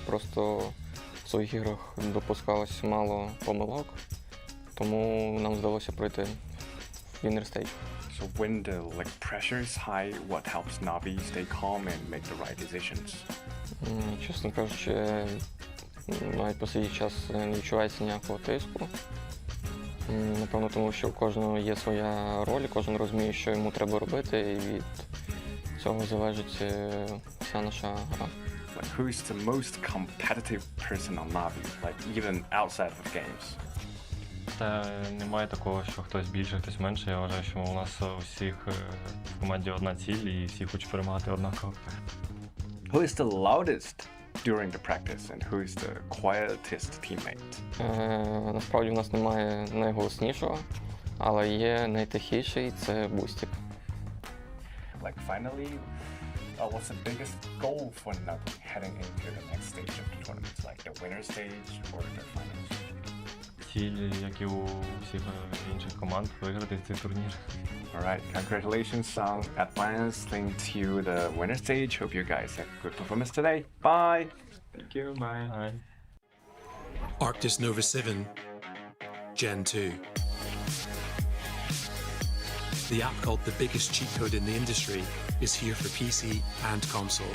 просто в своїх іграх допускалось мало помилок, тому нам вдалося пройти Winner Stage. So when the pressure is high, what helps NAVI stay calm and make the right decisions? Чесно кажучи, навіть по свій час не відчувається ніякого тиску. Напевно, тому що у кожного є своя роль, кожен розуміє, що йому треба робити, і від цього залежить вся наша гра. Who is the most competitive person on NAVI, even outside of games? Та немає такого, що хтось більше, хтось менше. Я вважаю, що у нас у всіх в команді одна ціль і всі хочуть перемагати однаково. Who is the loudest during the practice and who is the quietest teammate? Насправді в нас немає найголоснішого, але є найтихіший – це Бустік. Finally, what's the biggest goal for NAVI heading into the next stage of the tournament, like the winner stage or the finals? Ціль, як і у всіх інших команд, виграти цей турнір. All right, congratulations on advancing to the winner stage. Hope you guys have good performance today. Bye. Thank you. Bye. Bye. Arctis Nova 7 Gen 2. The app called the biggest cheat code in the industry is here for PC and console.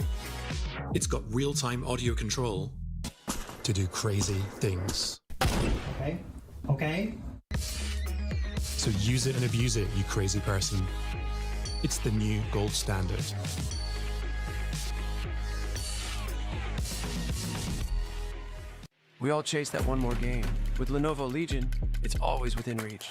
It's got real-time audio control to do crazy things. Okay. Okay. So use it and abuse it, you crazy person. It's the new gold standard. We all chase that one more game. With Lenovo Legion, it's always within reach.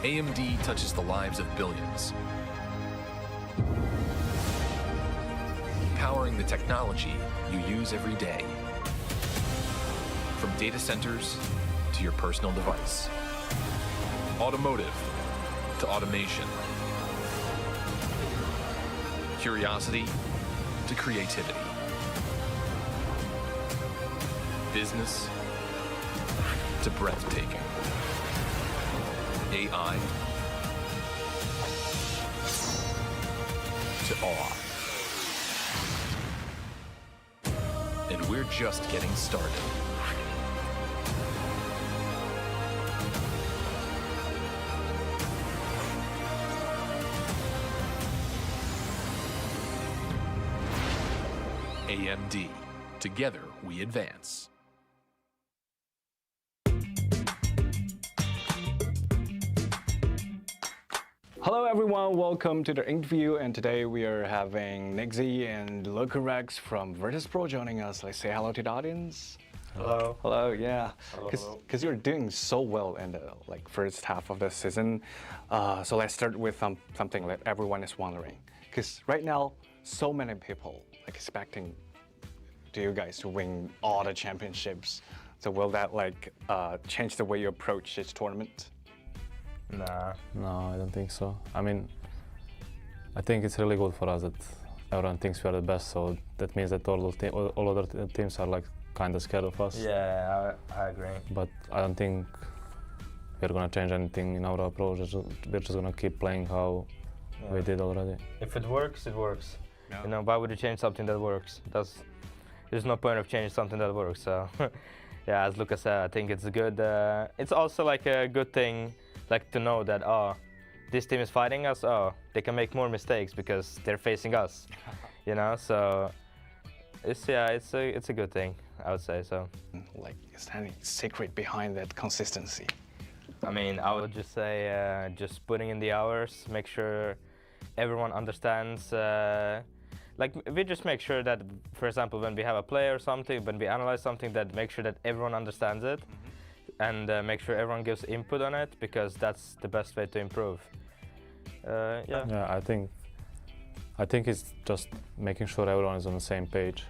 AMD touches the lives of billions, powering the technology you use every day. From data centers to your personal device, automotive to automation, curiosity to creativity, business to breathtaking. AI to awe. And we're just getting started. AMD. Together we advance. Hello everyone, welcome to the interview, and today we are having NAVI and Locarex from Virtus Pro joining us. Let's say hello to the audience. Hello. Hello, yeah. Hello. Because you're doing so well in the first half of the season. So let's start with something that everyone is wondering. Because right now, so many people expecting you guys to win all the championships. So will that change the way you approach this tournament? Nah. No, I don't think so. I mean, I think it's really good for us that everyone thinks we are the best, so that means that all other teams are kind of scared of us. Yeah, I agree. But I don't think we're gonna change anything in our approach. We're just gonna keep playing how we did already. If it works, it works. Yeah. You know, why would you change something that works? There's no point of changing something that works. So, yeah, as Lucas said, I think it's good. It's also a good thing, to know that this team is fighting us. They can make more mistakes because they're facing us. You know, so it's a good thing, I would say so. Is there any secret behind that consistency? I mean, I would just say just putting in the hours, make sure everyone understands like we just make sure that, for example, when we have a play or something, when we analyze something, that make sure that everyone understands it, and make sure everyone gives input on it, because that's the best way to improve. Yeah. Yeah, I think it's just making sure everyone is on the same page.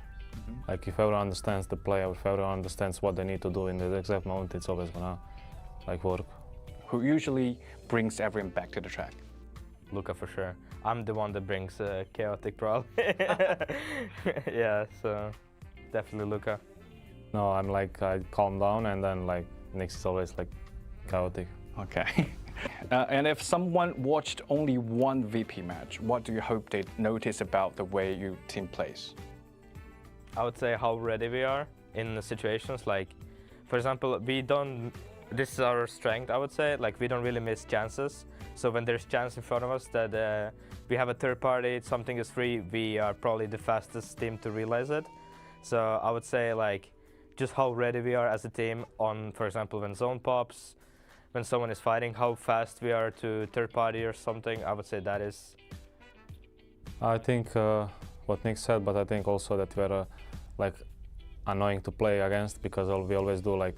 Like if everyone understands the play, or if everyone understands what they need to do in the exact moment, it's always gonna like work. Who usually brings everyone back to the track? Luca for sure. I'm the one that brings chaotic probably. Yeah, so definitely Luca. No, I'm like, I calm down, and then like Nix is always like chaotic. Okay. And if someone watched only one VP match, what do you hope they notice about the way your team plays? I would say how ready we are in the situations. Like, for example, this is our strength, I would say. Like, we don't really miss chances. So when there's chance in front of us that we have a third party, something is free, we are probably the fastest team to realize it. So I would say like just how ready we are as a team on, for example, when zone pops, when someone is fighting, how fast we are to third party or something. I would say that is. I think what Nick said, but I think also that we're like annoying to play against, because we always do like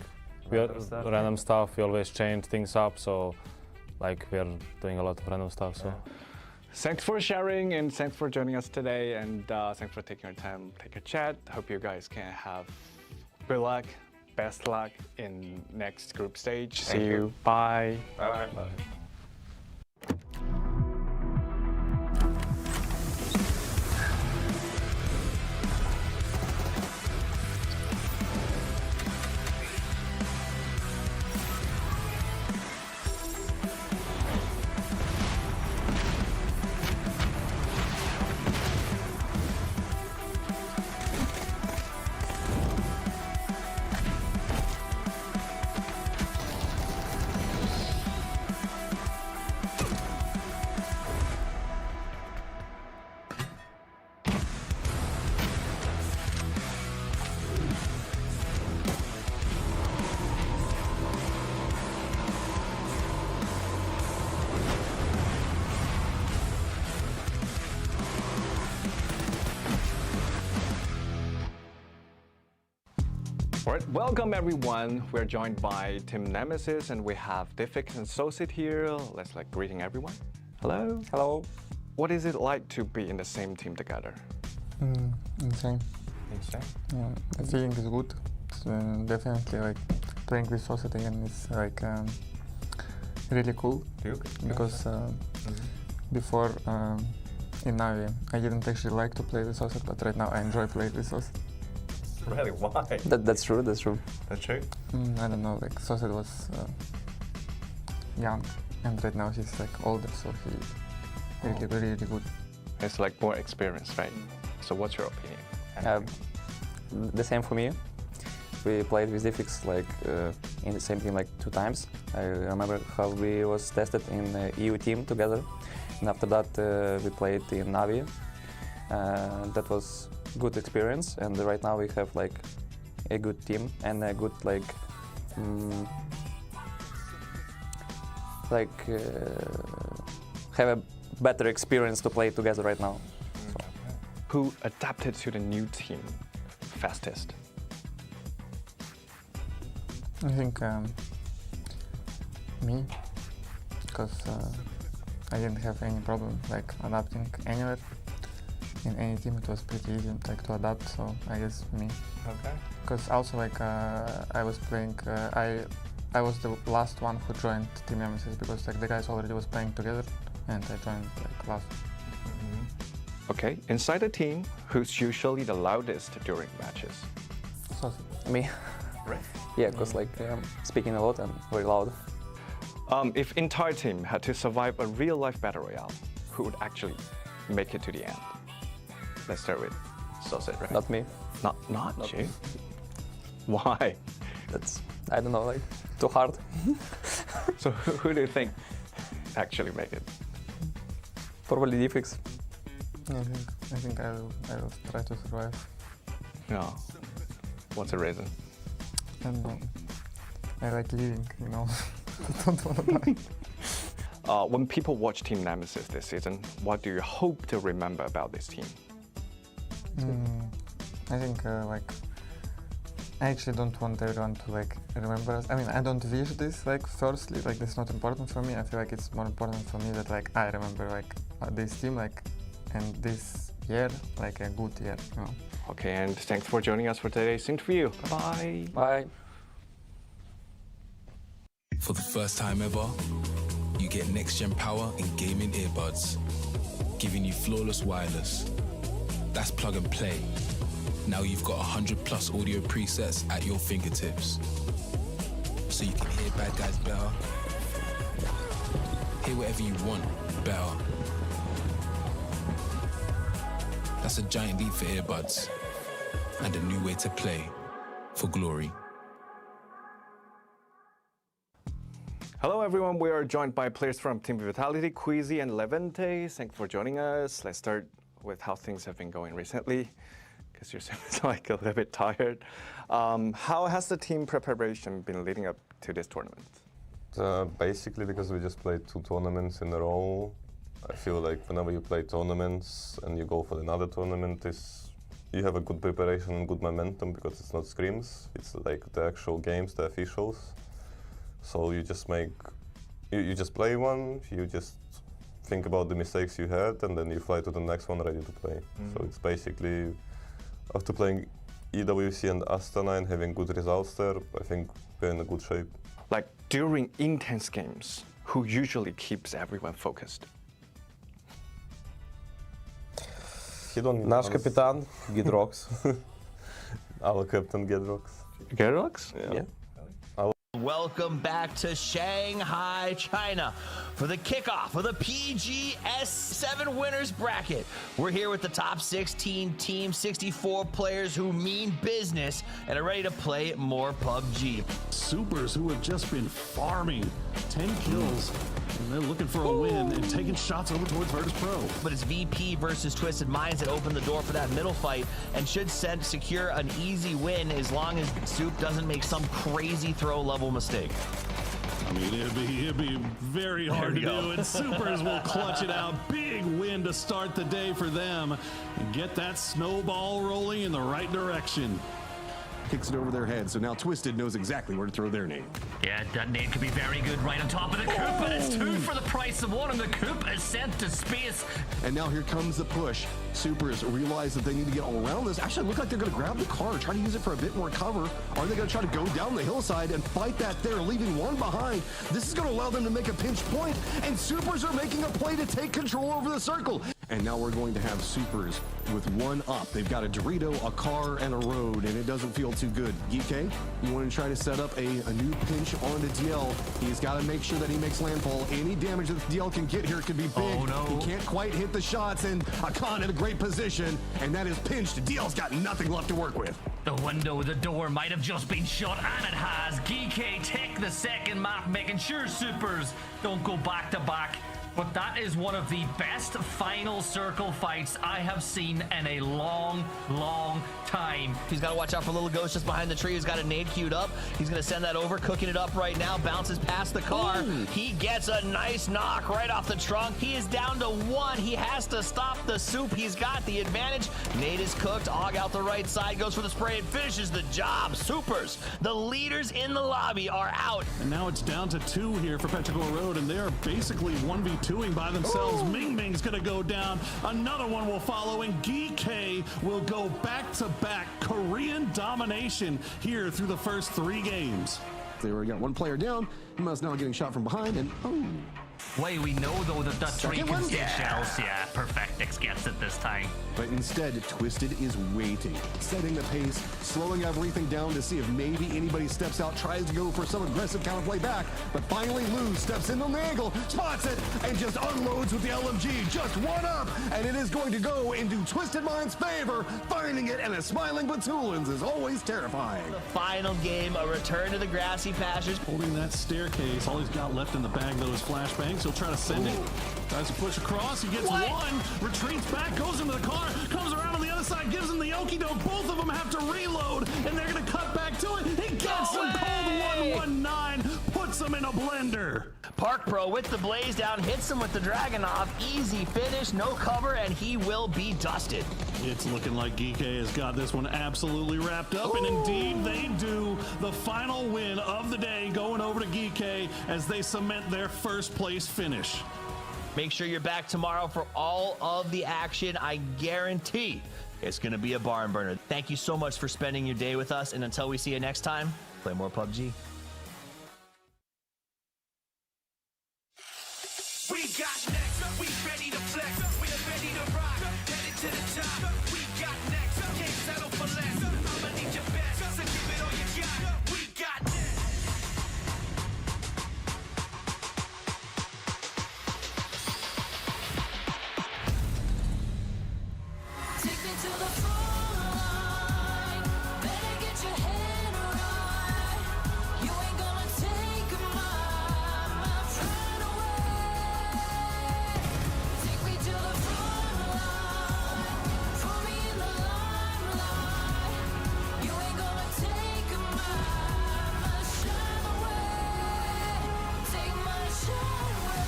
random stuff. We always change things up, so like we're doing a lot of random stuff. So. Thanks for sharing, and thanks for joining us today, and thanks for taking your time, take a chat. Hope you guys can have good luck, best luck in next group stage. See you. Bye. Bye. Bye. All right, welcome everyone. We're joined by Team Nemesis, and we have Diffix and Sosit here. Let's like greeting everyone. Hello. Hello. What is it like to be in the same team together? Insane. Yeah, the feeling is good. It's, definitely like playing with Sosit again is like really cool. Because before in NAVI I didn't actually like to play with Sosit, but right now I enjoy playing with Sosit. Really? Why? That's true. That's true. That's true? I don't know, like Sosit was young, and right now he's like older, so he really good. It's like more experience, right? So what's your opinion? The same for me. We played with Diffix like in the same team like 2 times. I remember how we was tested in the EU team together, and after that we played in NAVI. That was good experience, and right now we have like a good team and a good have a better experience to play together right now. So. Who adapted to the new team fastest? I think me, because I didn't have any problem like adapting anywhere. In any team it was pretty easy like to adapt, so I guess me. Okay. Because also like I was playing, I was the last one who joined Team Nemesis, because like the guys already was playing together, and I joined like last. Okay, inside the team, who's usually the loudest during matches? Sosit. Me. Right. Yeah, because like speaking a lot and very loud. If entire team had to survive a real-life battle royale, who would actually make it to the end? Let's start with Sosit, right? Not me. Not you? Why? That's, I don't know, like too hard. So who do you think actually make it? Probably Diffix. I think I will try to survive. No. What's the reason? And I like living, you know. I don't want to die. When people watch Team Nemesis this season, what do you hope to remember about this team? I think like I actually don't want everyone to like remember us. I mean, I don't wish this like firstly, like this is not important for me. I feel like it's more important for me that like I remember like this team like and this year like a good year. You know? Okay, and thanks for joining us for today's interview. Bye. Bye. For the first time ever, you get next-gen power in gaming earbuds, giving you flawless wireless. That's plug and play. Now you've got 100+ audio presets at your fingertips. So you can hear bad guys better, hear whatever you want better. That's a giant leap for earbuds and a new way to play for glory. Hello everyone, we are joined by players from Team Vitality, Queasy and Levante. Thanks for joining us. Let's start with how things have been going recently, because you seem like a little bit tired. How has the team preparation been leading up to this tournament? Basically because we just played 2 tournaments in a row. I feel like whenever you play tournaments and you go for another tournament, you have a good preparation and good momentum because it's not scrims, it's like the actual games, the officials. So you just you just play one, you just think about the mistakes you had, and then you fly to the next one ready to play. So it's basically, after playing EWC and Astana and having good results there, I think we're in a good shape. Like during intense games, who usually keeps everyone focused? Наш капитан Gidrox. Our captain Gidrox. Gidrox? Yeah. Welcome back to Shanghai, China for the kickoff of the PGS 7 winners bracket. We're here with the top 16 teams, 64 players who mean business and are ready to play more PUBG. Supers who have just been farming 10 kills. And they're looking for a win and taking shots over towards Virtus Pro. But it's VP versus Twisted Minds that opened the door for that middle fight and should secure an easy win as long as Soup doesn't make some crazy throw level mistake. I mean, it'd be very hard to do, and Supers will clutch it out. Big win to start the day for them and get that snowball rolling in the right direction. Kicks it over their head, so now Twisted knows exactly where to throw their nade. Yeah, that nade could be very good right on top of the coop, but it's 2 for the price of 1, and the coop is sent to space. And now here comes the push. Supers realize that they need to get all around this. Actually, it looks like they're going to grab the car, try to use it for a bit more cover. Are they going to try to go down the hillside and fight that there, leaving one behind? This is going to allow them to make a pinch point, and Supers are making a play to take control over the circle. And now we're going to have Supers with 1 up. They've got a Dorito, a car, and a road, and it doesn't feel too good. GK, you want to try to set up a new pinch on the DL. He's got to make sure that he makes landfall. Any damage that the DL can get here could be big. Oh, no. He can't quite hit the shots, and Akan in a great position, and that is pinched. DL's got nothing left to work with. The window, the door might have just been shut, and it has. GK take the second map, making sure Supers don't go back to back. But that is one of the best final circle fights I have seen in a long, long time. He's got to watch out for Little Ghost just behind the tree. He's got a nade queued up. He's going to send that over, cooking it up right now. Bounces past the car. Ooh. He gets a nice knock right off the trunk. He is down to 1. He has to stop the Soup. He's got the advantage. Nade is cooked. Og out the right side. Goes for the spray and finishes the job. Supers, the leaders in the lobby, are out. And now it's down to 2 here for Petrichor Road, and they are basically 1v2ing by themselves. Ooh. Ming Ming's gonna go down. Another one will follow, and GK will go back-to-back Korean domination here through the first 3 games. They already got 1 player down. Must now getting shot from behind, and Wait, we know though that that 3 Second can one? stay Yeah. shells. Yeah, Perfectix gets it this time. But instead, Twisted is waiting, setting the pace, slowing everything down to see if maybe anybody steps out, tries to go for some aggressive counterplay back. But finally, Luz steps in on the angle, spots it, and just unloads with the LMG. Just 1 up, and it is going to go into Twisted Mind's favor. Finding it, and a smiling Batulins is always terrifying. The final game, a return to the grassy pastures. Holding that staircase, all he's got left in the bag though is flashbangs. He'll try to send it. Tries to push across, he gets 1, retreats back, goes into the car, comes around on the other side, gives him the okie doke. Both of them have to reload, and they're gonna cut back to it. He gets him cold 119, puts puts him in a blender. Park Pro with the blaze down, hits him with the Dragunov. Easy finish, no cover, and he will be dusted. It's looking like Geekay has got this one absolutely wrapped up, and indeed they do. The final win of the day going over to Geekay as they cement their first place finish. Make sure you're back tomorrow for all of the action. I guarantee it's going to be a barn burner. Thank you so much for spending your day with us, and until we see you next time, play more PUBG. We got next, we ready to flex, we're ready to rock, headed to the top. We got next, can't settle for less. I'ma need your best, so give it all you got. We got next. Take me to the front line, better get your head right. You ain't gonna take my pride away. Take me to the front line, put me in the limelight. You ain't gonna take my shine away. Take my shine away.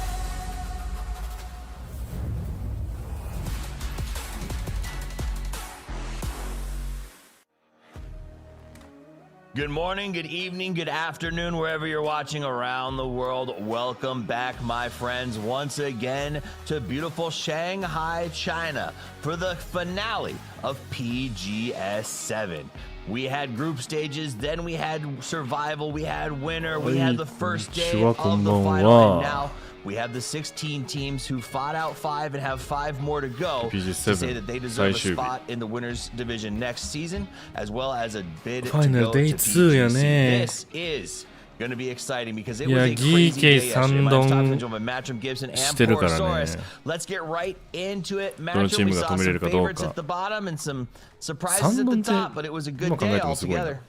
Good morning, good evening, good afternoon, wherever you're watching around the world. Welcome back, my friends, once again to beautiful Shanghai, China for the finale of PGS 7. We had group stages, then we had survival, we had winner, we had the first day of the final, and now we have the 16 teams who fought out 5 and have 5 more to go to say that they deserve a spot in the winners division next season, as well as a bid to go to PGC. This is going to be exciting because it was a crazy day yesterday. My top gentleman, Matcham Gibson and Porosaurus. Let's get right into it. Matcham, we saw some favorites at the bottom and some surprises at the top, but it was a good day altogether.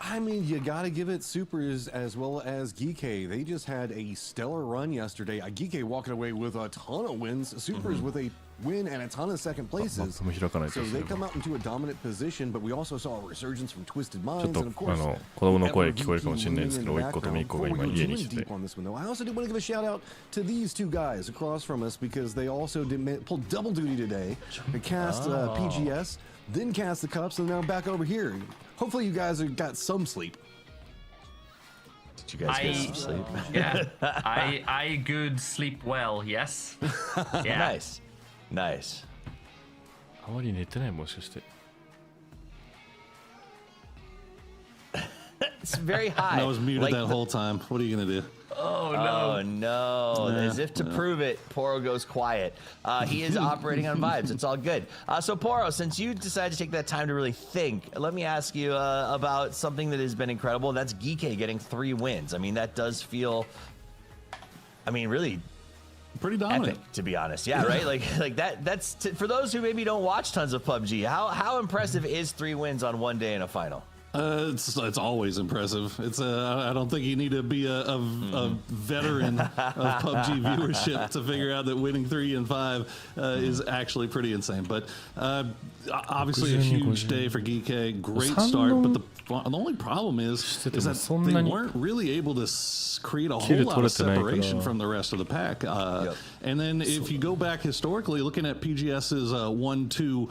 I mean, you got to give it Supers as well as Geekay. They just had a stellar run yesterday. Geekay walking away with a ton of wins. Supers with a win and a ton of second places. So they come out into a dominant position, but we also saw a resurgence from Twisted Minds. And of course, before we go too deep on this one, though, I also do want to give a shout out to these two guys across from us because they also pulled double duty today. They cast PGS, then cast the Cups, and now back over here. Hopefully you guys have got some sleep. Did you guys get some sleep? Yeah, I good sleep well, yes. Yeah. Nice. Nice. あまり寝てないもしかして。 It's very high. I was muted that whole time. What are you gonna do? Oh no! Oh no! Yeah, As if to prove it, Poro goes quiet. He is operating on vibes. It's all good. So Poro, since you decided to take that time to really think, let me ask you about something that has been incredible. That's Geekay getting 3 wins. I mean, that does feel, I mean, really pretty dominant, epic, to be honest. Yeah, right. Like that. That's for those who maybe don't watch tons of PUBG. How impressive is 3 wins on one day in a final? It's always impressive. It's I don't think you need to be a veteran of PUBG viewership to figure out that winning 3 and 5 is actually pretty insane. But obviously a huge day for Geekay. Great start, but the only problem is that they weren't really able to create a whole lot of separation from the rest of the pack. And then if you go back historically, looking at PGS's 1, 2,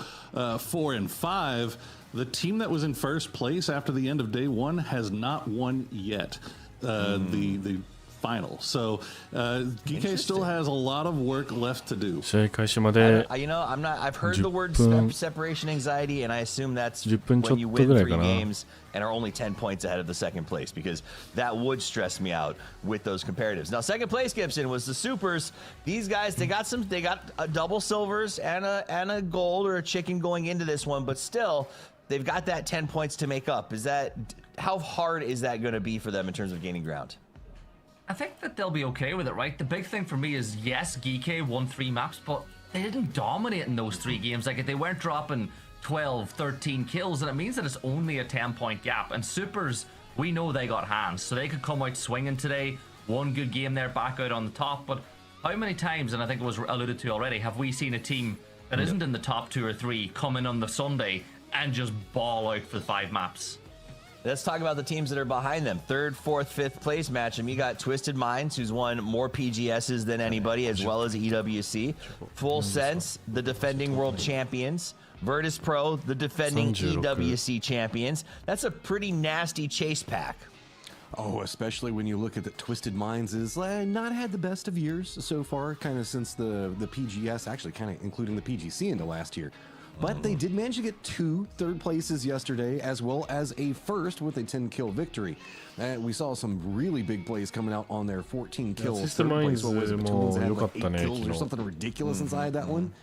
4, and 5. The team that was in first place after the end of day 1 has not won yet the final. So Geekay still has a lot of work left to do. I've heard the word separation anxiety, and I assume that's when you win 3 games and are only 10 points ahead of the second place, because that would stress me out with those comparatives. Now, second place, Gibson, was the Supers. These guys, they got a double silvers and a gold or a chicken going into this one, but still, they've got that 10 points to make up. How hard is that going to be for them in terms of gaining ground? I think that they'll be okay with it, right? The big thing for me is, yes, Geekay won 3 maps, but they didn't dominate in those 3 games. Like, they weren't dropping 12, 13 kills, and it means that it's only a 10-point gap. And Supers, we know they got hands, so they could come out swinging today. One good game there, back out on the top. But how many times, and I think it was alluded to already, have we seen a team that isn't in the top 2 or 3 come in on the Sunday and just ball out for 5 maps? Let's talk about the teams that are behind them. 3rd, 4th, 5th place matchup. You got Twisted Minds, who's won more PGSs than anybody, as well as EWC. Full Sense, the defending world champions. Virtus Pro, the defending EWC champions. That's a pretty nasty chase pack. Oh, especially when you look at the Twisted Minds is not had the best of years so far, kind of since the PGS, actually kind of including the PGC into last year. But they did manage to get 2 third places yesterday, as well as a first with a 10-kill victory. We saw some really big plays coming out on their 14 kills. Third place, what was it? Twins had like 8 kills or something ridiculous inside that one.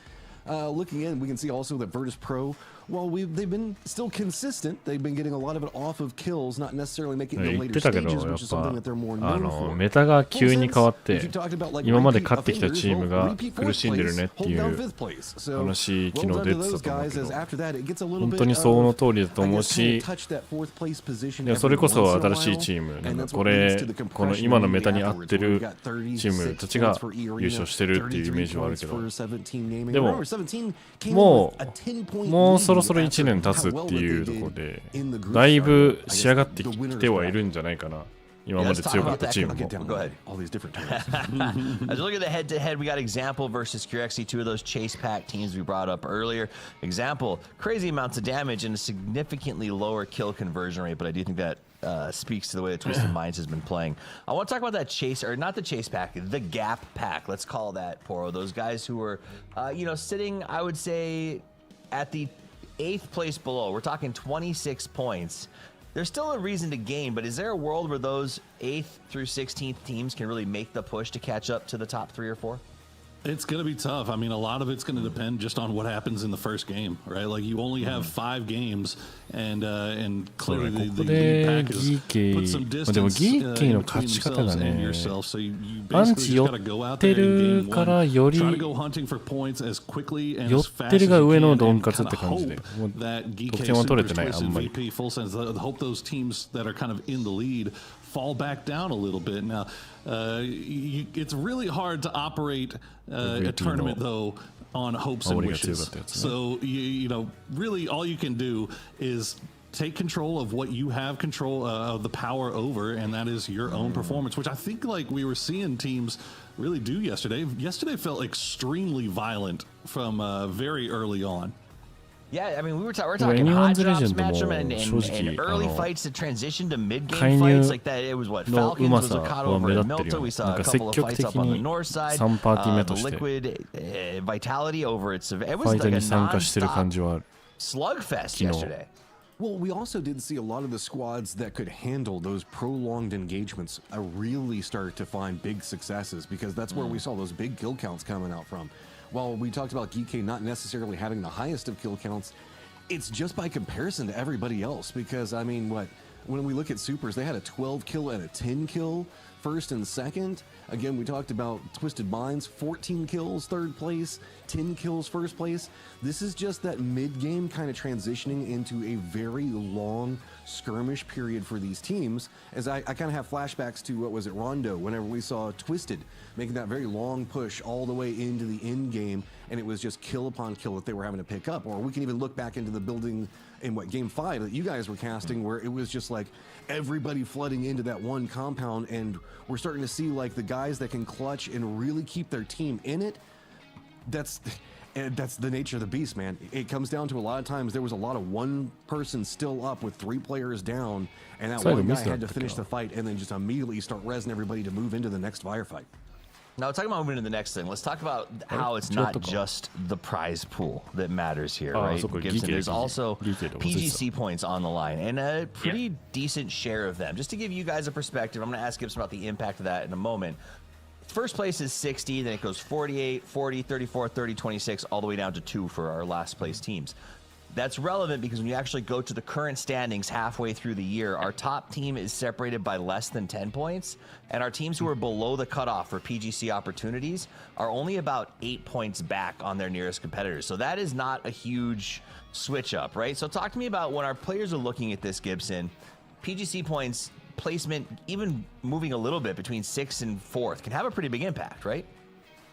Looking in, we can see also that Virtus Pro, well, they've been still consistent. They've been getting a lot of it off of kills, not necessarily making it in the later stages, which is something that they're more known for. メタが急に変わって、今まで勝ってきたチームが苦しんでるねっていう話、昨日出てたと思うけど、本当にその通りだと思うし、いやそれこそ新しいチーム、なんかこの今のメタに合ってるチームたちが優勝してるっていうイメージはあるけど、でももうそろそろ1年経つっていうところで、だいぶ仕上がってきてはいるんじゃないかな。今まで強かったチームも。Go ahead. As we look at the head-to-head, we got Example versus Curexy, 2 of those chase pack teams we brought up earlier. Example, crazy amounts of damage and a significantly lower kill conversion rate, but I do think that speaks to the way that Twisted Minds has been playing. I want to talk about that chase, or not the chase pack, the gap pack. Let's call that, Poro. Those guys who were, sitting, I would say, at the 8th place below. We're talking 26 points. There's still a reason to gain, but is there a world where those 8th through 16th teams can really make the push to catch up to the top 3 or 4? It's going to be tough. I mean, a lot of it's going to depend just on what happens in the first game, right? Like you only have 5 games, and clearly the pack has put some distance between yourselves and yourself. So you basically just got to go out there and game 1, try to go hunting for points as quickly and as fast as you can, and kind of hope that GK Supers, TWIS, and VP Full Sense, hope those teams that are kind of in the lead fall back down a little bit. Now, it's really hard to operate a tournament, though, on hopes and wishes. So, really all you can do is take control of what you have control of the power over, and that is your own performance, which I think like we were seeing teams really do yesterday. Yesterday felt extremely violent from very early on. Yeah, I mean, we're talking hot drops matchup and early fights to transition to mid-game fights like that. It was what, Falcons was a caught over at Milta. We saw a couple of fights up on the north side. The Liquid Vitality over at it was like a non-stop slugfest yesterday. Well, we also did see a lot of the squads that could handle those prolonged engagements really start to find big successes, because that's where we saw those big kill counts coming out from. While we talked about GK not necessarily having the highest of kill counts, it's just by comparison to everybody else, because, I mean, when we look at Supers, they had a 12 kill and a 10 kill first and second. Again, we talked about Twisted Minds, 14 kills, 3rd place, 10 kills, 1st place. This is just that mid-game kind of transitioning into a very long skirmish period for these teams, as I kind of have flashbacks to, what was it, Rondo, whenever we saw Twisted making that very long push all the way into the end game, and it was just kill upon kill that they were having to pick up. Or we can even look back into the building in game 5 that you guys were casting, where it was just like everybody flooding into that one compound, and we're starting to see like the guys that can clutch and really keep their team in it. That's the nature of the beast, man. It comes down to, a lot of times there was a lot of one person still up with 3 players down, and that one guy had to finish the fight and then just immediately start rezzing everybody to move into the next firefight. Now, talking about moving to the next thing, let's talk about how it's not just the prize pool that matters here, right, Gibson? There's also PGC points on the line, and a pretty decent share of them. Just to give you guys a perspective, I'm going to ask Gibson about the impact of that in a moment. First place is 60, then it goes 48, 40, 34, 30, 26, all the way down to 2 for our last place teams. That's relevant because when you actually go to the current standings halfway through the year, our top team is separated by less than 10 points, and our teams who are below the cutoff for PGC opportunities are only about 8 points back on their nearest competitors. So that is not a huge switch up, right? So talk to me about when our players are looking at this, Gibson, PGC points placement, even moving a little bit between 6th and 4th, can have a pretty big impact, right?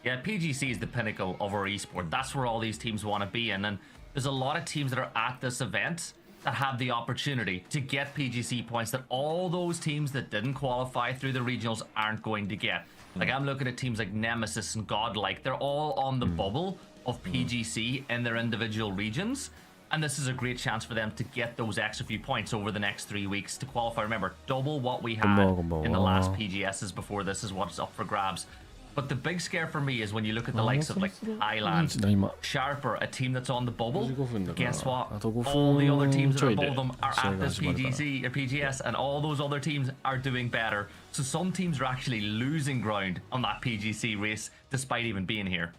Yeah, PGC is the pinnacle of our esport. That's where all these teams want to be. And then there's a lot of teams that are at this event that have the opportunity to get PGC points that all those teams that didn't qualify through the regionals aren't going to get. Like, I'm looking at teams like NMSS and GodL, they're all on the bubble of PGC in their individual regions. And this is a great chance for them to get those extra few points over the next 3 weeks to qualify. Remember, double what we had in the last PGSs before this is what's up for grabs. But the big scare for me is when you look at the likes of like Thailand, Sharper, a team that's on the bubble. Guess what? All the other teams that are above them are at this PGC or PGS, and all those other teams are doing better. So some teams are actually losing ground on that PGC race despite even being here.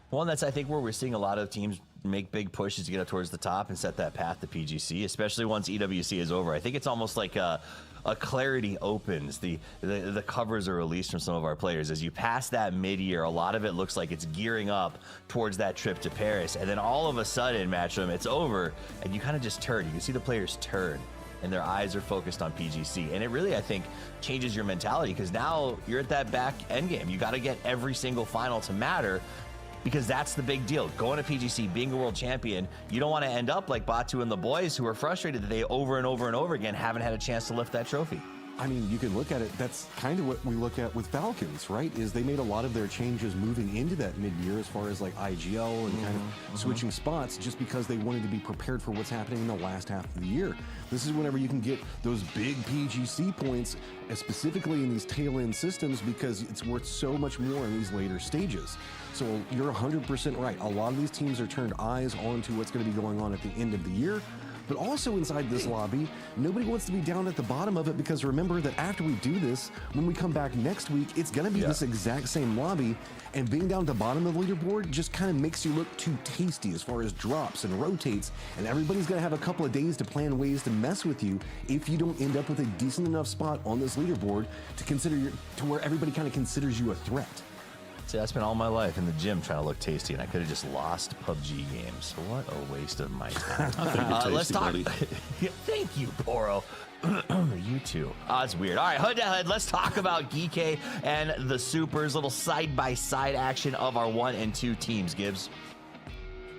Well, that's, I think, where we're seeing a lot of teams make big pushes to get up towards the top and set that path to PGC, especially once EWC is over. I think it's almost like a clarity opens. The covers are released from some of our players. As you pass that mid-year, a lot of it looks like it's gearing up towards that trip to Paris. And then all of a sudden, Matchroom, it's over, and you kind of just turn. You can see the players turn, and their eyes are focused on PGC. And it really, I think, changes your mentality, because now you're at that back end game. You got to get every single final to matter, because that's the big deal. Going to PGC, being a world champion, you don't want to end up like Batu and the boys who are frustrated that they over and over and over again haven't had a chance to lift that trophy. I mean, you can look at it, that's kind of what we look at with Falcons, right? Is they made a lot of their changes moving into that mid-year as far as like IGL and kind of switching spots, just because they wanted to be prepared for what's happening in the last half of the year. This is whenever you can get those big PGC points, specifically in these tail-end systems, because it's worth so much more in these later stages. So you're 100% right. A lot of these teams are turned eyes onto what's going to be going on at the end of the year. But also inside this lobby, nobody wants to be down at the bottom of it, because remember that after we do this, when we come back next week, it's going to be this exact same lobby, and being down at the bottom of the leaderboard just kind of makes you look too tasty as far as drops and rotates, and everybody's going to have a couple of days to plan ways to mess with you if you don't end up with a decent enough spot on this leaderboard to consider to where everybody kind of considers you a threat. See, I spent all my life in the gym trying to look tasty, and I could have just lost PUBG games. What a waste of my time. Let's talk. Thank you, Poro. You too. Oh, it's weird. All right, hood to hood. Let's talk about GK and the Supers. Little side-by-side action of our 1 and 2 teams, Gibbs.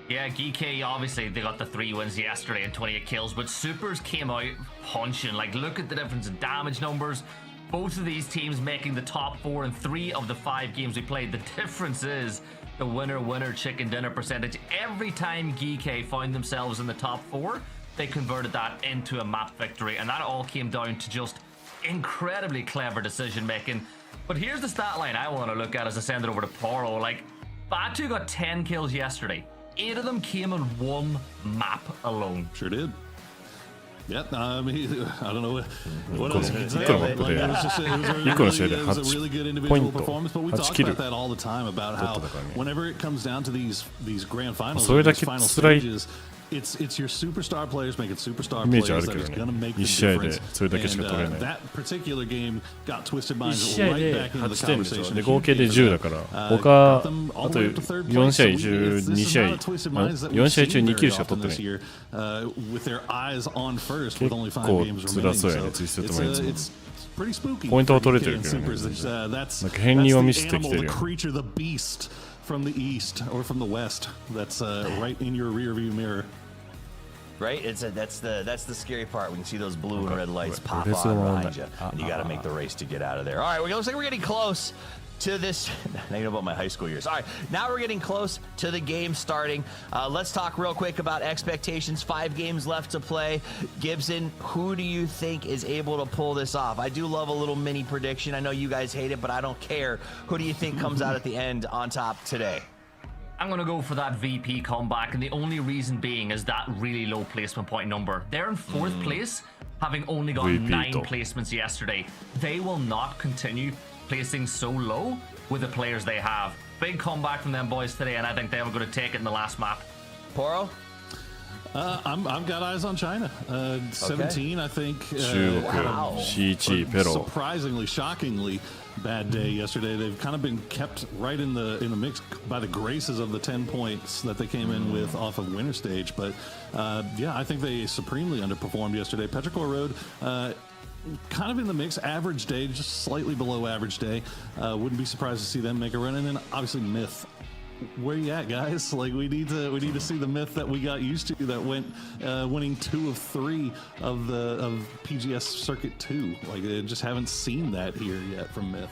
Yeah, GK, obviously, they got the 3 wins yesterday and 28 kills, but Supers came out punching. Like, look at the difference in damage numbers. Both of these teams making the top 4 in 3 of the 5 games we played. The difference is the winner chicken dinner percentage. Every time GK found themselves in the top 4, they converted that into a map victory, and that all came down to just incredibly clever decision making. But here's the stat line I want to look at as I send it over to Poro. Like, Batu got 10 kills yesterday. 8 of them came on 1 map alone. Sure did. Yep, I mean, I don't know what else you can say. It was a really good individual performance, but we talk about that all the time, about how whenever it comes down to these grand finals, these final stages, it's your superstar players making superstar plays that is going to make the difference. And that particular game got twisted minds right back into the conversation. で合計で10だから他あと4試合中2試合4試合中2キルしか取ってない結構辛そうやねツイストともいつもポイントは取れてるけどねなんか変には見せてきてるよ from the east or from the west that's right in your rear view mirror. Right? That's the scary part when you see those blue and red lights pop on behind you, and you got to make the race to get out of there. All right, looks like we're getting close to this. Now you know about my high school years. All right, now we're getting close to the game starting. Let's talk real quick about expectations. 5 games left to play. Gibson, who do you think is able to pull this off? I do love a little mini prediction. I know you guys hate it, but I don't care. Who do you think comes out at the end on top today? I'm going to go for that VP comeback, and the only reason being is that really low placement point number. They're in 4th place, having only got 9 placements yesterday. They will not continue placing so low with the players they have. Big comeback from them boys today, and I think they're going to take it in the last map. Poro? I've got eyes on China. 17, I think. Wow. Surprisingly, shockingly bad day yesterday. They've kind of been kept right in the mix by the graces of the 10 points that they came in with off of winter stage. But yeah, I think they supremely underperformed yesterday. Petrichor Road, kind of in the mix, average day, just slightly below average day. Wouldn't be surprised to see them make a run. And then obviously MiTH where you at, guys? Like we need to see the MiTH that we got used to that went winning 2 of 3 of PGS Circuit 2. Like I just haven't seen that here yet from MiTH.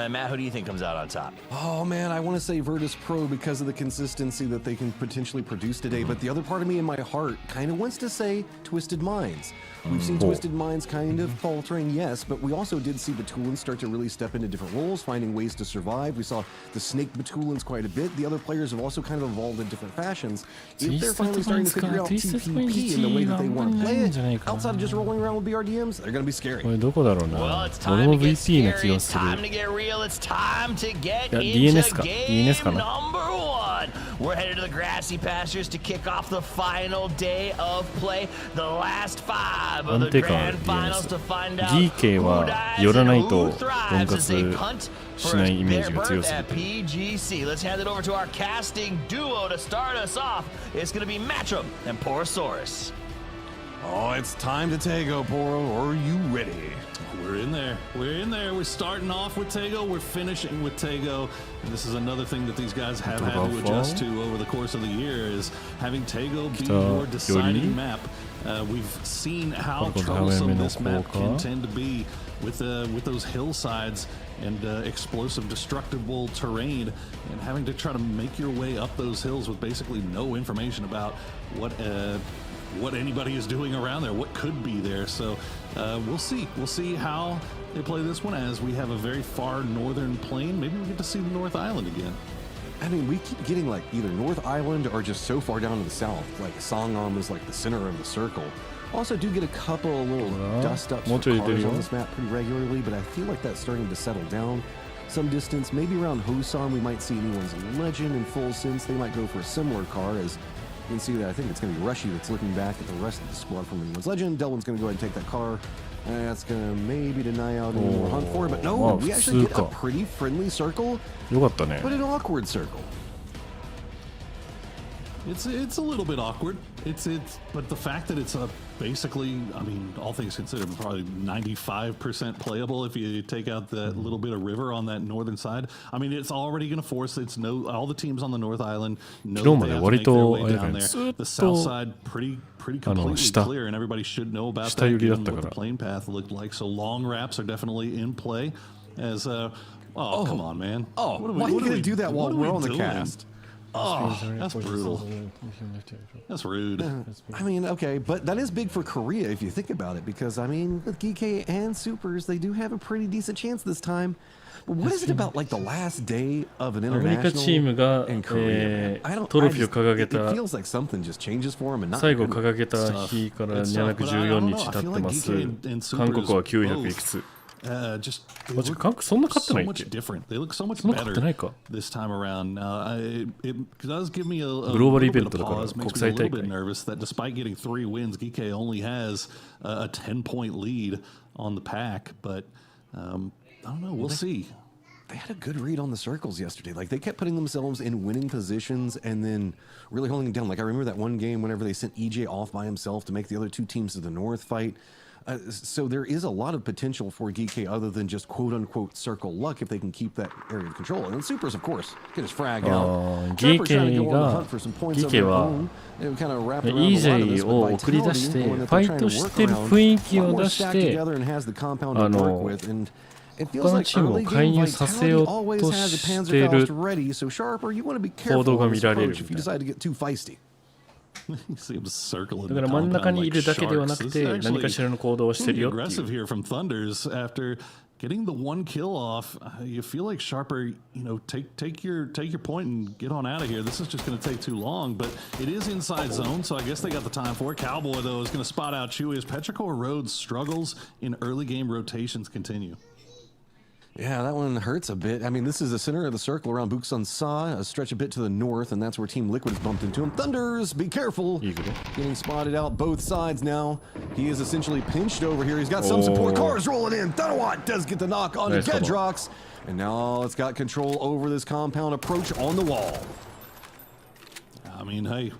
Matt, who do you think comes out on top? Oh man, I want to say Virtus Pro because of the consistency that they can potentially produce today, but the other part of me in my heart kind of wants to say Twisted Minds. We've seen Twisted Minds kind of faltering, yes, but we also did see Batulans start to really step into different roles, finding ways to survive. We saw the Snake Batulans quite a bit. The other players have also kind of evolved in different fashions. If they're finally starting to figure out TPP in the way that they want to play it, outside of just rolling around with BRDMs, they're going to be scary. Well, it's time to get scary. It's time to get real. It's time to get into game number 1. We're headed to the grassy pastures to kick off the final day of play. The last 5 of the grand finals to find out who dies and who thrives as they hunt for their birth at PGC. Let's hand it over to our casting duo to start us off. It's going to be Matchum and Porosaurus. Oh, it's time to Tego, Poro. Are you ready? We're in there. We're in there. We're starting off with Tego. We're finishing with Tego. And this is another thing that these guys have had to adjust to over the course of the year is having Tego be your deciding map. We've seen how troublesome this map can tend to be with those hillsides and explosive, destructible terrain, and having to try to make your way up those hills with basically no information about what anybody is doing around there, what could be there. So we'll see. We'll see how they play this one as we have a very far northern plain. Maybe we get to see the North Island again. I mean, we keep getting like either North Island or just so far down to the south. Like Songam is like the center of the circle. Also do get a couple little dust ups for cars on this map pretty regularly, but I feel like that's starting to settle down some distance. Maybe around Hosan we might see anyone's legend in full sense. They might go for a similar car as you can see that I think it's going to be Rushy that's looking back at the rest of the squad from anyone's legend. Delwyn's going to go ahead and take that car. That's going to maybe deny out any more hunt for it, but no, we actually get a pretty friendly circle, but an awkward circle. It's a little bit awkward. But the fact that it's basically, I mean, all things considered, probably 95% playable if you take out that little bit of river on that northern side. I mean, it's already going to force all the teams on the North Island know they have to make their way down there. The south side pretty completely clear, and everybody should know about that, given what the plane path looked like. So long wraps are definitely in play. As come on, man. Why are you going to do that while we're on the cast? Oh, that's brutal. That's rude. I mean, okay, but that is big for Korea if you think about it, because I mean, with GK and Supers, they do have a pretty decent chance this time. But what is it about like the last day of an international in Korea? It feels like something just changes for them and not. 最後掲げた日から214日経ってます。韓国は900いくつ。韓国そんな勝ってないっけ？ They look so much better this time around. It does give me a little bit of pause, makes me a little bit nervous that despite getting 3 wins, GK only has a 10-point lead on the pack. But I don't know. We'll see. They had a good read on the circles yesterday. Like, they kept putting themselves in winning positions and then really holding it down. Like, I remember that one game whenever they sent EJ off by himself to make the other 2 teams to the north fight. So there is a lot of potential for GK other than just quote-unquote circle luck if they can keep that area of control. And then Supers, of course, can just frag out. GK が GK は EJ を送り出してファイトしてる雰囲気を出して他のチームを介入させようとしてる報道が見られるみたいな。だから真ん中にいるだけではなくて何かしらの行動をしてるよっていう。Getting the 1 kill off, you feel like Sharper, take your point and get on out of here. This is just going to take too long, but it is inside zone, so I guess they got the time for it. Cowboy, though, is going to spot out Chewy as Petrichor Road's struggles in early game rotations continue. Yeah, that one hurts a bit. I mean, this is the center of the circle around Buksan Sa, a stretch a bit to the north, and that's where Team Liquid's bumped into him. Thunders, be careful. Getting spotted out both sides now. He is essentially pinched over here. He's got some support. Cars rolling in. Thunderwatt does get the knock on Gedrox. And now it's got control over this compound approach on the wall. I mean, hey,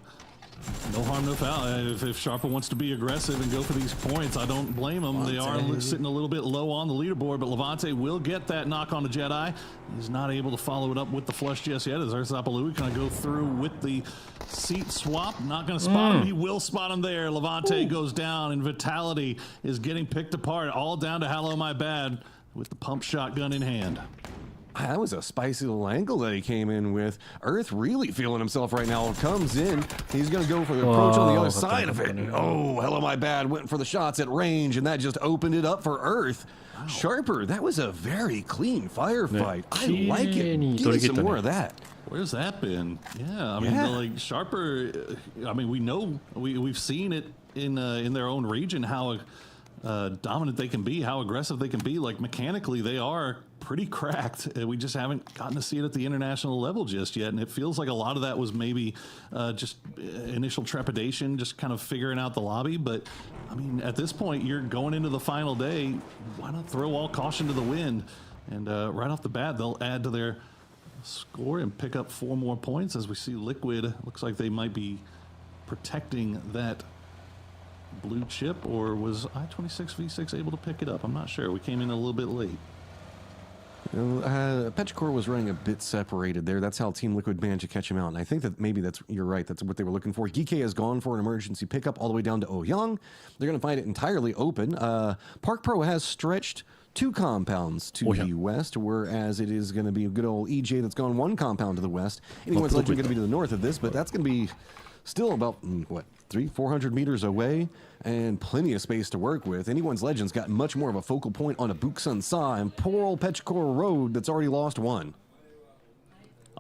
No harm, no foul. If Sharper wants to be aggressive and go for these points, I don't blame him. They are sitting a little bit low on the leaderboard, but Levante will get that knock on the Jedi. He's not able to follow it up with the flush just yet. As Arzapalui kind of go through with the seat swap. Not going to spot him. He will spot him there. Levante goes down, and Vitality is getting picked apart, all down to Hello My Bad with the pump shotgun in hand. That was a spicy little angle that he came in with. Earth really feeling himself right now. Comes in. He's going to go for the approach on the other side of it. Oh, Hello My Bad went for the shots at range, and that just opened it up for Earth. Wow. Sharper, that was a very clean firefight. I like it. Give me some more of that. Where's that been? Yeah, I mean, like Sharper. I mean, we know we've seen it in their own region how dominant they can be, how aggressive they can be. Like mechanically, they are pretty cracked. We just haven't gotten to see it at the international level just yet, and it feels like a lot of that was maybe just initial trepidation, just kind of figuring out the lobby. But I mean, at this point, you're going into the final day. Why not throw all caution to the wind? And right off the bat, they'll add to their score and pick up 4 more points. As we see Liquid, looks like they might be protecting that blue chip, or was I-26V6 able to pick it up? I'm not sure. We came in a little bit late. Petrichor was running a bit separated there. That's how Team Liquid managed to catch him out. And I think that maybe you're right. That's what they were looking for. Geeky has gone for an emergency pickup all the way down to Ouyang. They're going to find it entirely open. Park Pro has stretched 2 compounds to the west, whereas it is going to be a good old EJ that's gone 1 compound to the west. Anyone's Legend going to be to the north of this, but that's going to be still about, what, 300-400 meters away, and plenty of space to work with. Anyone's Legend's got much more of a focal point on a Buksun Sa and poor old Petrichor Road that's already lost 1.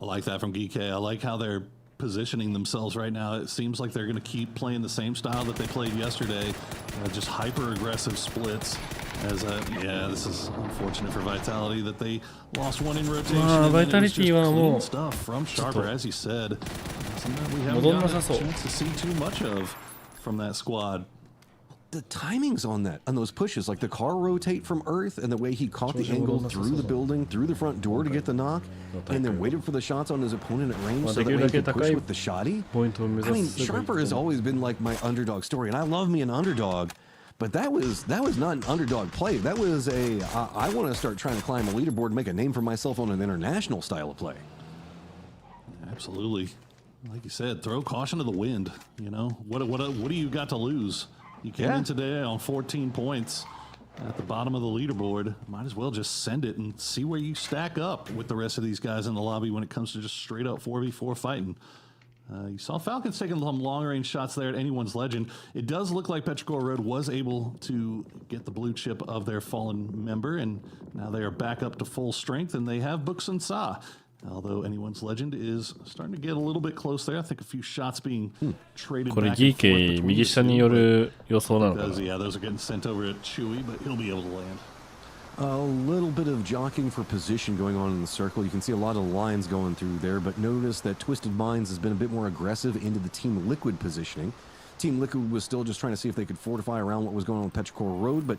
I like that from Geeky. I like how they're positioning themselves right now. It seems like they're going to keep playing the same style that they played yesterday, just hyper-aggressive splits. As yeah, this is unfortunate for Vitality that they lost 1 in rotation. Vitalityはもう stuff from Sharper, as you said. Something we haven't gotten a chance to see too much of from that squad. The timings on those pushes, like the car rotate from Earth and the way he caught the angle through the building, through the front door to get the knock, and then waited for the shots on his opponent at range so that way he could push with the shoddy. I mean, Sharper has always been like my underdog story, and I love me an underdog. But that was not an underdog play. That was I want to start trying to climb a leaderboard and make a name for myself on an international style of play. Absolutely. Like you said, throw caution to the wind. You know, what do you got to lose? You came in today on 14 points at the bottom of the leaderboard. Might as well just send it and see where you stack up with the rest of these guys in the lobby when it comes to just straight up 4v4 fighting. You saw Falcons taking some long-range shots there at Anyone's Legend. It does look like Petrichor Road was able to get the blue chip of their fallen member, and now they are back up to full strength, and they have Buksun Sa. Although Anyone's Legend is starting to get a little bit close there. I think a few shots being traded back and forth between the two. Yeah, those are getting sent over at Chewy, but he'll be able to land. A little bit of jockeying for position going on in the circle. You can see a lot of lines going through there, but notice that Twisted Minds has been a bit more aggressive into the Team Liquid positioning. Team Liquid was still just trying to see if they could fortify around what was going on with Petrichor Road, but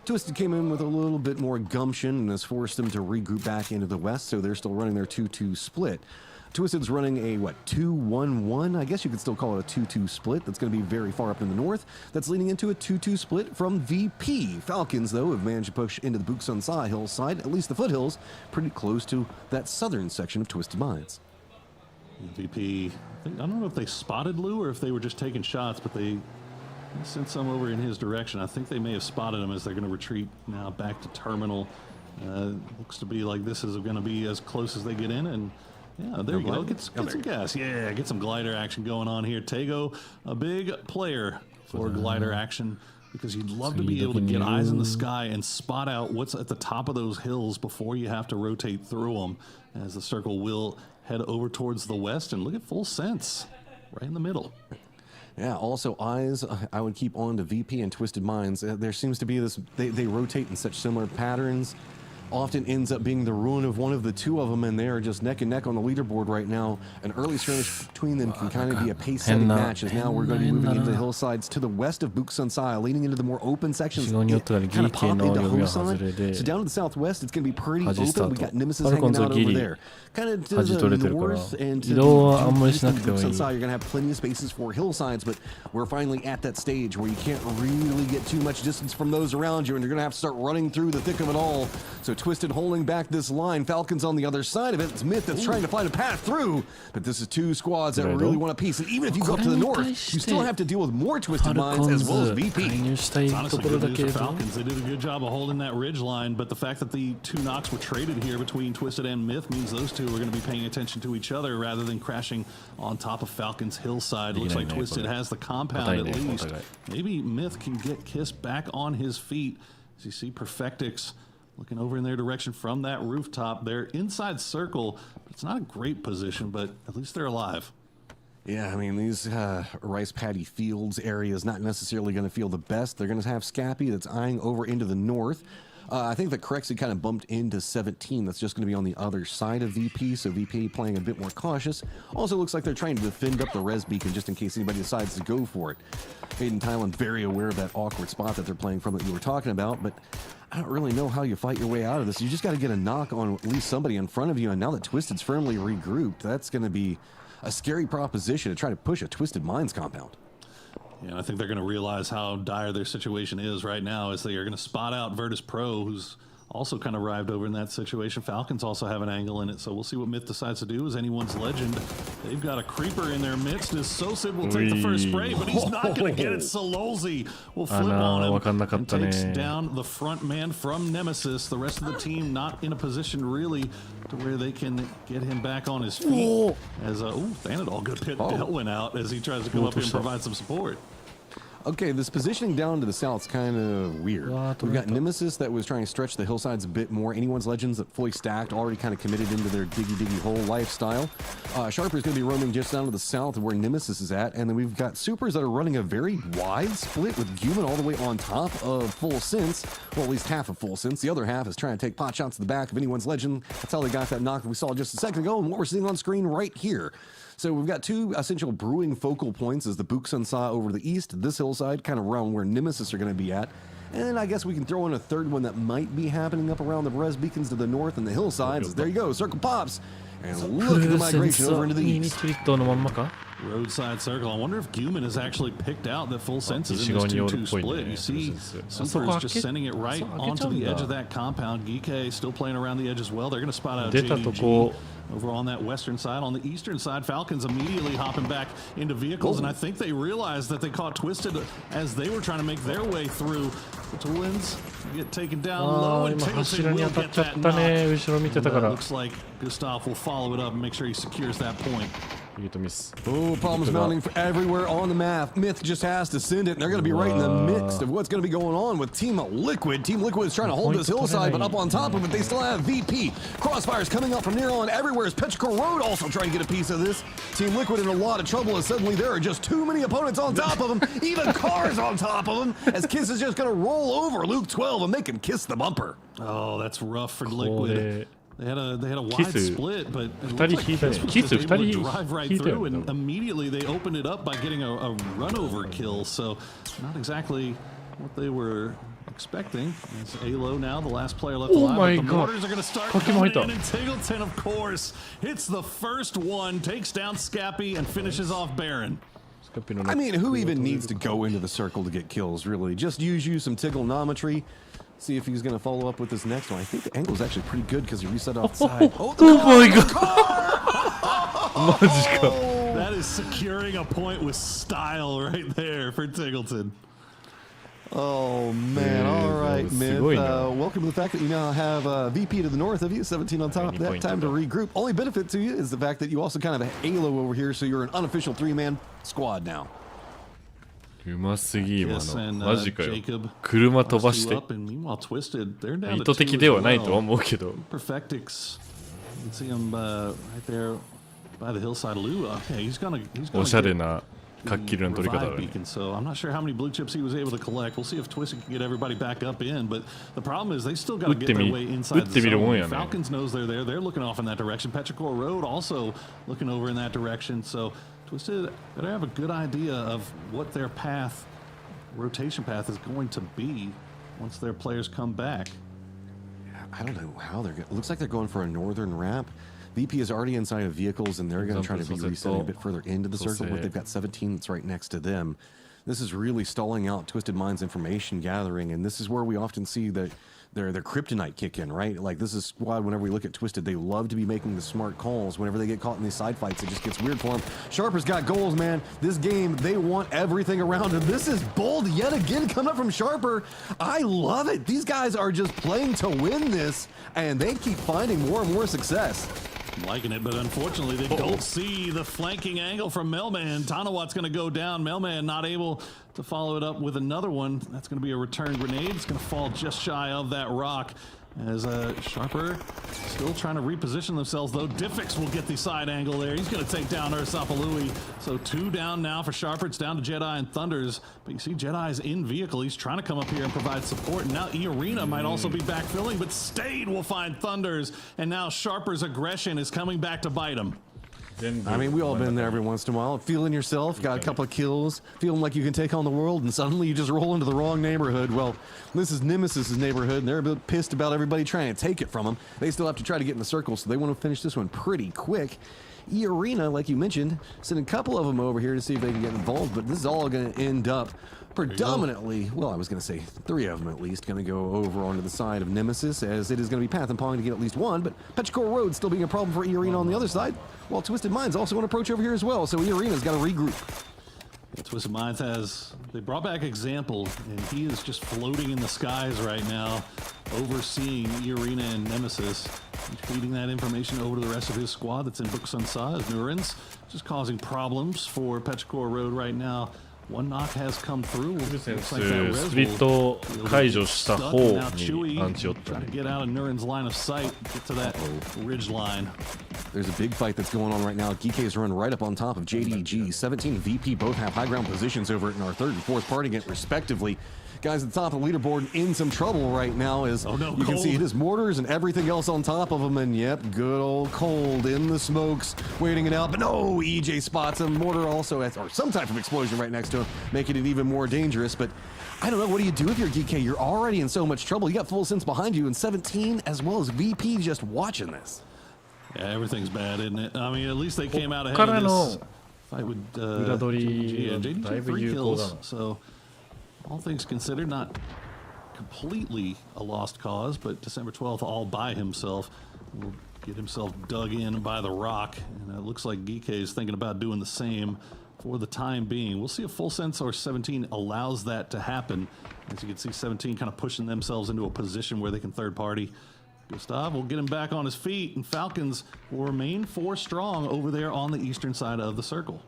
Twisted came in with a little bit more gumption and has forced them to regroup back into the west, so they're still running their 2-2 split. Twisted's running a, 2-1-1? I guess you could still call it a 2-2 split. That's going to be very far up in the north. That's leading into a 2-2 split from VP. Falcons, though, have managed to push into the Buksun Sa hillside, at least the foothills, pretty close to that southern section of Twisted Minds. VP, I don't know if they spotted Lou or if they were just taking shots, but they sent some over in his direction. I think they may have spotted him as they're going to retreat now back to terminal. Looks to be like this is going to be as close as they get in, and yeah, there you go. Get some gas. Yeah, get some glider action going on here. Tego, a big player for glider action because you'd love to be able to get eyes in the sky and spot out what's at the top of those hills before you have to rotate through them, as the circle will head over towards the west. And look at Full Sense right in the middle. Yeah, also eyes, I would keep on to VP and Twisted Minds. There seems to be this, they rotate in such similar patterns. often ends up being the ruin of one of the two of them, and they are just neck and neck on the leaderboard right now. An early skirmish between them can kind of be a pace-setting match, as now we're going to be moving into the hillsides to the west of Buksansai, leading into the more open sections. Kind of pop into Hosan. So down to the southwest, it's going to be pretty open. We got Nemesis hanging out over there. Kind of to the north and to the east of Buksansai, you're going to have plenty of spaces for hillsides, but we're finally at that stage where you can't really get too much distance from those around you, and you're going to have to start running through the thick of it all. So Twisted holding back this line. Falcons on the other side of it. It's MiTH that's trying to find a path through, but this is two squads that really want a piece. And even if you go up to the north, you still have to deal with more Twisted mines as well as VP. It's honestly good news for Falcons. They did a good job of holding that ridge line, but the fact that the two knocks were traded here between Twisted and MiTH means those two are going to be paying attention to each other rather than crashing on top of Falcon's hillside. Looks like Twisted has the compound at least. Maybe MiTH can get Kiss back on his feet. As you see Perfectix looking over in their direction from that rooftop. They're inside circle. It's not a great position, but at least they're alive. Yeah, I mean, these rice paddy fields area is not necessarily going to feel the best. They're going to have Scappy that's eyeing over into the north. I think that Corexy kind of bumped into 17. That's just going to be on the other side of VP, so VP playing a bit more cautious. Also looks like they're trying to defend up the res beacon just in case anybody decides to go for it. Aiden Thailand very aware of that awkward spot that they're playing from that you were talking about, but I don't really know how you fight your way out of this. You just got to get a knock on at least somebody in front of you, and now that Twisted's firmly regrouped, that's going to be a scary proposition to try to push a Twisted Minds compound. Yeah, I think they're going to realize how dire their situation is right now as they are going to spot out Virtus Pro, who's also kind of arrived over in that situation. Falcons also have an angle in it, so we'll see what MiTH decides to do as anyone's legend. They've got a creeper in their midst as Sosid will take the first spray, but he's not going to get it. Sololzi will flip on him and takes down the front man from Nemesis. The rest of the team not in a position really to where they can get him back on his feet. As Thanadol, good pit Del went out as he tries to come up here and provide some support. Okay, this positioning down to the south is kind of weird. We've got Nemesis that was trying to stretch the hillsides a bit more. Anyone's Legends that fully stacked, already kind of committed into their diggy hole lifestyle. Sharper's going to be roaming just down to the south of where Nemesis is at. And then we've got Supers that are running a very wide split with Guman all the way on top of Full Sense. Well, at least half of Full Sense. The other half is trying to take pot shots to the back of Anyone's Legend. That's how they got that knock that we saw just a second ago and what we're seeing on screen right here. So we've got two essential brewing focal points as the Buksansai over the east, this hillside, kind of around where Nemesis are going to be at. And then I guess we can throw in a third one that might be happening up around the res beacons to the north and the hillsides. There you go, circle pops. And look at the migration over into the east. Roadside circle. I wonder if Guman has actually picked out that Full Sense is in this 2-2 split. You see Super is just sending it right onto the edge of that compound. Geeke still playing around the edge as well. They're going to spot out JDG over on that western side. On the eastern side, Falcons immediately hopping back into vehicles, and I think they realized that they caught Twisted as they were trying to make their way through. The Twins get taken down low, and Tiggleton will get that knock. And, looks like Gustav will follow it up and make sure he secures that point. Oh, problems mounting for everywhere on the map. MiTH just has to send it, and they're going to be right in the midst of what's going to be going on with Team Liquid. Team Liquid is trying to hold this hillside, but up on top of it, they still have VP. Crossfires coming up from near on everywhere as Petrichor Road also trying to get a piece of this. Team Liquid in a lot of trouble as suddenly there are just too many opponents on top of them, even cars on top of them, as Kiss is just going to roll over Luke 12 and make him kiss the bumper. Oh, that's rough for Liquid. They had a wide split, but it looked like Kiss was just able to drive right through, and immediately they opened it up by getting a run-over kill, so not exactly what they were expecting. It's Alo now, the last player left alive. My the God. mortars are going to start coming in, and Tiggleton, of course, hits the first one, takes down Scappy, and finishes off Baron. I mean, who even needs to go into the circle to get kills, really? Just use some Tiggleonometry. See if he's going to follow up with this next one. I think the angle is actually pretty good because he reset outside. Oh my God! That is securing a point with style right there for Tiggleton. Oh, man. All right, MiTH. Welcome to the fact that you now have VP to the north of you, 17 on top. That time to regroup. Only benefit to you is the fact that you also kind of have Halo over here, so you're an unofficial three-man squad now. うますぎ今のマジかよ車飛ばして意図的ではないとは思うけど Perfectix. You can see him right there by the hillside. Lou, okay, he's gonna おしゃれな revive beacon. So I'm not sure how many blue chips he was able to collect. We'll see if TWIS can get everybody back up in. But the problem is they still got to get their way inside the zone. Falcons knows they're there. They're looking off in that direction. Petrichor Road also looking over in that direction. So Twisted better have a good idea of what their path, rotation path, is going to be once their players come back. I don't know how they're going. It looks like they're going for a northern ramp. VP is already inside of vehicles, and they're going to try to be resetting a bit further into the circle, but they've got 17 that's right next to them. This is really stalling out Twisted Mind's information gathering, and this is where we often see that their kryptonite kick in, right? Like, this is why whenever we look at Twisted, they love to be making the smart calls. Whenever they get caught in these side fights, it just gets weird for them. Sharper's got goals, man. This game, they want everything around him. This is bold yet again coming up from Sharper. I love it. These guys are just playing to win this, and they keep finding more and more success. I'm liking it, but unfortunately they don't see the flanking angle from Melman. Tanawat's going to go down. Melman not able to follow it up with another one. That's going to be a return grenade. It's going to fall just shy of that rock. As Sharper still trying to reposition themselves, though. Diffix will get the side angle there. He's going to take down Ursapalui. So 2 down now for Sharper. It's down to Jedi and Thunders. But you see Jedi's in vehicle. He's trying to come up here and provide support. And now E-Arena might also be backfilling, but Stade will find Thunders. And now Sharper's aggression is coming back to bite him. I mean, we all been there every once in a while, feeling yourself, got a couple of kills, feeling like you can take on the world, and suddenly you just roll into the wrong neighborhood. Well, this is Nemesis' neighborhood, and they're a bit pissed about everybody trying to take it from them. They still have to try to get in the circle, so they want to finish this one pretty quick. E-Arena, like you mentioned, sending a couple of them over here to see if they can get involved, but this is all going to end up predominantly, well, I was going to say 3 of them at least, going to go over onto the side of Nemesis, as it is going to be Path and Pong to get at least one, but Petrichor Road still being a problem for E-Arena on the other side, while Twisted Minds also want to approach over here as well, so E-Arena's got to regroup. Yeah, Twisted Minds they brought back Example, and he is just floating in the skies right now, overseeing E-Arena and Nemesis. He's feeding that information over to the rest of his squad that's in Buksansa as Nurens, just causing problems for Petrichor Road right now. One knock has come through. スプリット解除した方にアンチをったね。 Get out of Nuren's line of sight, get to that ridge line. There's a big fight that's going on right now. Geek's run right up on top of JDG. 17 and VP both have high ground positions over it in our 3rd and 4th party game, respectively. Guys at the top of the leaderboard in some trouble right now as you can see it is mortars and everything else on top of them. And yep, good old Cold in the smokes, waiting it out. But no, EJ spots him. Mortar also has, or some type of explosion right next to him, making it even more dangerous. But I don't know, what do you do if you're GK? You're already in so much trouble. You got Full Sense behind you and 17 as well as VP just watching this. Yeah, everything's bad, isn't it? I mean, at least they came out ahead of this fight with JDG 3 kills. So all things considered, not completely a lost cause, but December 12th all by himself will get himself dug in by the rock, and it looks like Geek is thinking about doing the same for the time being. We'll see if Full Sense or 17 allows that to happen. As you can see, 17 kind of pushing themselves into a position where they can third party. Gustav will get him back on his feet, and Falcons will remain 4 strong over there on the eastern side of the circle.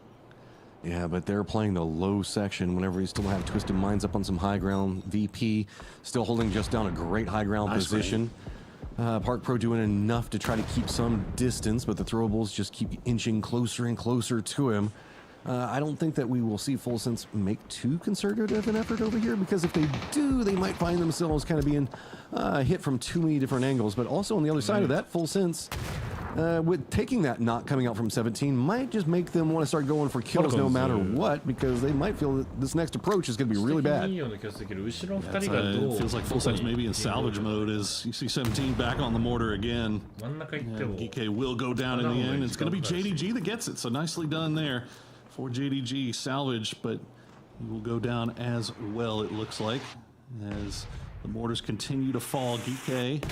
Yeah, but they're playing the low section whenever you still have Twisted Minds up on some high ground. VP still holding just down a great high ground position. Park Pro doing enough to try to keep some distance, but the throwables just keep inching closer and closer to him. I don't think that we will see Full Sense make too concerted an effort over here, because if they do, they might find themselves kind of being hit from too many different angles. But also on the other side of that, Full Sense, with taking that knock coming out from 17, might just make them want to start going for kills no matter what, because they might feel that this next approach is going to be really bad. It feels like Full Sense maybe in salvage mode as you see 17 back on the mortar again. GK will go down in the end. It's going to be JDG that gets it, so nicely done there for JDG. Salvage, but he will go down as well, it looks like, as the mortars continue to fall. GK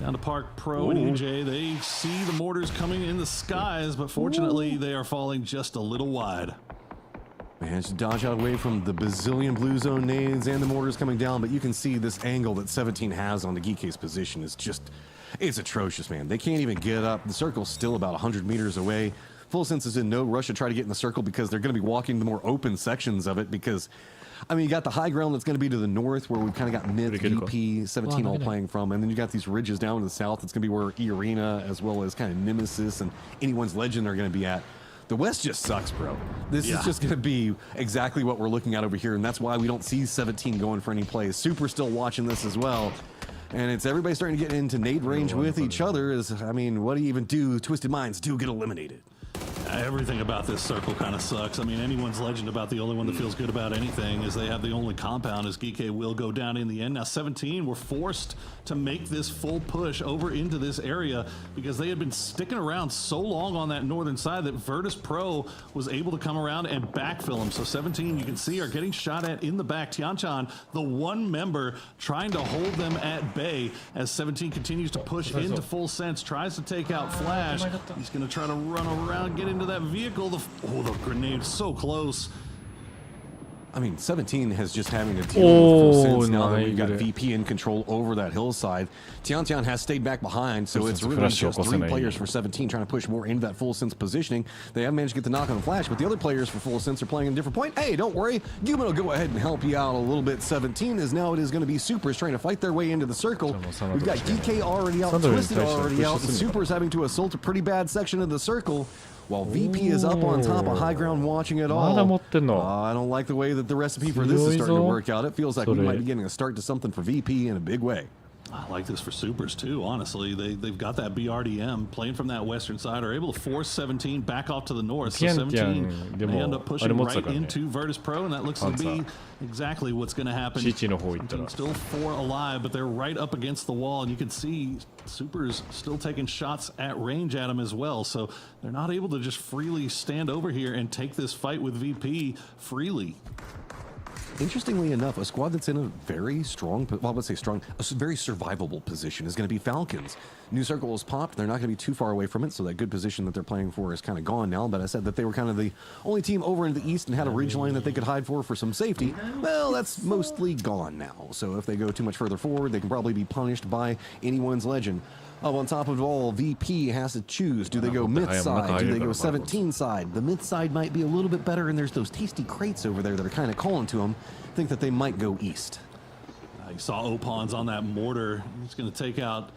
down to Park Pro and EJ. They see the mortars coming in the skies, but fortunately they are falling just a little wide. Man, just dodge out away from the bazillion blue zone nades and the mortars coming down, but you can see this angle that 17 has on the Geek's position is just, it's atrocious, man. They can't even get up. The circle's still about 100 meters away. Full Sense is in no rush to try to get in the circle because they're going to be walking the more open sections of it, because I mean, you got the high ground that's going to be to the north, where we've kind of got MiTH, VP, 17 all playing from, and then you got these ridges down to the south. It's going to be where E-Arena, as well as kind of Nemesis and anyone's Legend are going to be at. The West just sucks, bro. This is just going to be exactly what we're looking at over here, and that's why we don't see 17 going for any plays. Super still watching this as well. And it's everybody starting to get into nade range with each other. I mean, what do you even do? Twisted Minds do get eliminated. Everything about this circle kind of sucks. I mean, anyone's legend about the only one that feels good about anything is they have the only compound, as Geeky will go down in the end. Now 17 were forced to make this full push over into this area because they had been sticking around so long on that northern side that Virtus Pro was able to come around and backfill them. So 17, you can see, are getting shot at in the back. Tianchan, the one member, trying to hold them at bay as 17 continues to push into full sense, tries to take out Flash. He's going to try to run around, get into that vehicle. The grenade so close. I mean, 17 has just having to deal with full sense now that we've got VP in control over that hillside. Tiantian has stayed back behind, so it's really just 3 players for 17 trying to push more into that full sense positioning. They have managed to get the knock on the Flash, but the other players for full sense are playing in a different point. Hey, don't worry, Guman will go ahead and help you out a little bit. 17 is now it is going to be Supers trying to fight their way into the circle. We've got DK already out, Twisted already out, and Supers having to assault a pretty bad section of the circle. While VP is up on top of high ground watching it all. I don't like the way that the recipe for this is starting to work out. It feels like we might be getting a start to something for VP in a big way. I like this for Supers too, honestly. They've got that BRDM playing from that western side, are able to force 17 back off to the north. So 17 may end up pushing right into Virtus Pro, and that looks to be exactly what's going to happen. 17 still 4 alive, but they're right up against the wall, and you can see Supers still taking shots at range at them as well. So they're not able to just freely stand over here and take this fight with VP freely. Interestingly enough, a squad that's in a very strong, well, I would say strong, a very survivable position is going to be Falcons. New circle is popped. They're not going to be too far away from it, so that good position that they're playing for is kind of gone now. But I said that they were kind of the only team over in the east and had a ridge line that they could hide for some safety. Well, that's mostly gone now. So if they go too much further forward, they can probably be punished by anyone's legend. Oh, on top of it all, VP has to choose. Do they go myth side? Do they go 17 side? The myth side might be a little bit better, and there's those tasty crates over there that are kind of calling to them. Think that they might go east. You saw Opons on that mortar. He's going to take out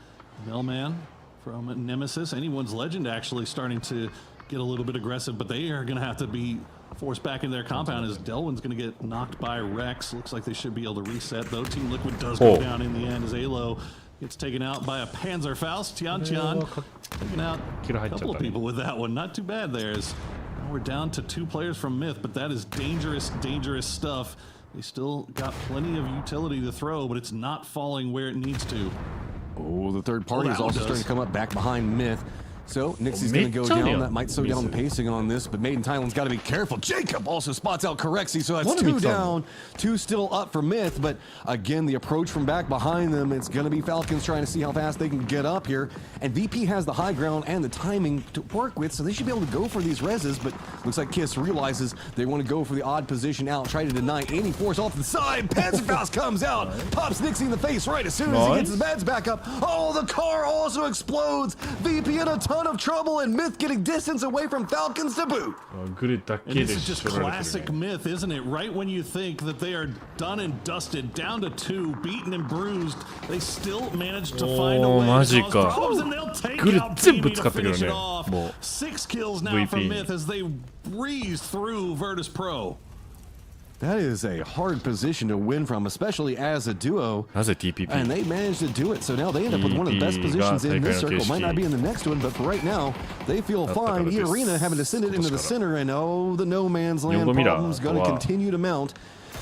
Mailman from Nemesis. Anyone's legend actually starting to get a little bit aggressive, but they are going to have to be forced back in their compound as Delwyn's going to get knocked by Rex. Looks like they should be able to reset, though. Team Liquid does go down in the end as Alo gets taken out by a Panzerfaust. Tiantian taking out a couple of people with that one. Not too bad there. Now we're down to 2 players from Myth, but that is dangerous, dangerous stuff. They still got plenty of utility to throw, but it's not falling where it needs to. Oh, the third party is also starting to come up back behind Myth. So Nixie's going to go down. That might slow down the pacing on this, but Maiden Thailand's got to be careful. Jacob also spots out Corexi, so that's 2 down, 2 still up for Myth. But again, the approach from back behind them, it's going to be Falcons trying to see how fast they can get up here. And VP has the high ground and the timing to work with, so they should be able to go for these reses. But looks like Kiss realizes they want to go for the odd position out, try to deny any force off the side. Panzerfaust comes out, pops Nixie in the face right as soon as he gets his meds back up. Oh, the car also explodes. VP in a ton of trouble, and Myth getting distance away from Falcons to boot. And this is just classic Myth, isn't it? Right when you think that they are done and dusted, down to 2, beaten and bruised, they still manage to find a way to cause problems, and they'll take out BB to finish it off. 6 kills now for Myth as they breeze through Virtus Pro. That is a hard position to win from, especially as a duo. As a TPP. And they managed to do it, so now they end up with one of the best positions in this circle. Might not be in the next one, but for right now, they feel fine. E-Arena having to send it into the center, and oh, the no man's land problem's going to continue to mount.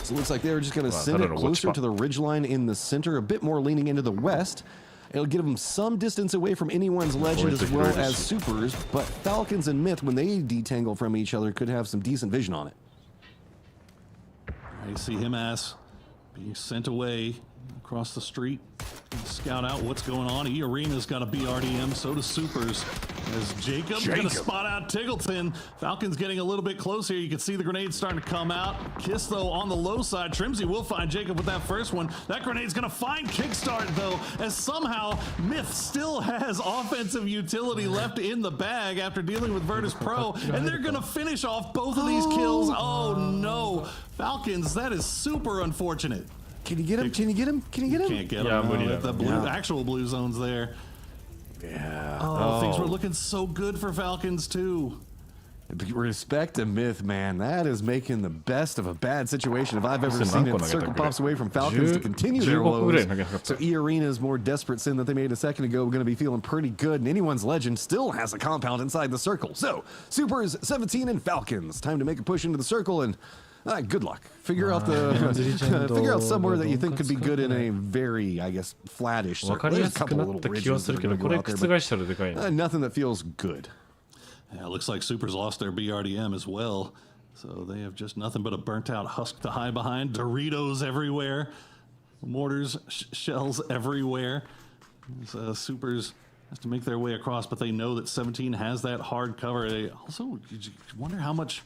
So it looks like they're just going to send it closer to the ridgeline in the center, a bit more leaning into the west. It'll give them some distance away from anyone's legend as well as Supers, but Falcons and Myth, when they detangle from each other, could have some decent vision on it. I see him as being sent away across the street. Scout out what's going on. E-Arena's got a BRDM, so does Supers. As Jacob's going to spot out Tiggleton. Falcon's getting a little bit close here. You can see the grenade starting to come out. Kiss, though, on the low side. Trimsy will find Jacob with that first one. That grenade's going to find Kickstart, though, as somehow Myth still has offensive utility left in the bag after dealing with Virtus Pro, and they're going to finish off both of these kills. Oh, no. Falcons, that is super unfortunate. Can you get him? Can you get him? Can you get him? Can't get him. The blue, actual blue zone's there. Yeah. Oh, things were looking so good for Falcons, too. Respect to Myth, man. That is making the best of a bad situation if I've ever seen it. Circle pops away from Falcons to continue their woes. So E-Arena's more desperate sin that they made a second ago going to be feeling pretty good, and Anyone's Legend still has a compound inside the circle. So, Supers, 17, and Falcons. Time to make a push into the circle, and good luck. Figure out figure out somewhere that you think could be good in a very, I guess, flattish circle. There's a couple of little ridges that are going to go out there, but nothing that feels good. Yeah, it looks like Supers lost their BRDM as well. So they have just nothing but a burnt out husk to hide behind. Doritos everywhere. Mortars, shells everywhere. Supers has to make their way across, but they know that 17 has that hard cover. They also wonder how much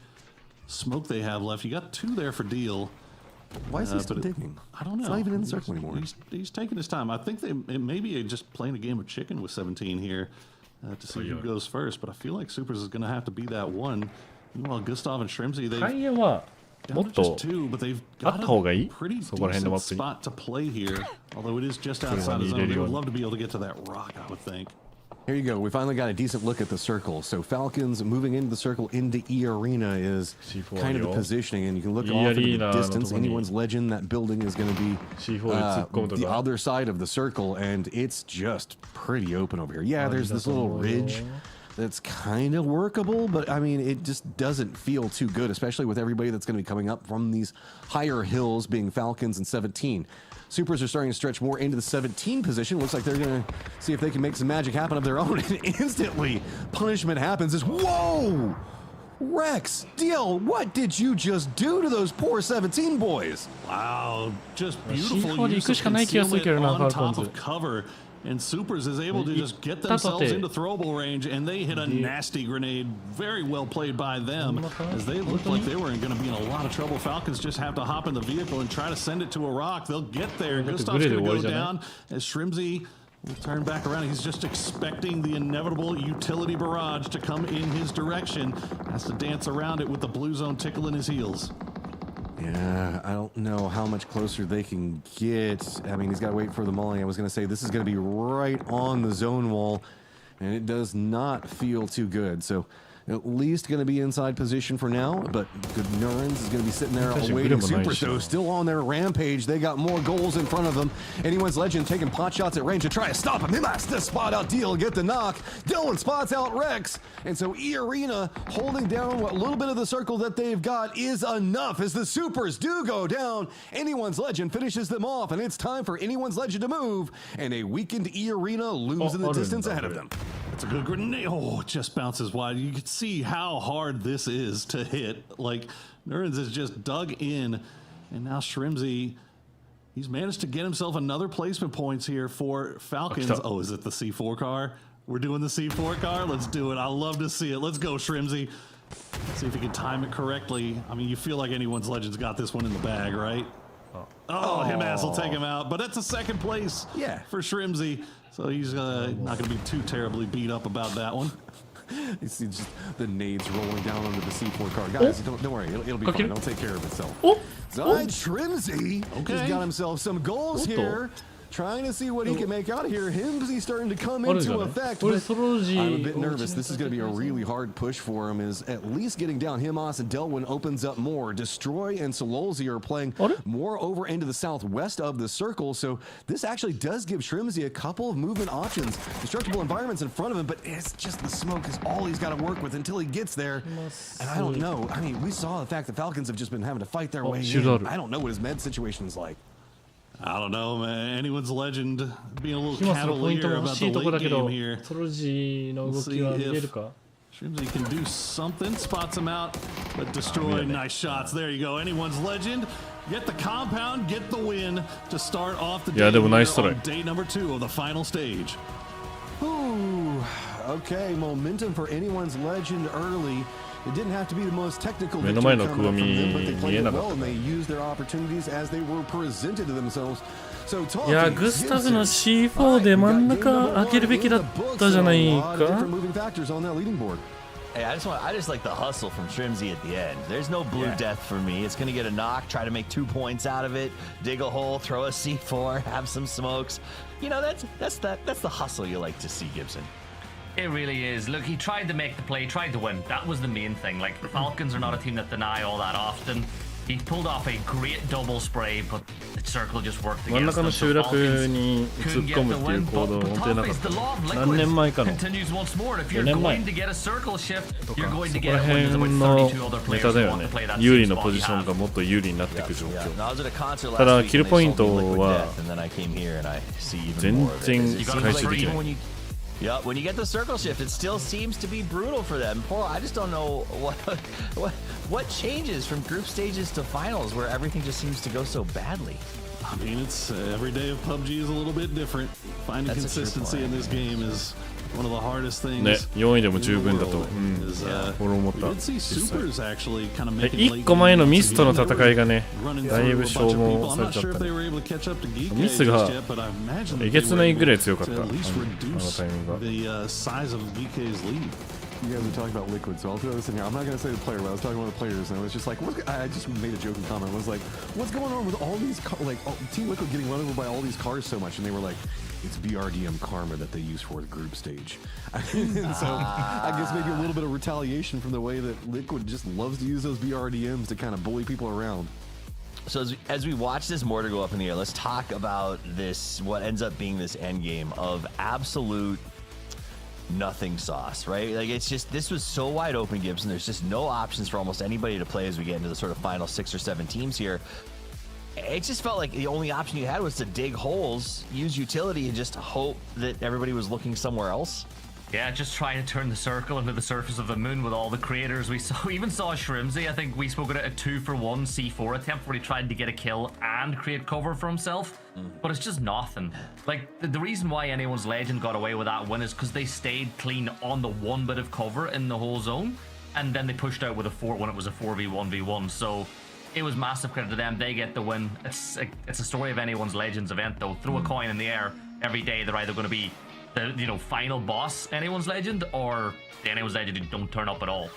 smoke they have left. You got 2 there for Deal. Why is he still digging? I don't know. It's not even in the circle anymore. He's taking his time. I think it may be just playing a game of chicken with 17 here. To see who goes first, but I feel like Supers is going to have to be that one. Meanwhile, Gustav and Shrimsy, they've got just 2, but they've got a pretty decent spot to play here. Although it is just outside the zone, they would love to be able to get to that rock, I would think. Here you go. We finally got a decent look at the circle. So Falcons moving into the circle into E-Arena is kind of the positioning, and you can look off into the distance. Anyone's Legend, that building is going to be the other side of the circle, and it's just pretty open over here. Yeah, there's this little ridge that's kind of workable, but I mean, it just doesn't feel too good, especially with everybody that's going to be coming up from these higher hills, being Falcons and 17. Supers are starting to stretch more into the 17 position. Looks like they're going to see if they can make some magic happen of their own. And instantly, punishment happens. Whoa! Rex, DL, what did you just do to those poor 17 boys? Wow, just beautiful use of concealment on top of cover. And Supers is able to just get themselves into throwable range, and they hit a nasty grenade. Very well played by them, as they looked like they weren't going to be in a lot of trouble. Falcons just have to hop in the vehicle and try to send it to a rock. They'll get there. Gustav's going to go down as Shrimsy will turn back around. He's just expecting the inevitable utility barrage to come in his direction. Has to dance around it with the blue zone tickling his heels. Yeah, I don't know how much closer they can get. I mean, he's got to wait for the mulling. I was going to say this is going to be right on the zone wall, and it does not feel too good. So at least going to be inside position for now, but Good Nurens is going to be sitting there awaiting. Supers, though, still on their rampage. They got more goals in front of them. Anyone's Legend taking pot shots at range to try to stop him. He has to spot out Deal, get the knock. Dylan spots out Rex. And so E-Arena holding down what little bit of the circle that they've got is enough as the Supers do go down. Anyone's Legend finishes them off, and it's time for Anyone's Legend to move. And a weakened E-Arena looms in the distance ahead of them. That's a good grenade. Oh, it just bounces wide. You can see how hard this is to hit. Like, Nurens is just dug in, and now Shrimsy, he's managed to get himself another placement points here for Falcons. Oh, is it the C4 car? We're doing the C4 car? Let's do it. I love to see it. Let's go, Shrimsy. Let's see if he can time it correctly. I mean, you feel like Anyone's Legend's got this one in the bag, right? Oh, Himas will take him out, but that's a second place for Shrimsy. So he's not going to be too terribly beat up about that one. You see just the nades rolling down onto the C4 car. Guys, don't worry. It'll be fine. It'll take care of itself. Shrimsy has got himself some goals here. Trying to see what he can make out of here. Himsy starting to come into effect. But I'm a bit nervous. This is going to be a really hard push for him. Is at least getting down Himas and Delwyn opens up more. Destroy and Sololzi are playing more over into the southwest of the circle. So this actually does give Shrimsy a couple of movement options. Destructible environments in front of him, but it's just the smoke is all he's got to work with until he gets there. And I don't know. I mean, we saw the fact that Falcons have just been having to fight their way in. I don't know what his med situation is like. I don't know, man. Anyone's Legend being a little cavalier about the late game here. Let's see if Shrimsy can do something. Spots him out, but Destroy, nice shots. There you go. Anyone's Legend. Get the compound, get the win to start off the day on day number 2 of the final stage. Ooh, okay, momentum for Anyone's Legend early. It didn't have to be the most technical victory coming up from them, but they played it well and they used their opportunities as they were presented to themselves. So いや、グスタフの C4 で真ん中開けるべきだったじゃないか。 Hey, I just like the hustle from Shrimsy at the end. There's no blue death for me. It's gonna get a knock, try to make 2 points out of it, dig a hole, throw a C4, have some smokes. You know, that's the hustle you like to see, Gibson. It really is. Look, he tried to make the play, tried to win. That was the main thing. Like, the Falcons are not a team that deny all that often. He pulled off a great double spray, but the circle just worked 真ん against 中の them. 集 So 落 Falcons に突っ couldn't 込 get む the っていう win. 行動を But 本当になか Tough っ is the law of た。何年前か liquid の continues once more. If you're 4年前 going to get a circle shift, と you're か going そ to こ get ら it when there's 辺 about の 32 other ネ players タだ who よ want ね to play that 有利 same の spot ポ you ジション have. がもっと有利になっていく状 Yeah, 況 no, I was at a concert た last だ week キル and ポ they イン sold ト me liquid は death, and then I came here and I see even 全 more of it. 然 It's just 回収で like きな even い when you, yeah, when you get the circle shift, it still seems to be brutal for them. Poor, I just don't know what changes from group stages to finals where everything just seems to go so badly. I mean, it's every day of PUBG is a little bit different. Finding That's a true consistency point. in this game is one of the hardest things. ね4位でも in the 十分だと、 world. 俺も思っ We た did see 実際 Supers actually kind of で making late 1個前のミスとの games. 戦いがね Running だい through ぶ a 消 bunch of 耗 people. さ I'm れ not ちゃ sure っ if た they ね were able to catch up to Geek ミスが just yet, but I imagine that えげ they つ were ないぐらい able 強かった to at least あの reduce タイミングが the size of GK's lead. You guys are talking about liquid, so I'll throw this in here. I'm not going to say the player, but I was talking to one of the players, and I was just like, I just made a joking comment. I was like, what's going on with all these, Team Liquid getting run over by all these cars so much? And they were like, it's BRDM karma that they use for the group stage. And so I guess maybe a little bit of retaliation from the way that Liquid just loves to use those BRDMs to kind of bully people around. So as we watch this mortar go up in the air, let's talk about this, what ends up being this end game of absolute nothing sauce, right? Like, it's just, this was so wide open, Gibson. There's just no options for almost anybody to play as we get into the sort of final 6 or 7 teams here. It just felt like the only option you had was to dig holes, use utility, and just hope that everybody was looking somewhere else. Yeah, just trying to turn the circle into the surface of the moon with all the creators we saw. We even saw Shrimsy. I think we spoke about a 2-for-1 C4 attempt where he tried to get a kill and create cover for himself. But it's just nothing. Like, the reason why anyone's legend got away with that win is because they stayed clean on the one bit of cover in the whole zone. And then they pushed out with a 4 when it was a 4v1v1. So it was massive credit to them. They get the win. It's a story of anyone's legends event, though. Throw a coin in the air every day. They're either going to be the final boss anyone's legend or the anyone's legend who don't turn up at all.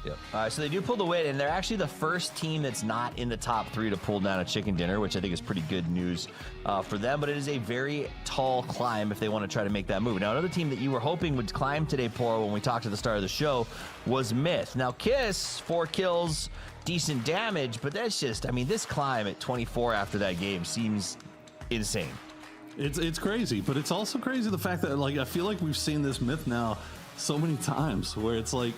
Yep. So they do pull the win, and they're actually the first team that's not in the top 3 to pull down a chicken dinner, which I think is pretty good news for them. But it is a very tall climb if they want to try to make that move. Now, another team that you were hoping would climb today, Poro, when we talked at the start of the show, was MiTH. Now, Kiss, 4 kills, decent damage, but that's just, I mean, this climb at 24 after that game seems insane. It's crazy, but it's also crazy the fact that, like, I feel like we've seen this MiTH now so many times where it's like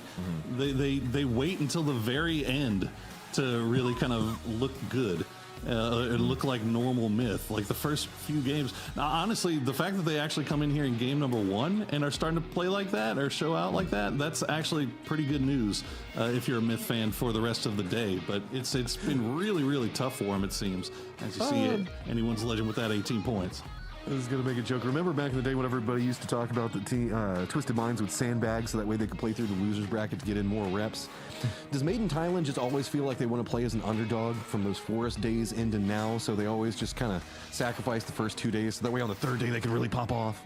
they wait until the very end to really kind of look good and look like normal MiTH. Like the first few games. Now, honestly, the fact that they actually come in here in game number 1 and are starting to play like that or show out like that, that's actually pretty good news if you're a MiTH fan for the rest of the day. But it's been really, really tough for them, it seems, as you see it, anyone's legend with that 18 points. I was going to make a joke. Remember back in the day when everybody used to talk about the Twisted Minds with sandbags so that way they could play through the losers bracket to get in more reps? Does Made in Thailand just always feel like they want to play as an underdog from those forest days into now, so they always just kind of sacrifice the first 2 days so that way on the 3rd day they can really pop off?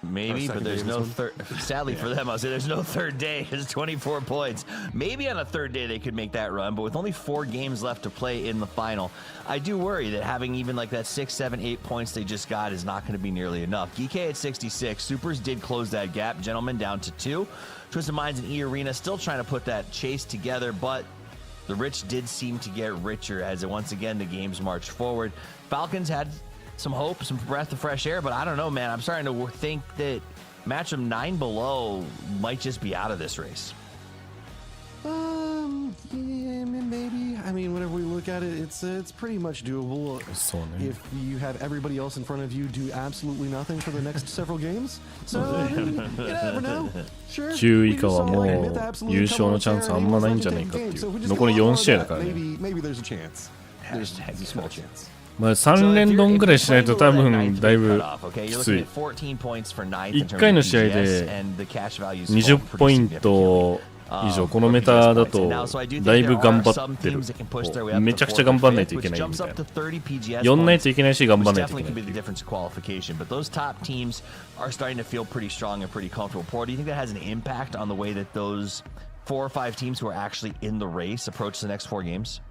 Maybe, but there's no third. Sadly for them, I'll say there's no 3rd day. There's 24 points. Maybe on a 3rd day they could make that run, but with only 4 games left to play in the final, I do worry that having even like that 6, 7, 8 points they just got is not going to be nearly enough. GK at 66. Supers did close that gap. Gentlemen down to 2. Twisted Minds and E Arena still trying to put that chase together, but the rich did seem to get richer as once again the games marched forward. Falcons had some hope, some breath of fresh air, but I don't know, man. I'm starting to think that matchup 9 below might just be out of this race. Yeah, maybe. I mean, whenever we look at it, it's pretty much doable if you have everybody else in front of you do absolutely nothing for the next several games. So, I mean, you never know. Sure. 9位以下はもう優勝のチャンスあんまないんじゃないかっていう残り4試合だからね Maybe there's a chance. There's a small chance. まあ3連ドンぐらいしないと多分だいぶきつい1回の試合で20ポイント以上このメタだとだいぶ頑張ってるめちゃくちゃ頑張んないといけないみたいな4ないといけないし頑張んないといけない But those top teams are starting to feel pretty strong and pretty comfortable. Port, do you think that has an impact on the way that those 4 or 5 teams who are actually in the race approach the next 4 games?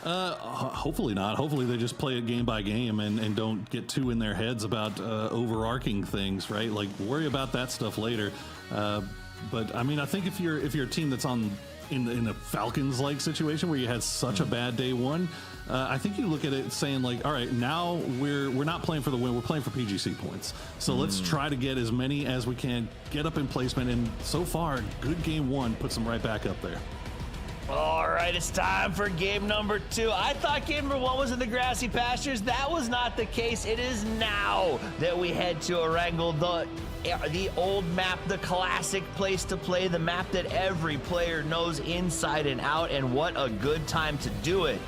Hopefully not. Hopefully they just play it game by game and don't get too in their heads about overarching things, right? Like worry about that stuff later. But I mean, I think if you're a team that's in a Falcons-like situation where you had such a bad day one, I think you look at it saying like, all right, now we're not playing for the win, we're playing for PGC points. So let's try to get as many as we can, get up in placement, and so far, good game one puts them right back up there. All right, it's time for game number 2. I thought game number 1 was in the grassy pastures. That was not the case. It is now that we head to Erangel, the old map, the classic place to play, the map that every player knows inside and out, and what a good time to do it.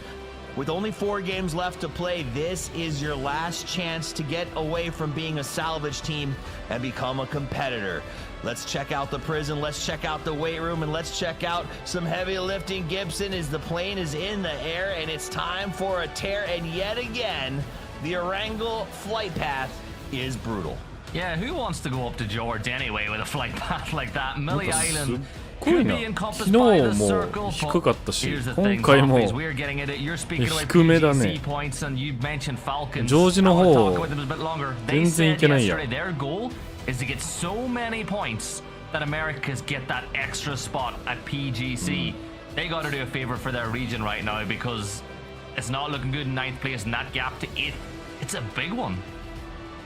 With only 4 games left to play, this is your last chance to get away from being a salvage team and become a competitor. Let's check out the prison, let's check out the weight room, and let's check out some heavy lifting. Gibson, as the plane is in the air, and it's time for a tear, and yet again, the Erangel flight path is brutal. Yeah, who wants to go up to George anyway with a flight path like that? Millie Island could be encompassed by the circle. Here's the thing, Zombies, we're getting it. You're speaking about PGC points, and you mentioned Falcons. I want to talk about them a bit longer. They said yesterday their goal is to get so many points that Americas get that extra spot at PGC. They got to do a favor for their region right now because it's not looking good in 9th place, and that gap to 8th, it's a big one.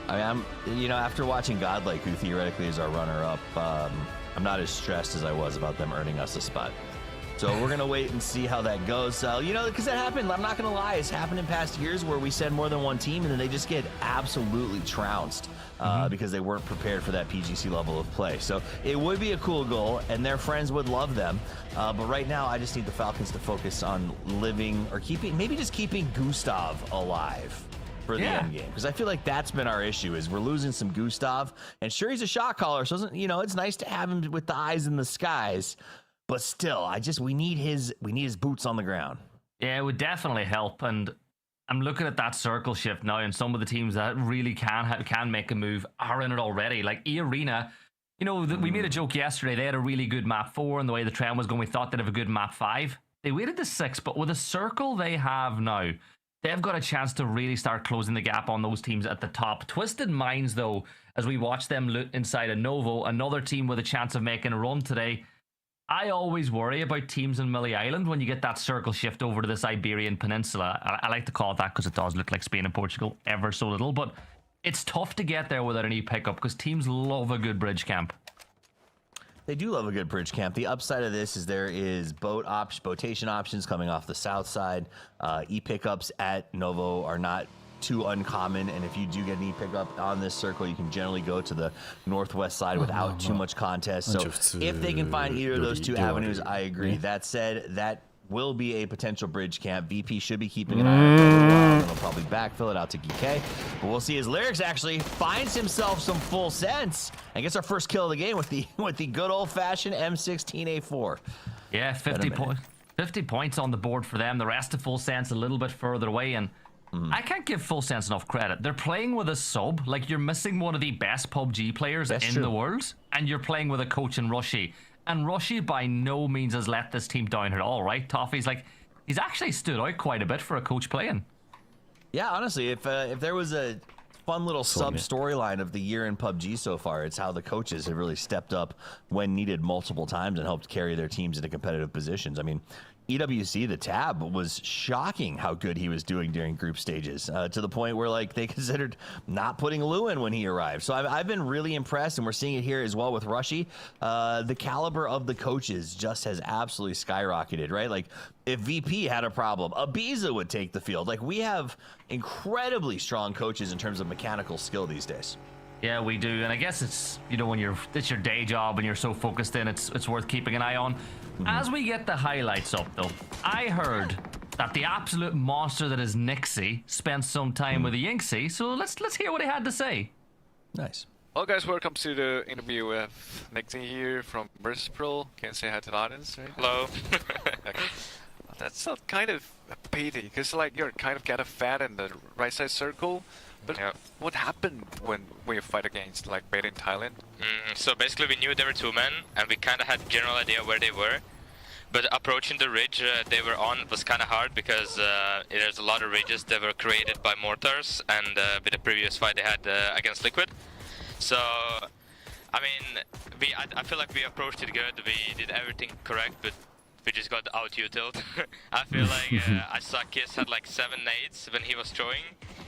I mean, after watching GodL, who theoretically is our runner-up, I'm not as stressed as I was about them earning us a spot. So we're going to wait and see how that goes. Because that happened, I'm not going to lie, it's happened in past years where we send more than one team and then they just get absolutely trounced because they weren't prepared for that PGC level of play. So it would be a cool goal, and their friends would love them. But right now, I just need the Falcons to focus on living or maybe just keeping Gustav alive for the end game, because I feel like that's been our issue, is we're losing some Gustav, and sure, he's a shot caller, so it's nice to have him with the eyes in the skies, but still, we need his boots on the ground. Yeah, it would definitely help, and I'm looking at that circle shift now, and some of the teams that really can make a move are in it already, like E-Arena. We made a joke yesterday, they had a really good map 4, and the way the trend was going, we thought they'd have a good map 5. They waited to 6, but with the circle they have now, they've got a chance to really start closing the gap on those teams at the top. Twisted Minds, though, as we watch them loot inside of Novo, another team with a chance of making a run today. I always worry about teams in Millie Island when you get that circle shift over to this Iberian Peninsula. I like to call it that because it does look like Spain and Portugal ever so little, but it's tough to get there without any pickup because teams love a good bridge camp. They do love a good bridge camp. The upside of this is there is botation options coming off the south side. E-pickups at Novo are not too uncommon, and if you do get an E-pickup on this circle, you can generally go to the northwest side without too much contest. So if they can find either of those two avenues, I agree. That said, that will be a potential bridge camp. VP should be keeping an eye on it for a little while, and they'll probably backfill it out to GK. But we'll see as Lyrics actually finds himself some full sense and gets our first kill of the game with the good old-fashioned M16A4. Yeah, 50 points on the board for them. The rest of Full Sense a little bit further away, and I can't give Full Sense enough credit. They're playing with a sub. Like, you're missing one of the best PUBG players in the world, and you're playing with a coach in Rushy. And Rushy by no means has let this team down at all, right? Toffee's he's actually stood out quite a bit for a coach playing. Yeah, honestly, if there was a fun little sub-storyline of the year in PUBG so far, it's how the coaches have really stepped up when needed multiple times and helped carry their teams into competitive positions. I mean, EWC, the tab, was shocking how good he was doing during group stages, to the point where they considered not putting Lou in when he arrived. So I've been really impressed, and we're seeing it here as well with Rushy. The caliber of the coaches just has absolutely skyrocketed, right? If VP had a problem, Ibiza would take the field. We have incredibly strong coaches in terms of mechanical skill these days. Yeah, we do, and I guess it's when it's your day job and you're so focused in, it's worth keeping an eye on. As we get the highlights up, though, I heard that the absolute monster that is Nixie spent some time with the Yinxie, so let's hear what he had to say. Nice. Well, guys, welcome to the interview with Nixie here from Versus Pro. Can you say hi to the audience? Right? Hello. Okay. That's not kind of a pity, because you're kind of get a fan in the right side circle. But what happened when you fight against Beta in Thailand? So basically we knew there were 2 men, and we kind of had general idea where they were. But approaching the ridge they were on was kind of hard because there's a lot of ridges that were created by mortars, and with the previous fight they had against Liquid. So, I mean, I feel like we approached it good. We did everything correct, but we just got out-utiled. I feel like I saw Kiss had like 7 nades when he was throwing,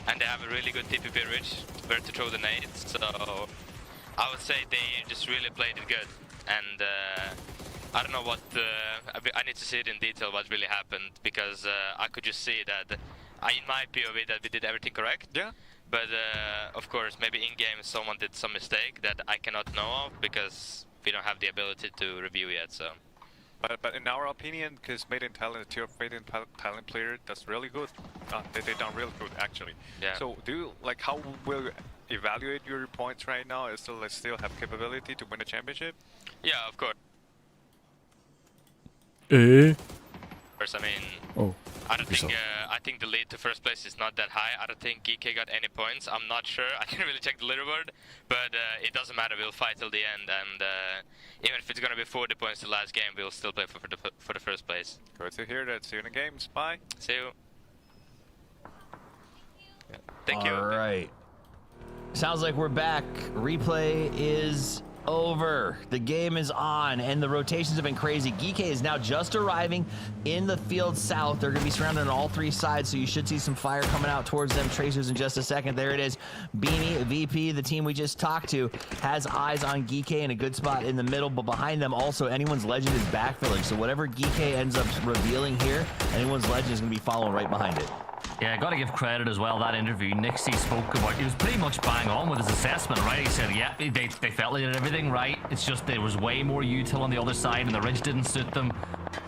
and they have a really good TPP ridge where to throw the nades. So, I would say they just really played it good, and. I don't know what, I need to see it in detail what really happened, because I could just see that, in my POV, that we did everything correct. Yeah. But of course, maybe in-game someone did some mistake that I cannot know of, because we don't have the ability to review yet, so. But in our opinion, because Made in Thailand, tier of Made in Thailand player, that's really good. They done real good, actually. Yeah. So do you, like, how will you evaluate your points right now? Is still have capability to win the championship? Yeah, of course. First, I mean, I don't think I think the lead to first place is not that high. I don't think GK got any points. I'm not sure. I didn't really check the leaderboard, but it doesn't matter. We'll fight till the end, and even if it's gonna be 40 points the last game, we'll still play for the first place. Good to hear that. See you in the games. Bye. See you. Yeah. Thank you. All right. Sounds like we're back. Replay is over. The game is on, and the rotations have been crazy. Geek is now just arriving in the field south. They're going to be surrounded on all 3 sides, so you should see some fire coming out towards them. Tracers in just a second. There it is. Beanie, VP, the team we just talked to, has eyes on Geek in a good spot in the middle, but behind them also, Anyone's Legend is backfilling. So whatever Geek ends up revealing here, Anyone's Legend is going to be following right behind it. Yeah, got to give credit as well. That interview Nixie spoke about, he was pretty much bang on with his assessment, right? He said, yeah, they felt they did everything right. It's just there was way more util on the other side, and the ridge didn't suit them.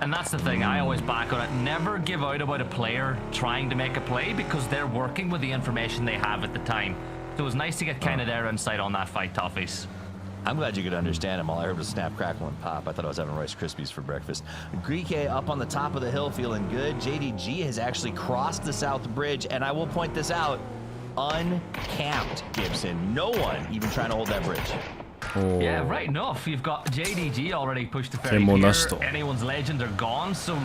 And that's the thing, I always back on it. Never give out about a player trying to make a play, because they're working with the information they have at the time. So it was nice to get kind of their insight on that fight, Toffees. I'm glad you could understand him. All I heard was snap, crackle, and pop. I thought I was having Rice Krispies for breakfast. Greek up on the top of the hill feeling good. JDG has actually crossed the South Bridge, and I will point this out, uncamped, Gibson. No one even trying to hold that bridge. Yeah, right enough. You've got JDG already pushed to ferry here. Anyone's Legend are gone, so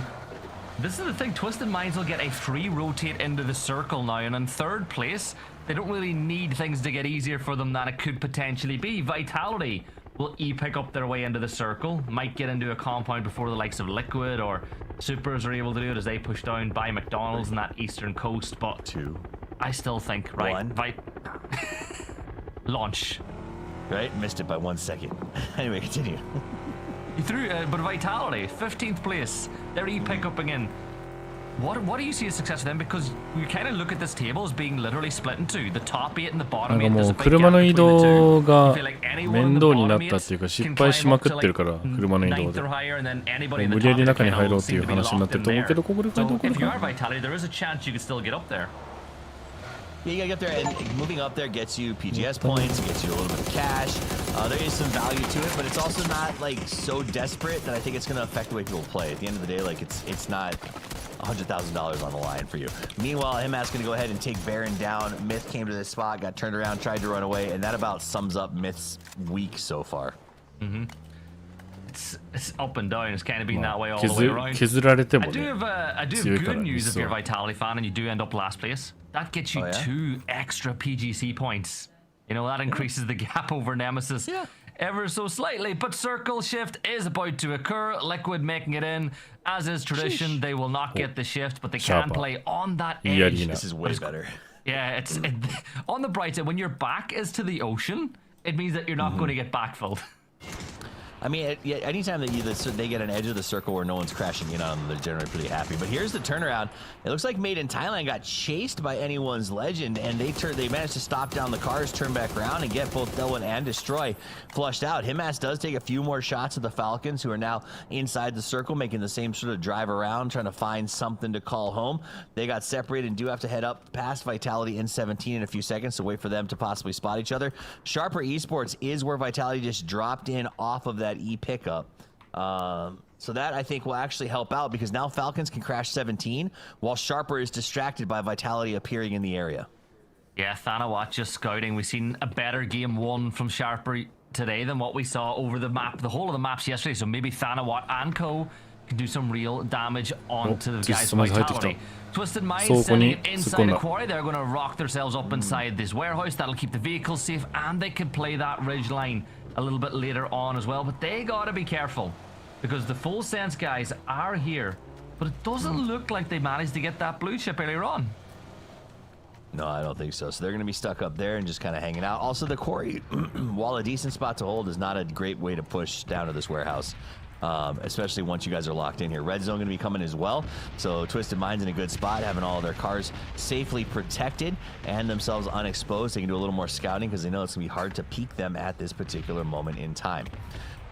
this is the thing. Twisted Minds will get a free rotate into the circle now, and in 3rd place, they don't really need things to get easier for them than it could potentially be. Vitality will pick up their way into the circle, might get into a compound before the likes of Liquid or Supers are able to do it as they push down by McDonald's in that eastern coast, but I still think, right, launch. Right, missed it by 1 second. Anyway, continue. You threw, but Vitality, 15th place, they're pick-upping in. What do you see as success for them? Because we kind of look at this table as being literally split in 2. The top 8 and the bottom 8. もう車の移動が面倒になったっていうか失敗しまくってるから車の移動で無理やり中に入ろうっていう話になってると思うけどここで書いておく If you are Vitality, there is a chance you could still get up there. Yeah, you gotta get there, and moving up there gets you PGS points, gets you a little bit of cash. There is some value to it, but it's also not like so desperate that I think it's gonna affect the way people play. At the end of the day, like it's not $100,000 on the line for you. Meanwhile, Himas gonna go ahead and take Baron down. Myth came to this spot, got turned around, tried to run away, and that about sums up Myth's week so far. It's up and down. It's kind of been that way all the way around. I do have good news if you're a Vitality fan and you do end up last place. That gets you 2 extra PGC points. You know, that increases the gap over Nemesis ever so slightly. But circle shift is about to occur. Liquid making it in. As is tradition, they will not get the shift, but they can play on that edge. This is way better. Yeah, it's on the bright side, when your back is to the ocean, it means that you're not going to get backfilled. I mean, anytime that they get an edge of the circle where no one's crashing in on them, they're generally pretty happy. But here's the turnaround. It looks like Made in Thailand got chased by Anyone's Legend, and they managed to stop down the cars, turn back around, and get both Delwyn and Destroy flushed out. Himas does take a few more shots at the Falcons, who are now inside the circle, making the same sort of drive around, trying to find something to call home. They got separated and do have to head up past Vitality in 17 in a few seconds, so wait for them to possibly spot each other. Sharper Esports is where Vitality just dropped in off of that pickup. So that I think will actually help out, because now Falcons can crash 17 while Sharper is distracted by Vitality appearing in the area. Yeah, Thanawat just scouting. We've seen a better game 1 from Sharper today than what we saw over the map, the whole of the maps yesterday. So maybe Thanawat and co can do some real damage onto the this guy's is my height vitality. of Twisted Minds So sending funny, it inside the sekunda. quarry. They're going to rock themselves up inside this warehouse. That'll keep the vehicles safe, and they can play that ridge line a little bit later on as well. But they got to be careful, because the Full Sense guys are here, but it doesn't look like they managed to get that blue chip earlier on. No, I don't think so. So they're going to be stuck up there and just kind of hanging out. Also, the quarry, while a decent spot to hold, is not a great way to push down to this warehouse, especially once you guys are locked in here. Red zone going to be coming as well. So Twisted Minds in a good spot, having all of their cars safely protected and themselves unexposed. They can do a little more scouting because they know it's going to be hard to peek them at this particular moment in time.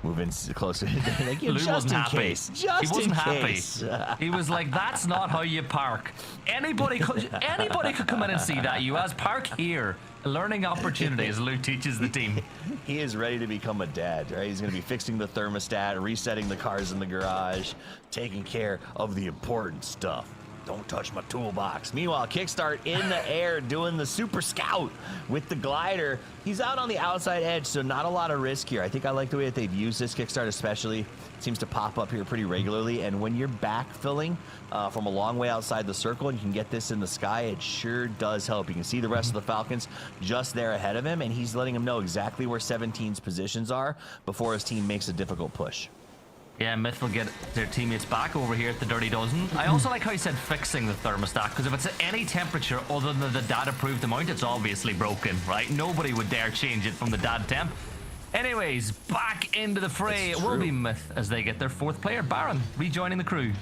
Moving closer, like, Lou just wasn't in happy. case. He Just wasn't in happy. case. He was like, "That's not how you park." Anybody could come in and see that. You as park here. Learning opportunity as Lou teaches the team. He is ready to become a dad, right? He's going to be fixing the thermostat, resetting the cars in the garage, taking care of the important stuff. Don't touch my toolbox. Meanwhile, Kickstart in the air doing the super scout with the glider. He's out on the outside edge, so not a lot of risk here. I think I like the way that they've used this. Kickstart especially seems to pop up here pretty regularly, and when you're backfilling from a long way outside the circle and you can get this in the sky, it sure does help. You can see the rest of the Falcons just there ahead of him, and he's letting him know exactly where 17's positions are before his team makes a difficult push. Yeah, MiTH will get their teammates back over here at the Dirty Dozen. I also like how he said fixing the thermostat, because if it's at any temperature other than the dad-approved amount, it's obviously broken, right? Nobody would dare change it from the dad temp. Anyways, back into the fray. It will be MiTH as they get their fourth player, Baron, rejoining the crew.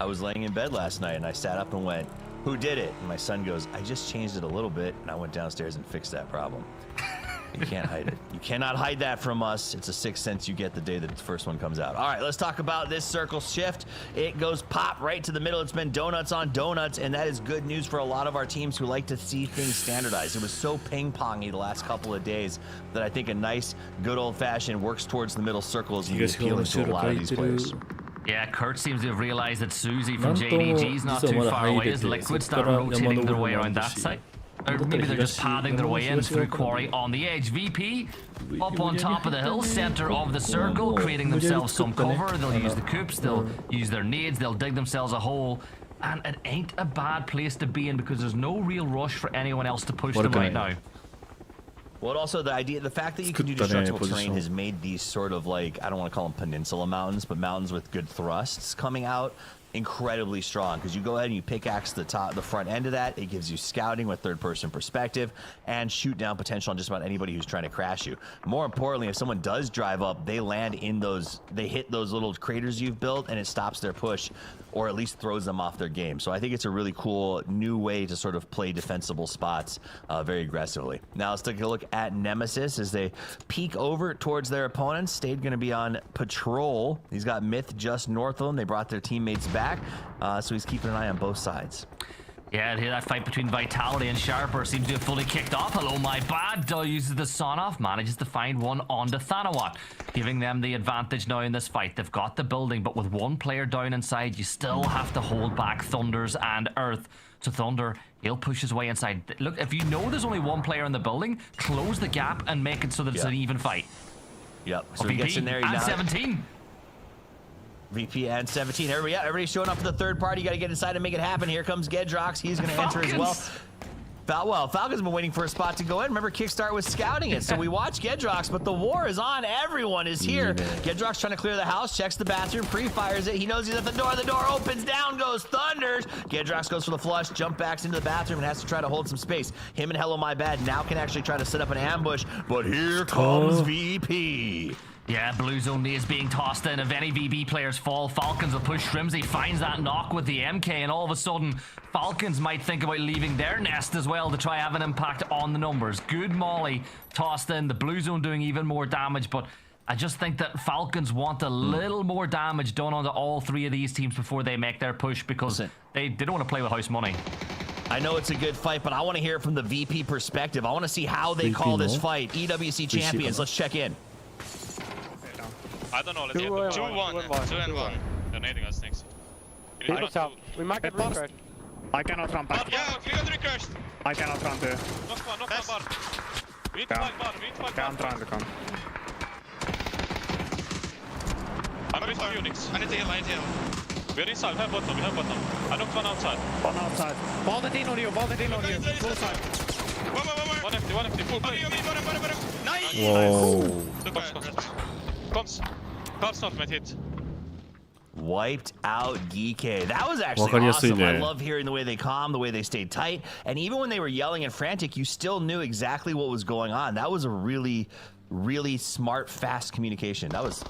I was laying in bed last night and I sat up and went, "Who did it?" And my son goes, "I just changed it a little bit," and I went downstairs and fixed that problem. You can't hide it. You cannot hide that from us. It's a sixth sense you get the day that the first one comes out. All right, let's talk about this circle shift. It goes pop right to the middle. It's been donuts on donuts, and that is good news for a lot of our teams who like to see things standardized. It was so ping-pongy the last couple of days that I think a nice, good old-fashioned works towards the middle circle is going to be appealing to a lot of these players. Yeah, Kurt seems to have realized that Susie from JDG is not too far away as Liquid start rotating their way around that side. Or maybe they're just pathing their way in through quarry on the edge. VP up on top of the hill, center of the circle, creating themselves some cover. They'll use the coops, they'll use their nades, they'll dig themselves a hole. And it ain't a bad place to be in because there's no real rush for anyone else to push them right now. Well, also the fact that you can do destructible terrain has made these sort of like, I don't want to call them peninsula mountains, but mountains with good thrusts coming out incredibly strong, because you go ahead and you pickaxe the front end of that. It gives you scouting with third-person perspective and shoot down potential on just about anybody who's trying to crash you. More importantly, if someone does drive up, they land in those, they hit those little craters you've built, and it stops their push, or at least throws them off their game. So I think it's a really cool new way to sort of play defensible spots very aggressively. Now let's take a look at Nemesis as they peek over towards their opponents. Stade going to be on patrol. He's got MiTH just north of him. They brought their teammates back, so he's keeping an eye on both sides. Yeah, here that fight between Vitality and Sharper seems to have fully kicked off. Hello, my bad. Dull uses the son-off, manages to find one onto Thanawat, giving them the advantage now in this fight. They've got the building, but with one player down inside, you still have to hold back Thunders and Earth. So Thunder, he'll push his way inside. Look, if you know there's only one player in the building, close the gap and make it so that it's an even fight. Yep, so he gets in there. And 17. VP and 17. Everybody's showing up for the third party. You got to get inside and make it happen. Here comes Gedrox. He's going to enter as well. Falcon's been waiting for a spot to go in. Remember, Kickstart was scouting it, so we watch Gedrox, but the war is on. Everyone is here. Gedrox trying to clear the house, checks the bathroom, pre-fires it. He knows he's at the door. The door opens, down goes Thunders. Gedrox goes for the flush, jump backs into the bathroom, and has to try to hold some space. Him and Hello My Bad now can actually try to set up an ambush, but here comes VP. Yeah, Blue Zone is being tossed in. If any VB players fall, Falcons will push Shrimsy, finds that knock with the MK, and all of a sudden, Falcons might think about leaving their nest as well to try have an impact on the numbers. Good molly tossed in, the Blue Zone doing even more damage, but I just think that Falcons want a little more damage done onto all three of these teams before they make their push, because they don't want to play with house money. I know it's a good fight, but I want to hear it from the VP perspective. I want to see how they call this fight. EWC champions, let's check in. I don't know, let's get 2-1. They're nading us, thanks. We might get run first. I cannot run back. Yeah, we got recurred. I cannot run too. Knock one bar. We need to fight bar, I'm trying to come. I'm with Unix. I need to heal. We're inside, we have bottom. I knocked one outside. One outside. Vault it in on you. Close side. One empty, full play. Nice! Whoa. Comes not, MiTH. Wiped out Geeky. That was actually awesome. I love hearing the way they calmed, the way they stayed tight, and even when they were yelling and frantic, you still knew exactly what was going on. That was a really, really smart, fast communication. That was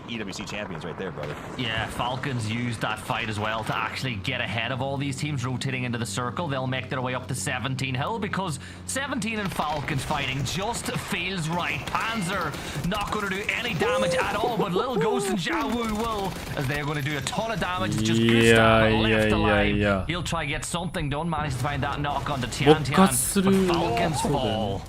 EWC champions right there, brother. Yeah, Falcons used that fight as well to actually get ahead of all these teams rotating into the circle. They'll make their way up to 17 Hill because 17 and Falcons fighting just feels right. Panzer not going to do any damage at all, but Lil Ghost and Xiaowu will, as they're going to do a ton of damage. It's just Gustav left alive. He'll try to get something done, manage to find that knock onto Tian, but Falcons fall.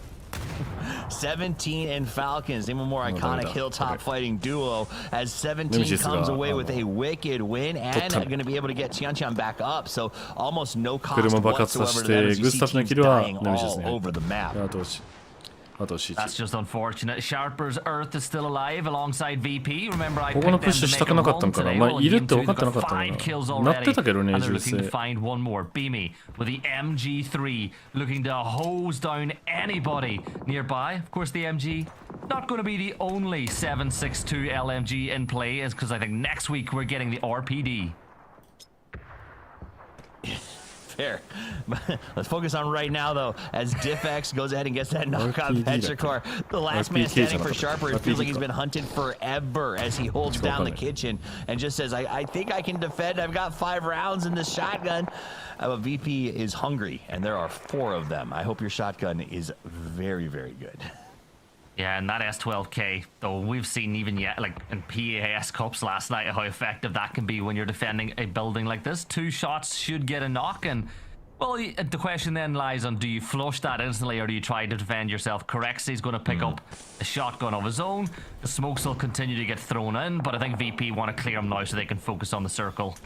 17 and Falcons, even more iconic hilltop fighting duo, as 17 comes away with a wicked win and going to be able to get Tian back up. So almost no cost whatsoever to them as you see teams dying all over the map. That's just unfortunate. Sharper's Earth is still alive alongside VP. Remember, I picked them to make a run today. Well, Game 2, they've got 5 kills already, and they're looking to find one more. Beamy with the MG3, looking to hose down anybody nearby. Of course, the MG not going to be the only 7.62 LMG in play, is because I think next week we're getting the RPD. Fair. Let's focus on right now, though, as DiffX goes ahead and gets that knock on Petrichor. The last man standing for Sharper. It feels like he's been hunted forever as he holds down the kitchen and just says, I think I can defend. I've got 5 rounds in this shotgun. VP is hungry, and there are 4 of them. I hope your shotgun is very, very good. Yeah, and that S12K, though, we've seen even yet, like in PAS Cups last night, how effective that can be when you're defending a building like this. 2 shots should get a knock, and, well, the question then lies on, do you flush that instantly, or do you try to defend yourself? Corexy's going to pick up a shotgun of his own. The smokes will continue to get thrown in, but I think VP want to clear them now so they can focus on the circle.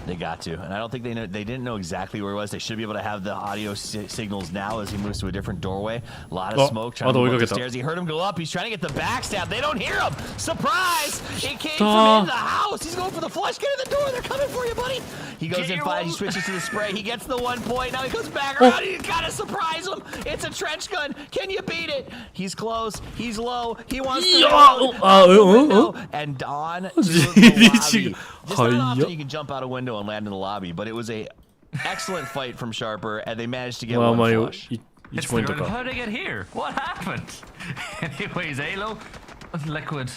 They got to, and I don't think they didn't know exactly where he was. They should be able to have the audio signals now as he moves to a different doorway. A lot of smoke trying to go up the stairs. He heard him go up. He's trying to get the backstab. They don't hear him. Surprise! It came from in the house. He's going for the flush. Get in the door. They're coming for you, buddy. He goes in 5. He switches to the spray. He gets the 1 point. Now he goes back around. He's got to surprise him. It's a trench gun. Can you beat it? He's close. He's low. He wants to go. And on to the lobby. It's not often you can jump out a window and land in the lobby, but it was a excellent fight from Sharper, and they managed to get one flush. How did I get here? What happened? Anyways, Halo, Liquid.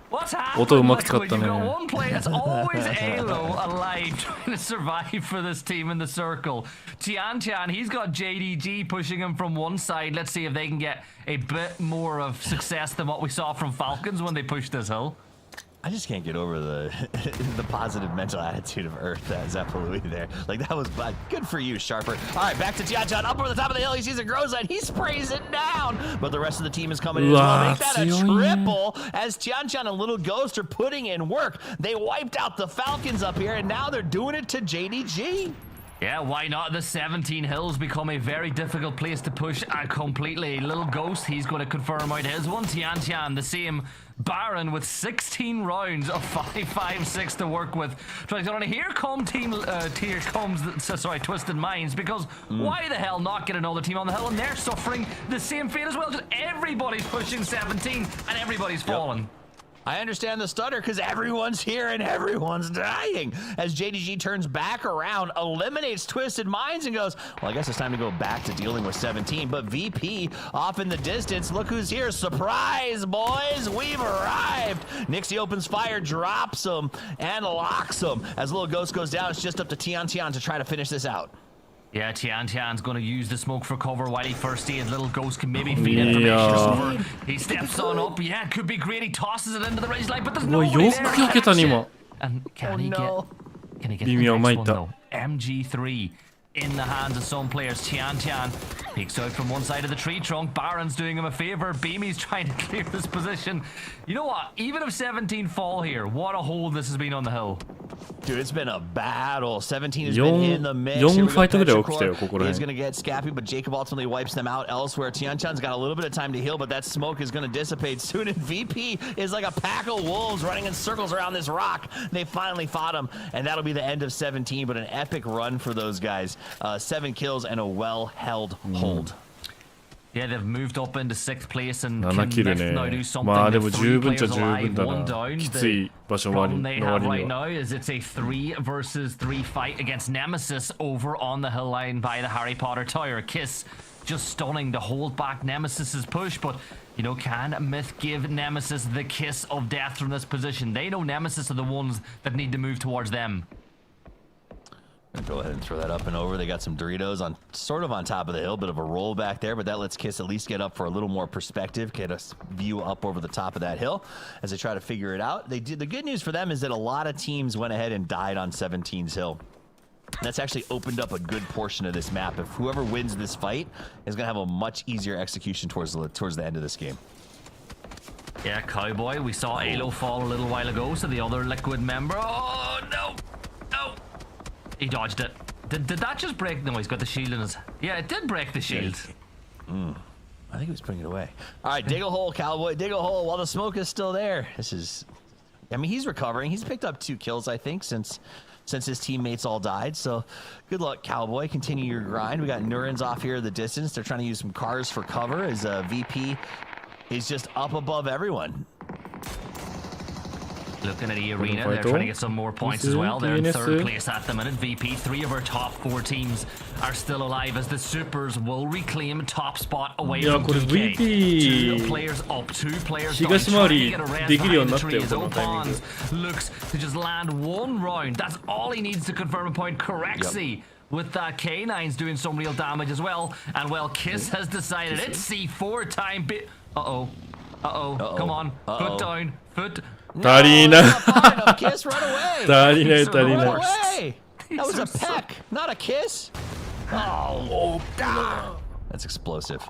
What's happened, Liquid? You've got one player. It's always Halo alive trying to survive for this team in the circle. Tian, he's got JDG pushing him from one side. Let's see if they can get a bit more of success than what we saw from Falcons when they pushed this hill. I just can't get over the positive mental attitude of Earth that Zeppalui there. Like, that was good for you, Sharper. All right, back to Tian. Up over the top of the hill. He sees a Grozite. He sprays it down. But the rest of the team is coming in as well. Make that a triple as Tian and Little Ghost are putting in work. They wiped out the Falcons up here, and now they're doing it to JDG. Yeah, why not? The 17 Hills become a very difficult place to push completely. Little Ghost, he's going to confirm out his one. Tian, the same Baron with 16 rounds of 5.56 to work with. Here comes Twisted Minds, because why the hell not get another team on the hill? And they're suffering the same fate as well. Just everybody's pushing 17 and everybody's falling. I understand the stutter because everyone's here and everyone's dying. As JDG turns back around, eliminates Twisted Minds and goes, well, I guess it's time to go back to dealing with 17. But VP off in the distance. Look who's here. Surprise, boys. We've arrived. Nixie opens fire, drops him, and locks him. As Little Ghost goes down, it's just up to Tian to try to finish this out. Yeah, Tian's going to use the smoke for cover while he first aids. Little Ghost can maybe feed information over. He steps on up. Yeah, could be great. He tosses it into the ridge light, but there's nobody there. And can he get the next one, though? MG3 in the hands of some players. Tian peeks out from one side of the tree trunk. Baron's doing him a favor. Beamy's trying to clear this position. You know what? Even if 17 fall here, what a hold this has been on the hill. Dude, it's been a battle. 17 has been in the mix. 4ファイトぐらい起きたよ、ここら He's 辺。 going to get Scappy, but Jacob ultimately wipes them out elsewhere. Tianchan's got a little bit of time to heal, but that smoke is going to dissipate soon. And VP is like a pack of wolves running in circles around this rock. They finally fought him, and that'll be the end of 17, but an epic run for those guys. 7 kills and a well-held hold. Yeah, they've moved up into 6th place and 7 can キル now ね do something. まあでも With 十 3分っちゃ players 十分 alive, だ one な down. きつ The い場所の problem they 割 have に right は now is it's a 3 versus 3 fight against Nemesis over on the hill line by the Harry Potter Tower. Kiss just stunning to hold back Nemesis's push, but you know, can Myth give Nemesis the kiss of death from this position? They know Nemesis are the ones that need to move towards them. Go ahead and throw that up and over. They got some Doritos on sort of on top of the hill, bit of a roll back there, but that lets Kiss at least get up for a little more perspective, get a view up over the top of that hill as they try to figure it out. They did. The good news for them is that a lot of teams went ahead and died on 17's hill. That's actually opened up a good portion of this map. If whoever wins this fight is going to have a much easier execution towards the end of this game. Yeah, Cowboy. We saw Alo fall a little while ago, so the other Liquid member. Oh no! No! He dodged it. Did that just break? No, he's got the shield in his. Yeah, it did break the shield. I think he was putting it away. All right, dig a hole, Cowboy. Dig a hole while the smoke is still there. This is. I mean, he's recovering. He's picked up 2 kills, I think, since his teammates all died. So, good luck, Cowboy. Continue your grind. We got Nurans off here in the distance. They're trying to use some cars for cover as VP is just up above everyone. Looking at the arena, they're trying to get some more points as well. They're in 3rd place at the minute. VP, 3 of our top 4 teams are still alive as the Supers will reclaim top spot away from DK. 2 players up, 2 players down. Trying to get a res behind the tree as Opons looks to just land 1 round. That's all he needs to confirm a point. Correxy with that K9's doing some real damage as well. And well, Kiss has decided it's C4 time. Uh-oh. Uh-oh. Come on. Foot down. Foot. No, Kiss, run away. Run away. That was a peck, not a kiss. Oh, that's explosive.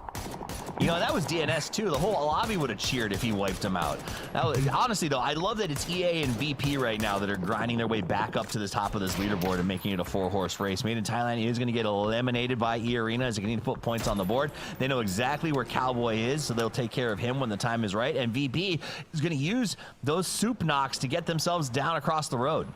You know, that was DNS too. The whole lobby would have cheered if he wiped him out. That was, honestly, though, I love that it's EA and VP right now that are grinding their way back up to the top of this leaderboard and making it a 4-horse race. Made in Thailand is going to get eliminated by E Arena as they need to put points on the board. They know exactly where Cowboy is, so they'll take care of him when the time is right. And VP is going to use those soup knocks to get themselves down across the road.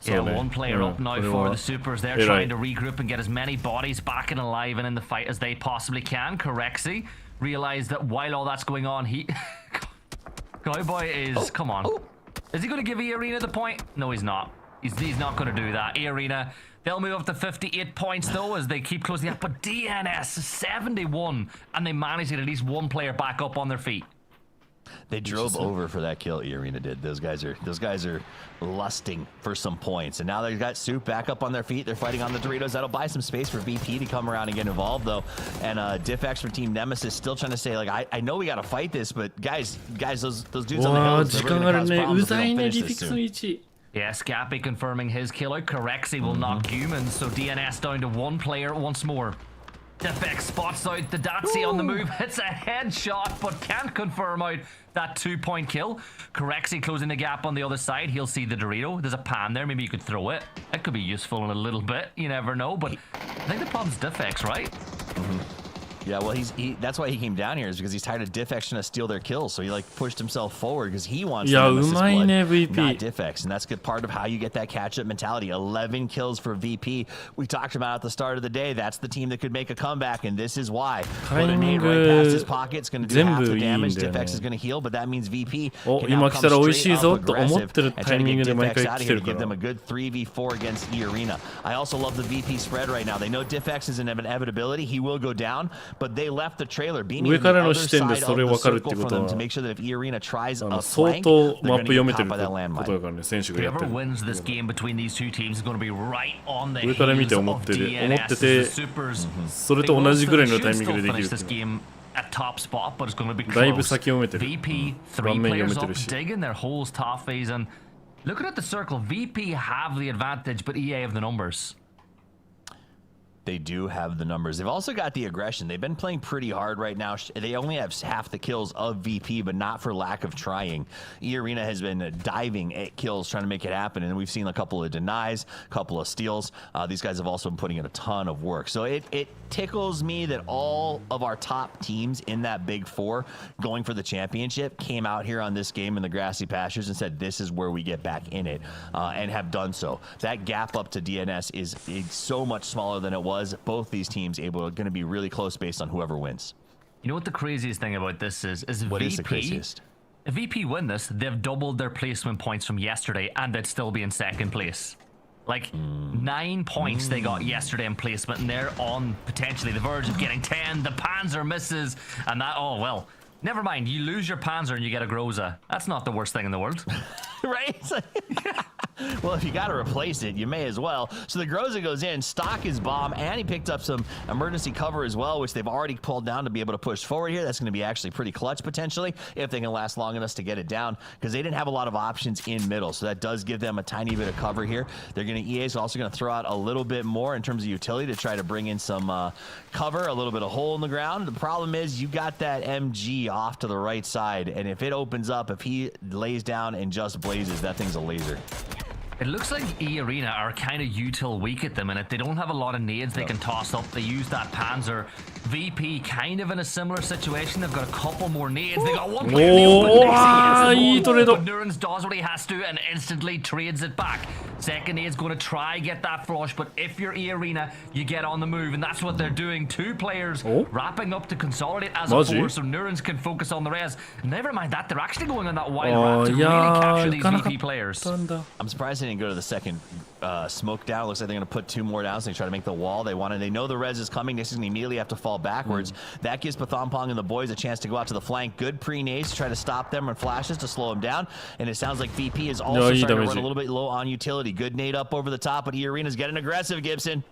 Yeah, 1 player up now for the Supers. They're trying to regroup and get as many bodies back and alive and in the fight as they possibly can. Corexy realized that while all that's going on, he... Cowboy is... Come on. Is he going to give E-Arena the point? No, he's not. He's not going to do that. E-Arena, they'll move up to 58 points, though, as they keep closing up. But DNS, 71, and they managed to get at least 1 player back up on their feet. They drove over for that kill. E-Arena did. Those guys are lusting for some points, and now they've got Soup back up on their feet. They're fighting on the Doritos. That'll buy some space for VP to come around and get involved, though. And DiffX for Team Nemesis still trying to say, like, I know we got to fight this, but guys, those dudes on the hills, they're really going to cause problems if we don't finish this soon. Yeah, Scappy confirming his kill out. Corexy will knock humans, so DNS down to 1 player once more. DiffX spots out the Datsy on the move. It's a headshot, but can't confirm out that 2-point kill. Corexy closing the gap on the other side. He'll see the Dorito. There's a pan there. Maybe you could throw it. That could be useful in a little bit. You never know. But I think the problem's DiffX, right? Yeah, well, that's why he came down here, is because he's tired of DiffX trying to steal their kills. So he like pushed himself forward because he wants to Nemesis blood, not DiffX. And that's good part of how you get that catch-up mentality. 11 kills for VP. We talked about at the start of the day, that's the team that could make a comeback, and this is why. Put a nade right past his pocket. It's going to do half the damage. DiffX is going to heal, but that means VP can now come straight up aggressive and try to get DiffX out of here to give them a good 3v4 against E-Arena. I also love the VP spread right now. They know DiffX is an inevitability. He will go down, but they left the trailer beaming on the other side of the circle for them to make sure that if E-Arena tries a flank, they're going to get caught by that landmine. Whoever wins this game between these 2 teams is going to be right on the heels of DNS. The Supers, they will still finish this game at top spot, but it's going to be close. VP, 3 players up, digging their holes, Toffees, and looking at the circle, VP have the advantage, but EA have the numbers. They do have the numbers. They've also got the aggression. They've been playing pretty hard right now. They only have half the kills of VP, but not for lack of trying. E-Arena has been diving at kills, trying to make it happen, and we've seen a couple of denies, a couple of steals. These guys have also been putting in a ton of work. So it tickles me that all of our top teams in that Big Four going for the championship came out here on this game in the grassy pastures and said, this is where we get back in it, and have done so. That gap up to DNS is so much smaller than it was. Both these teams going to be really close based on whoever wins. You know what the craziest thing about this is what VP, is the craziest? If VP win this, they've doubled their placement points from yesterday, and they'd still be in second place. Like 9 points they got yesterday in placement, and they're on potentially the verge of getting 10. The Panzer misses, and that, oh well, never mind. You lose your Panzer and you get a Groza. That's not the worst thing in the world. Right? Well, if you got to replace it, you may as well. So the Groza goes in, stock his bomb, and he picked up some emergency cover as well, which they've already pulled down to be able to push forward here. That's going to be actually pretty clutch potentially if they can last long enough to get it down, because they didn't have a lot of options in middle. So that does give them a tiny bit of cover here. They're going to, EA's also going to throw out a little bit more in terms of utility to try to bring in some cover, a little bit of hole in the ground. The problem is you got that MG off to the right side, and if it opens up, if he lays down and just blazes, that thing's a laser. It looks like E-Arena are kind of util weak at the minute. They don't have a lot of nades they can toss up. They use that Panzer. VP kind of in a similar situation. They've got a couple more nades. They got one player in the open. But Nurens does what he has to and instantly trades it back. Second nade's going to try get that flush, but if you're E-Arena, you get on the move, and that's what they're doing. Two players wrapping up to consolidate as a force, so Nurens can focus on the res. Never mind that, they're actually going on that wide wrap to really capture these VP players. I'm surprised they didn't go to the second smoke down. Looks like they're going to put two more down, so they try to make the wall. They know the res is coming. This is going to immediately have to fall backwards. That gives Pathompong and the boys a chance to go out to the flank. Good pre-nades to try to stop them and flashes to slow them down. And it sounds like VP is also starting to run a little bit low on utility. Good nade up over the top, but E-Arena's getting aggressive, Gibson.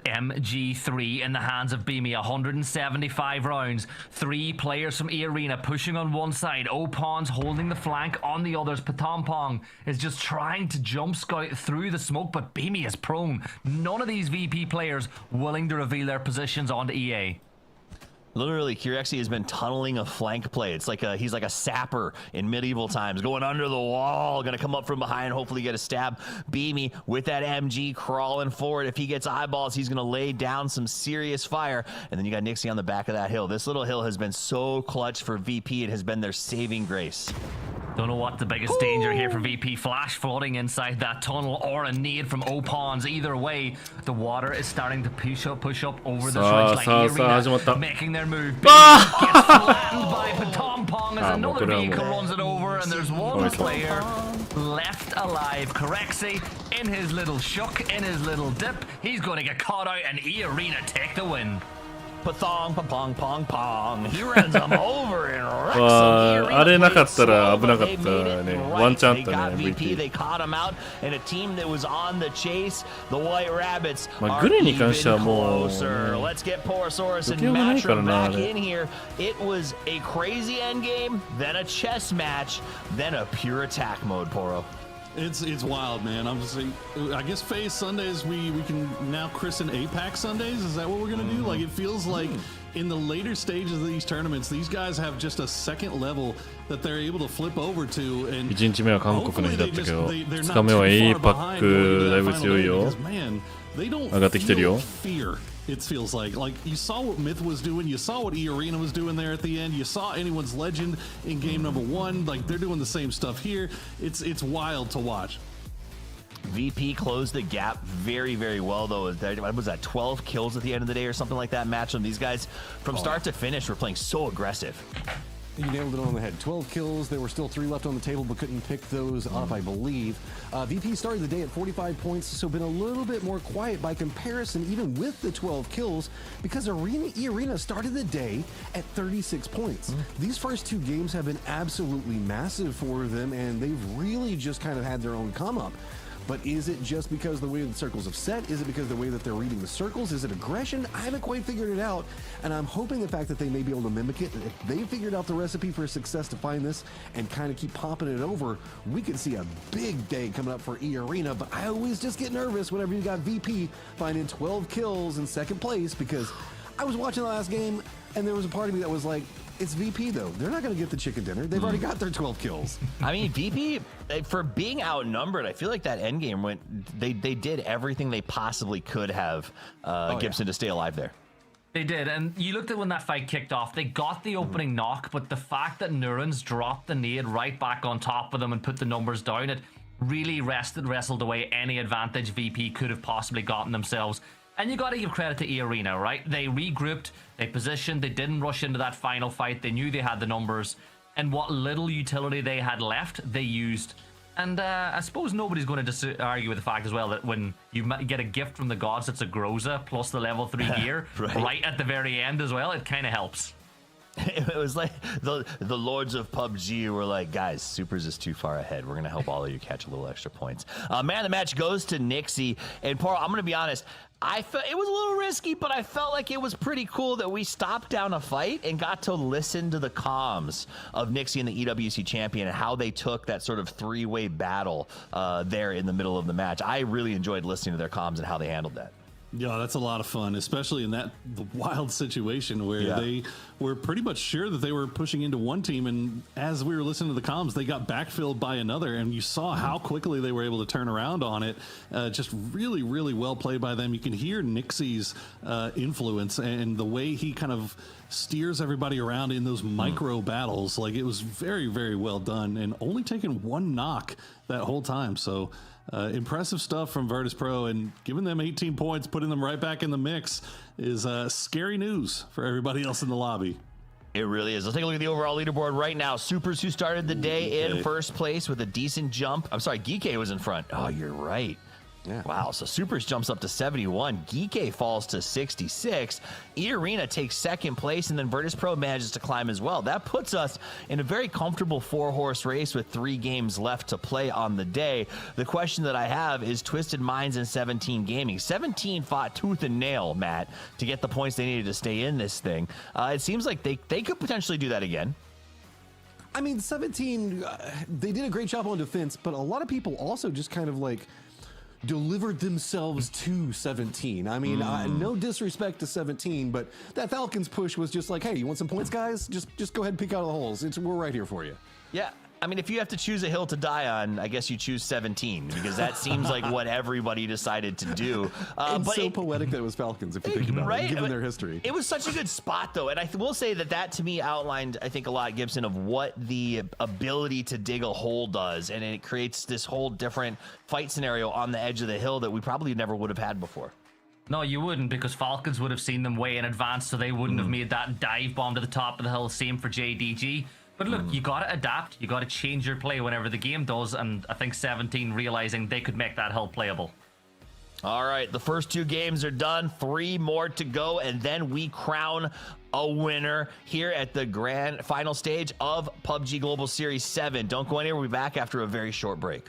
MG3 in the hands of Beamy, 175 rounds. 3 players from E-Arena pushing on one side. Opon's holding the flank on the others. Pathompong is just trying to jump scout through the smoke, but Beamy is prone. None of these VP players willing to reveal their positions onto EA. Literally, Kirexi has been tunneling a flank play. It's like he's like a sapper in medieval times, going under the wall, going to come up from behind, hopefully get a stab. Beamy with that MG crawling forward. If he gets eyeballs, he's going to lay down some serious fire. And then you got Nixie on the back of that hill. This little hill has been so clutch for VP. It has been their saving grace. Don't know what the biggest danger here for VP. Flash flooding inside that tunnel or a nade from Opons. Either way, the water is starting to push up over the ridge like E-Arena, making their move. Gets flattened by Pathompong as another vehicle runs it over, and there's one player left alive. Kirexi in his little shook, in his little dip. He's going to get caught out, and E-Arena take the win. Pathong, pong, pong, pong. He runs them over and wrecks them. あれなかったら危なかったね。ワンチャンあったね。VP, they caught him out, and a team that was on the chase, the White Rabbits, are グレに関しては even もう closer. Let's get Porosaurus 受 and けようがないから Matro な、あ back れ。 in here. It was a crazy end game, then a chess match, then a pure attack mode, Poro. It's wild, man. I'm just saying, I guess FaZe Sundays we can now christen APAC Sundays. Is that what we're gonna do? Like, it feels like in the later stages of these tournaments, these guys have just a second level that they're able to flip over to. And 1日目は韓国の日だったけど、2日目は APAC だいぶ強いよ。上がってきてるよ。 It feels like you saw what Myth was doing, you saw what E-Arena was doing there at the end, you saw Anyone's Legend in game number 1, like they're doing the same stuff here. It's wild to watch. VP closed the gap very, very well, though. Was that 12 kills at the end of the day or something like that? Match them. These guys, from start to finish, were playing so aggressive. You nailed it on the head. 12 kills. There were still 3 left on the table, but couldn't pick those up, I believe. VP started the day at 45 points, so been a little bit more quiet by comparison, even with the 12 kills, because E-Arena started the day at 36 points. These first 2 games have been absolutely massive for them, and they've really just kind of had their own come up. But is it just because the way the circles have set? Is it because the way that they're reading the circles? Is it aggression? I haven't quite figured it out, and I'm hoping the fact that they may be able to mimic it, and if they figured out the recipe for success to find this and kind of keep popping it over, we could see a big day coming up for E Arena. But I always just get nervous whenever you got VP finding 12 kills in second place, because I was watching the last game and there was a part of me that was like, it's VP though. They're not going to get the chicken dinner. They've already got their 12 kills. I mean, VP, for being outnumbered, I feel like that end game went. They did everything they possibly could have, Gibson, to stay alive there. They did, and you looked at when that fight kicked off, they got the opening knock, but the fact that Nurans dropped the nade right back on top of them and put the numbers down, it really wrestled away any advantage VP could have possibly gotten themselves. And you got to give credit to E Arena, right? They regrouped, they positioned, they didn't rush into that final fight, they knew they had the numbers, and what little utility they had left, they used. And I suppose nobody's going to argue with the fact as well that when you get a gift from the gods, it's a Groza plus the level 3 gear right at the very end as well, it kind of helps. It was like the lords of PUBG were like, guys, Supers is too far ahead. We're going to help all of you catch a little extra points. Man of the match goes to Nixie. And Paul, I'm going to be honest, I felt it was a little risky, but I felt like it was pretty cool that we stopped down a fight and got to listen to the comms of Nixie and the EWC champion and how they took that sort of three-way battle there in the middle of the match. I really enjoyed listening to their comms and how they handled that. Yeah, that's a lot of fun, especially in the wild situation where they were pretty much sure that they were pushing into one team, and as we were listening to the comms, they got backfilled by another, and you saw how quickly they were able to turn around on it. Just really, really well played by them. You can hear Nixie's influence and the way he kind of steers everybody around in those micro battles. Like, it was very, very well done, and only taking one knock that whole time. So impressive stuff from Virtus Pro, and giving them 18 points, putting them right back in the mix is scary news for everybody else in the lobby. It really is. Let's take a look at the overall leaderboard right now. Supers, who started the day in first place with a decent jump. I'm sorry, Geeke was in front. Oh, you're right. Yeah. Wow, so Supers jumps up to 71. Geeke falls to 66. E-Arena takes second place, and then Virtus Pro manages to climb as well. That puts us in a very comfortable 4-horse race with 3 games left to play on the day. The question that I have is Twisted Minds and 17 Gaming. 17 fought tooth and nail, Matt, to get the points they needed to stay in this thing. It seems like they could potentially do that again. I mean, 17, they did a great job on defense, but a lot of people also just kind of like delivered themselves to 17. I mean, no disrespect to 17, but that Falcons push was just like, hey, you want some points, guys? Just go ahead and pick out of the holes. We're right here for you. Yeah. I mean, if you have to choose a hill to die on, I guess you choose 17, because that seems like what everybody decided to do. But so poetic that it was Falcons, if you think about it, given their history. It was such a good spot, though, and I will say that to me outlined, I think, a lot, Gibson, of what the ability to dig a hole does, and it creates this whole different fight scenario on the edge of the hill that we probably never would have had before. No, you wouldn't, because Falcons would have seen them way in advance, so they wouldn't have made that dive bomb to the top of the hill. Same for JDG. But look, you got to adapt. You got to change your play whenever the game does, and I think 17 realizing they could make that hill playable. All right, the first 2 games are done. 3 more to go, and then we crown a winner here at the grand final stage of PUBG Global Series 7. Don't go anywhere. We'll be back after a very short break.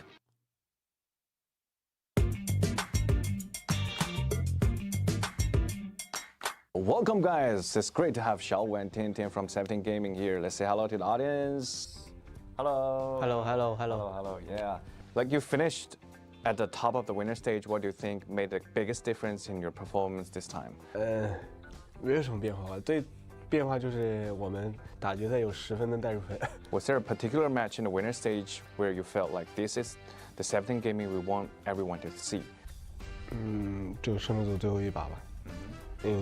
Welcome, guys. It's great to have Xiaowen and Tintin from 17 Gaming here. Let's say hello to the audience. Hello. Hello. Yeah. Like, you finished at the top of the winner stage. What do you think made the biggest difference in your performance this time? 没有什么变化，最变化就是我们打决赛有10分的代入分。Was there a particular match in the winner stage where you felt like this is the 17 Gaming we want everyone to see? 就胜利组最后一把吧。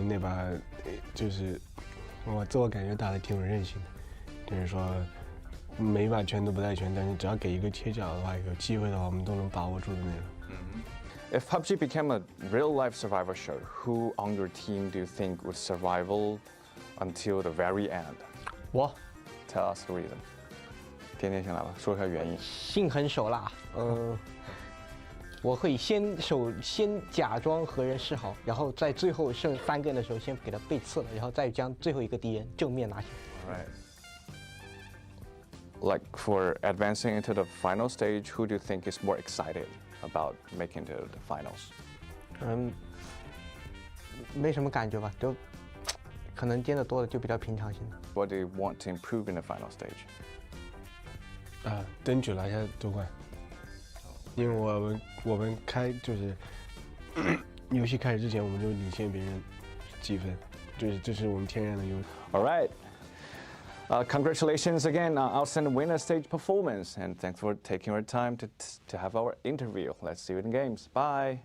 那把就是我自我感觉打得挺有韧性的，就是说每一把拳都不带拳，但是只要给一个切角的话，有机会的话，我们都能把握住的那种。If PUBG became a real-life survivor show, who on your team do you think would survive until the very end? 我 Tell us the reason. 天天先来吧，说一下原因。心狠手辣，我会先假装和人示好，然后在最后剩3个人的时候，先给他背刺了，然后再将最后一个敌人正面拿下。Right. Like, for advancing into the final stage, who do you think is more excited? about making the finals? 没什么感觉吧，就可能见得多了就比较平常心。What do you want to improve in the final stage? 争取拿下夺冠，因为我们就是游戏开始之前我们就领先别人几分，这是我们天然的优势。All right. Congratulations again on outstanding winner stage performance, and thanks for taking your time to have our interview. Let's see you in games. Bye.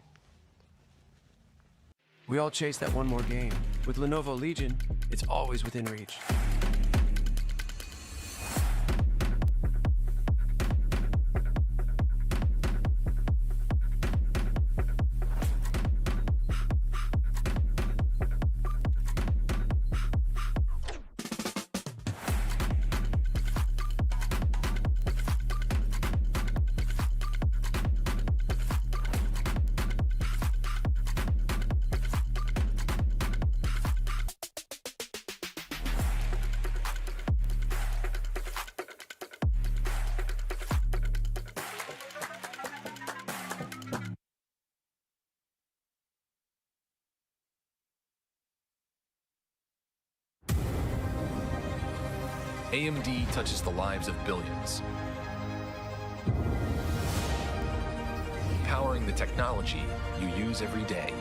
We all chase that one more game. With Lenovo Legion, it's always within reach. AMD touches the lives of billions, powering the technology you use every day.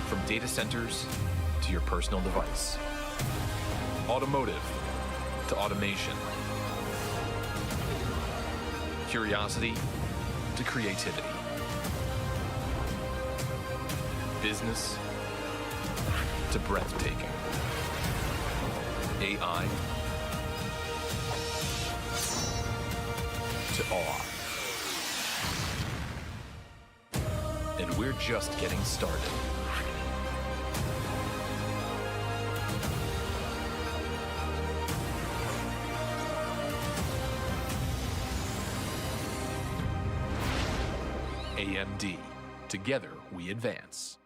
From data centers to your personal device, automotive to automation, curiosity to creativity, business to breathtaking. AI to awe. And we're just getting started. AMD. Together we advance.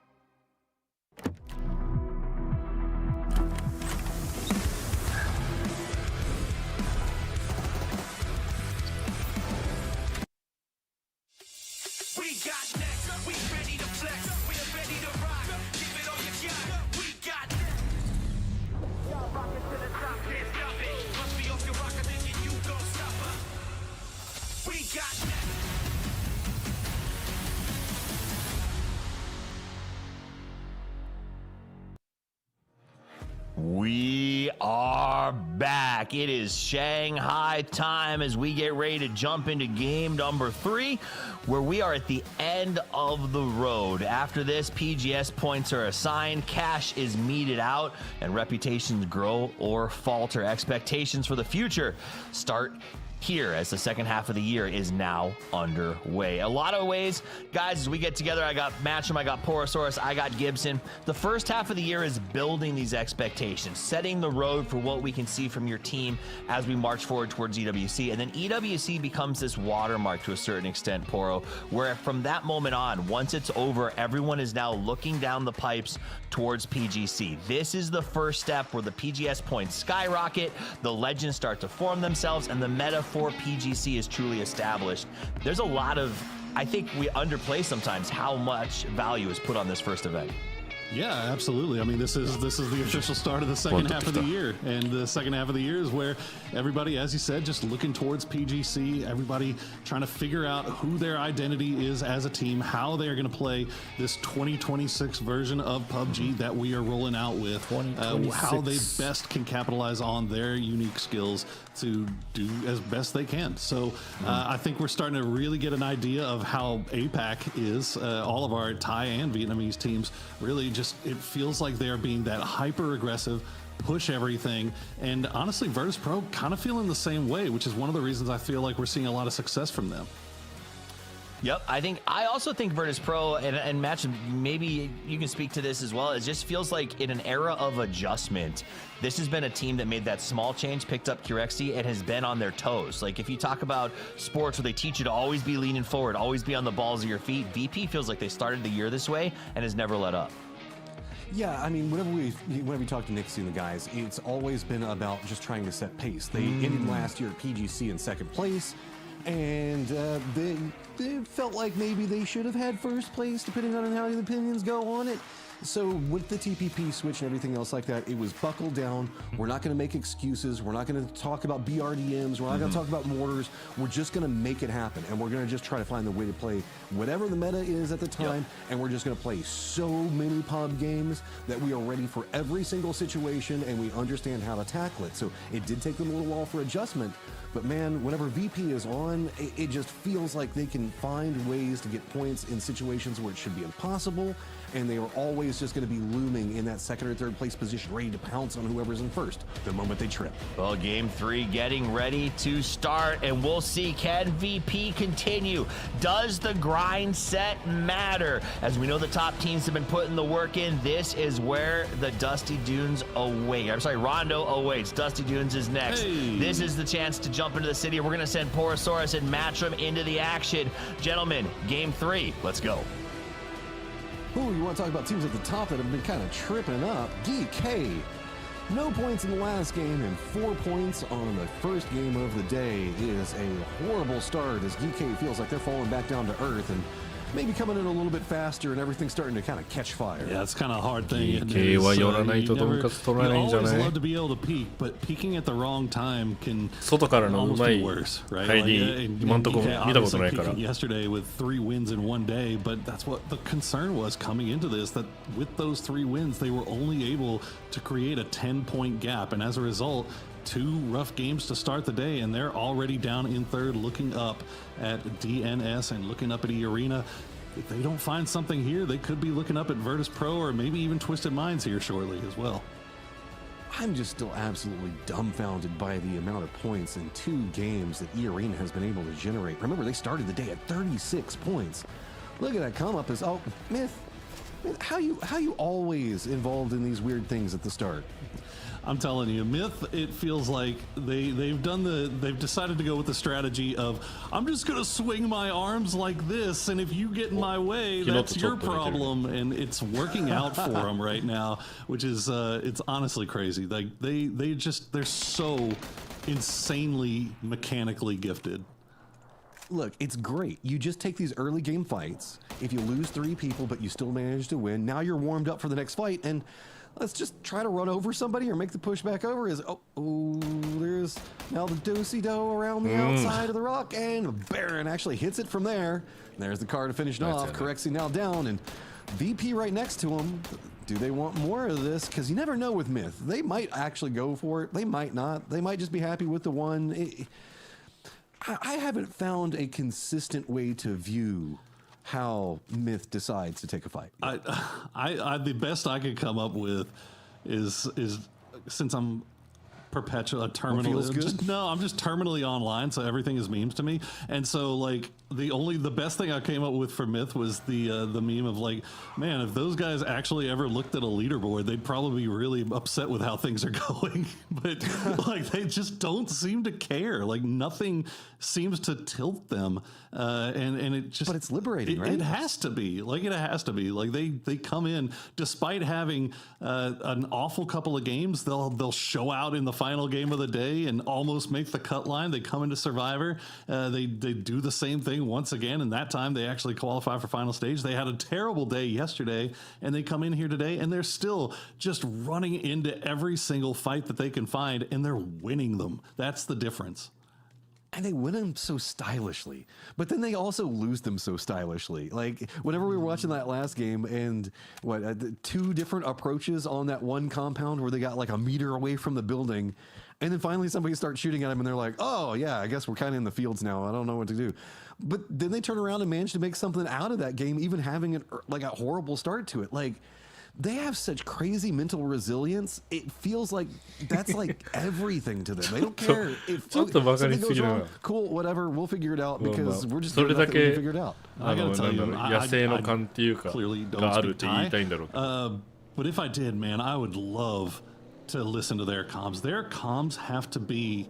We are back. It is Shanghai time as we get ready to jump into game number 3, where we are at the end of the road. After this, PGS points are assigned, cash is meted out, and reputations grow or falter. Expectations for the future start here as the second half of the year is now underway. A lot of ways, guys, as we get together, I got Matcham, I got Porosaurus, I got Gibson. The first half of the year is building these expectations, setting the road for what we can see from your team as we march forward towards EWC. And then EWC becomes this watermark to a certain extent, Poro, where from that moment on, once it's over, everyone is now looking down the pipes towards PGC. This is the first step where the PGS points skyrocket, the legends start to form themselves, and the meta for PGC is truly established. There's a lot of, I think we underplay sometimes how much value is put on this first event. Yeah, absolutely. I mean, this is the official start of the second half of the year, and the second half of the year is where everybody, as you said, just looking towards PGC. Everybody trying to figure out who their identity is as a team, how they are going to play this 2026 version of PUBG that we are rolling out with, how they best can capitalize on their unique skills to do as best they can. So I think we're starting to really get an idea of how APAC is. All of our Thai and Vietnamese teams really just, it feels like they're being that hyper aggressive, push everything, and honestly Virtus Pro kind of feeling the same way, which is one of the reasons I feel like we're seeing a lot of success from them. Yep, I also think Virtus Pro and Match, maybe you can speak to this as well. It just feels like in an era of adjustment, this has been a team that made that small change, picked up Curexy, and has been on their toes. Like if you talk about sports where they teach you to always be leaning forward, always be on the balls of your feet, VP feels like they started the year this way and has never let up. Yeah, I mean, whenever we talk to Nixie and the guys, it's always been about just trying to set pace. They ended last year at PGC in second place. and they felt like maybe they should have had first place, depending on how the opinions go on it. So with the TPP switch and everything else like that, it was buckled down. We're not going to make excuses. We're not going to talk about BRDMs. We're not going to talk about mortars. We're just going to make it happen. And we're going to just try to find the way to play whatever the meta is at the time. And we're just going to play so many pub games that we are ready for every single situation and we understand how to tackle it. So it did take them a little while for adjustment. But man, whenever VP is on, it just feels like they can find ways to get points in situations where it should be impossible. And they are always just going to be looming in that second or third place position, ready to pounce on whoever's in first the moment they trip. Well, game 3 getting ready to start, and we'll see, can VP continue? Does the grind set matter? As we know, the top teams have been putting the work in. This is where the Dusty Dunes await. I'm sorry, Rondo awaits. Dusty Dunes is next. Hey. This is the chance to jump into the city. We're going to send Porosaurus and Matrim into the action. Gentlemen, game 3, let's go. Ooh, you want to talk about teams at the top that have been kind of tripping up? DK, no points in the last game and 4 points on the first game of the day is a horrible start as DK feels like they're falling back down to earth and maybe coming in a little bit faster and everything's starting to kind of catch fire. Yeah, it's kind of a hard thing. DK は寄らないとyou とんかつ取らないんじゃない？ always love to be able to peak, but peaking at the wrong time can 外からのう almost ま be い worse, right? 入り Like, 今んとこ DK 見たことないから obviously peaking yesterday with 3 wins in 1 day, but that's what the concern was coming into this, that with those 3 wins, they were only able to create a 10-point gap, and as a result, 2 rough games to start the day, and they're already down in 3rd, looking up at DNS and looking up at E-Arena. If they don't find something here, they could be looking up at Virtus Pro or maybe even Twisted Minds here shortly as well. I'm just still absolutely dumbfounded by the amount of points in 2 games that E-Arena has been able to generate. Remember, they started the day at 36 points. Look at that come up as, oh, Myth, how you always involved in these weird things at the start? I'm telling you, Myth, it feels like they've decided to go with the strategy of, I'm just gonna swing my arms like this, and if you get in my way, that's your problem, and it's working out for them right now, which is it's honestly crazy. Like they're so insanely mechanically gifted. Look, it's great. You just take these early game fights. If you lose 3 people, but you still manage to win, now you're warmed up for the next fight, and let's just try to run over somebody or make the push back over. There's now the do-si-do around the outside of the rock, and Baron actually hits it from there. There's the car to finish it off. Corexy now down, and VP right next to him. Do they want more of this? Because you never know with Myth. They might actually go for it. They might not. They might just be happy with the one. I haven't found a consistent way to view how Myth decides to take a fight. I the best I could come up with is since I'm terminally I'm just terminally online, so everything is memes to me, and so like the best thing I came up with for Myth was the meme of like, man, if those guys actually ever looked at a leaderboard, they'd probably be really upset with how things are going. But like they just don't seem to care. Like nothing seems to tilt them, and it just. But it's liberating, right? It has to be. Like it has to be. Like they come in despite having an awful couple of games. They'll show out in the final game of the day and almost make the cut line. They come into Survivor. They do the same thing once again, and that time they actually qualify for final stage. They had a terrible day yesterday, and they come in here today, and they're still just running into every single fight that they can find, and they're winning them. That's the difference. And they win them so stylishly, but then they also lose them so stylishly. Like whenever we were watching that last game and the 2 different approaches on that one compound where they got like a meter away from the building, and then finally somebody starts shooting at them and they're like, oh yeah, I guess we're kind of in the fields now. I don't know what to do. But then they turn around and manage to make something out of that game, even having like a horrible start to it. Like they have such crazy mental resilience. It feels like that's like everything to them. They don't care if something goes wrong. Cool, whatever. We'll figure it out because we're just good enough that we figure it out. I gotta tell you, I clearly don't speak Thai. But if I did, man, I would love to listen to their comms. Their comms have to be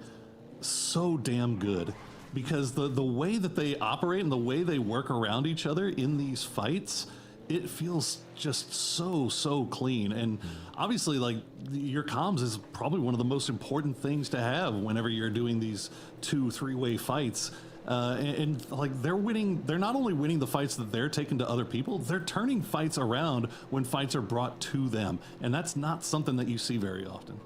so damn good because the way that they operate and the way they work around each other in these fights, it feels just so clean. And obviously, like, your comms is probably one of the most important things to have whenever you're doing these 2-3-way fights. and like they're winning. They're not only winning the fights that they're taking to other people, they're turning fights around when fights are brought to them, and that's not something that you see very often.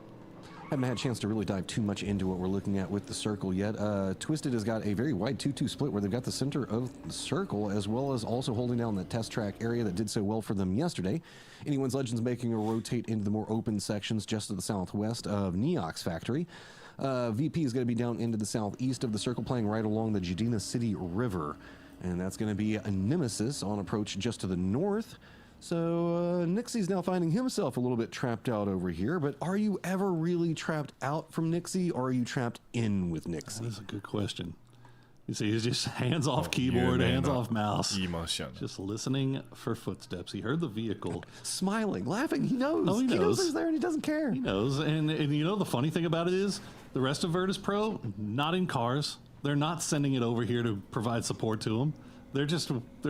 Haven't had a chance to really dive too much into what we're looking at with the circle yet. Twisted has got a very wide 2-2 split where they've got the center of the circle as well as also holding down the test track area that did so well for them yesterday. Anyone's Legends making a rotate into the more open sections just to the southwest of Neox Factory. VP is going to be down into the southeast of the circle, playing right along the Jadina City River. And that's going to be a Nemesis on approach just to the north. So Nixie's now finding himself a little bit trapped out over here, but are you ever really trapped out from Nixie, or are you trapped in with Nixie? That's a good question. You see, he's just hands off keyboard, hands off mouse. Just listening for footsteps. He heard the vehicle. Smiling, laughing. He knows. Oh, he knows. He knows he's there and he doesn't care. He knows. And you know, the funny thing about it is the rest of Virtus Pro, not in cars. They're not sending it over here to provide support to him. They're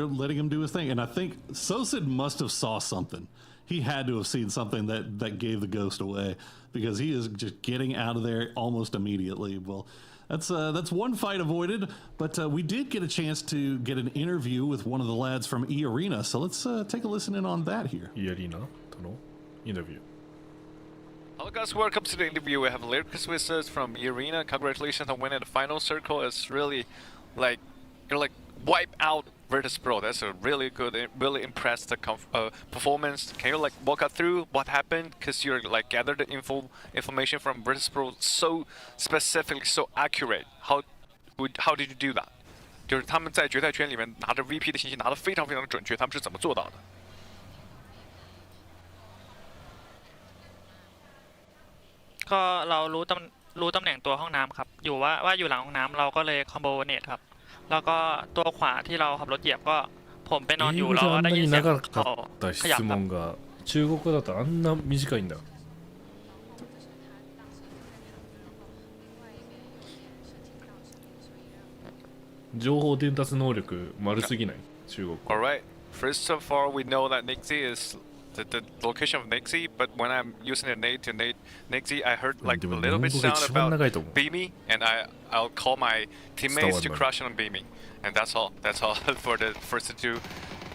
letting him do his thing. And I think Sosid must have saw something. He had to have seen something that gave the ghost away, because he is just getting out of there almost immediately. Well, that's one fight avoided, but we did get a chance to get an interview with one of the lads from E-Arena. So let's take a listen in on that here. E-Arena, interview. Hello guys, welcome to the interview. We have Lyrics with us from E-Arena. Congratulations on winning the final circle. It's really like you're like wipe out Virtus Pro. That's a really good, really impressed performance. Can you like walk us through what happened? Because you're like gathered the information from Virtus Pro so specifically, so accurate. How did you do that? 就是他们在决赛圈里面拿着 VP 的信息拿得非常非常准确，他们是怎么做到的？ ก็เรารู้ตำแหน่งตัวห้องน้ำครับอยู่ว่าอยู่หลังห้องน้ำเราก็เลยคอมโบเนตครับแล้วก็ตัวขวาที่เราขับรถเหยียบก็ผมไปนอนอยู่แล้วได้ยินเสียงเขาขยับครับ中国語だとあんな短いんだ情報伝達能力丸すぎない中国 Alright, first of all, we know that Nixie is the location of Nixie, but when I'm using a nade to nade Nixie, I heard like a little bit sound about beaming, and I'll call my teammates to crush on beaming, and that's all. That's all for the first two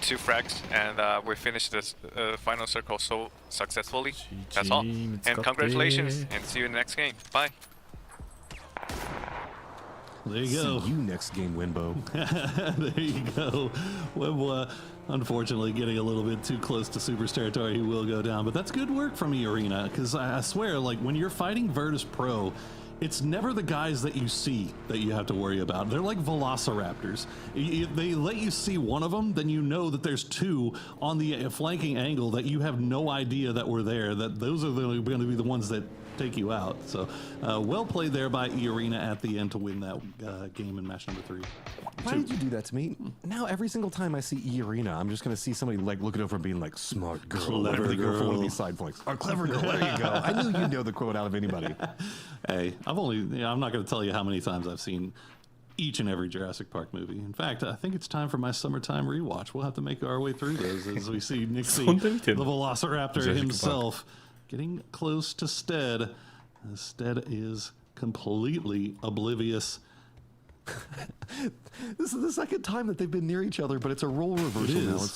frags, and we finished this final circle so successfully. That's all. And congratulations, and see you in the next game. Bye. There you go. See you next game, Winbo. There you go. Wimbo, unfortunately, getting a little bit too close to Super's territory, he will go down. But that's good work from E-Arena, because I swear, like, when you're fighting Virtus Pro, it's never the guys that you see that you have to worry about. They're like velociraptors. They let you see one of them, then you know that there's two on the flanking angle that you have no idea that were there, that those are going to be the ones that take you out. So well played there by E-Arena at the end to win that game in match number 3. Why did you do that to me? Now every single time I see E-Arena, I'm just going to see somebody like looking over and being like, smart girl, clever girl. Go for one of these side flanks. Or clever girl, there you go. I knew you'd know the quote out of anybody. Hey, I'm not going to tell you how many times I've seen each and every Jurassic Park movie. In fact, I think it's time for my summertime rewatch. We'll have to make our way through those as we see Nixie, the Velociraptor himself, getting close to Stead. Stead is completely oblivious. This is the second time that they've been near each other, but it's a role reversal now.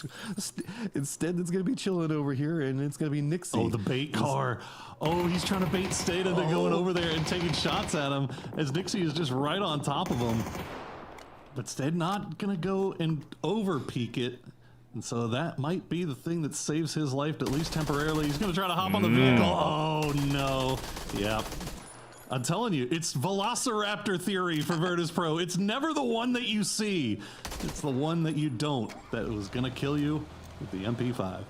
Instead, it's going to be chilling over here, and it's going to be Nixie. Oh, the bait car. Oh, he's trying to bait Stead into going over there and taking shots at him as Nixie is just right on top of him. But Stead not going to go and over-peek it. And so that might be the thing that saves his life, at least temporarily. He's going to try to hop on the vehicle. Oh, no. Yep. I'm telling you, it's Velociraptor theory for Virtus Pro. It's never the one that you see. It's the one that you don't that was going to kill you with the MP5.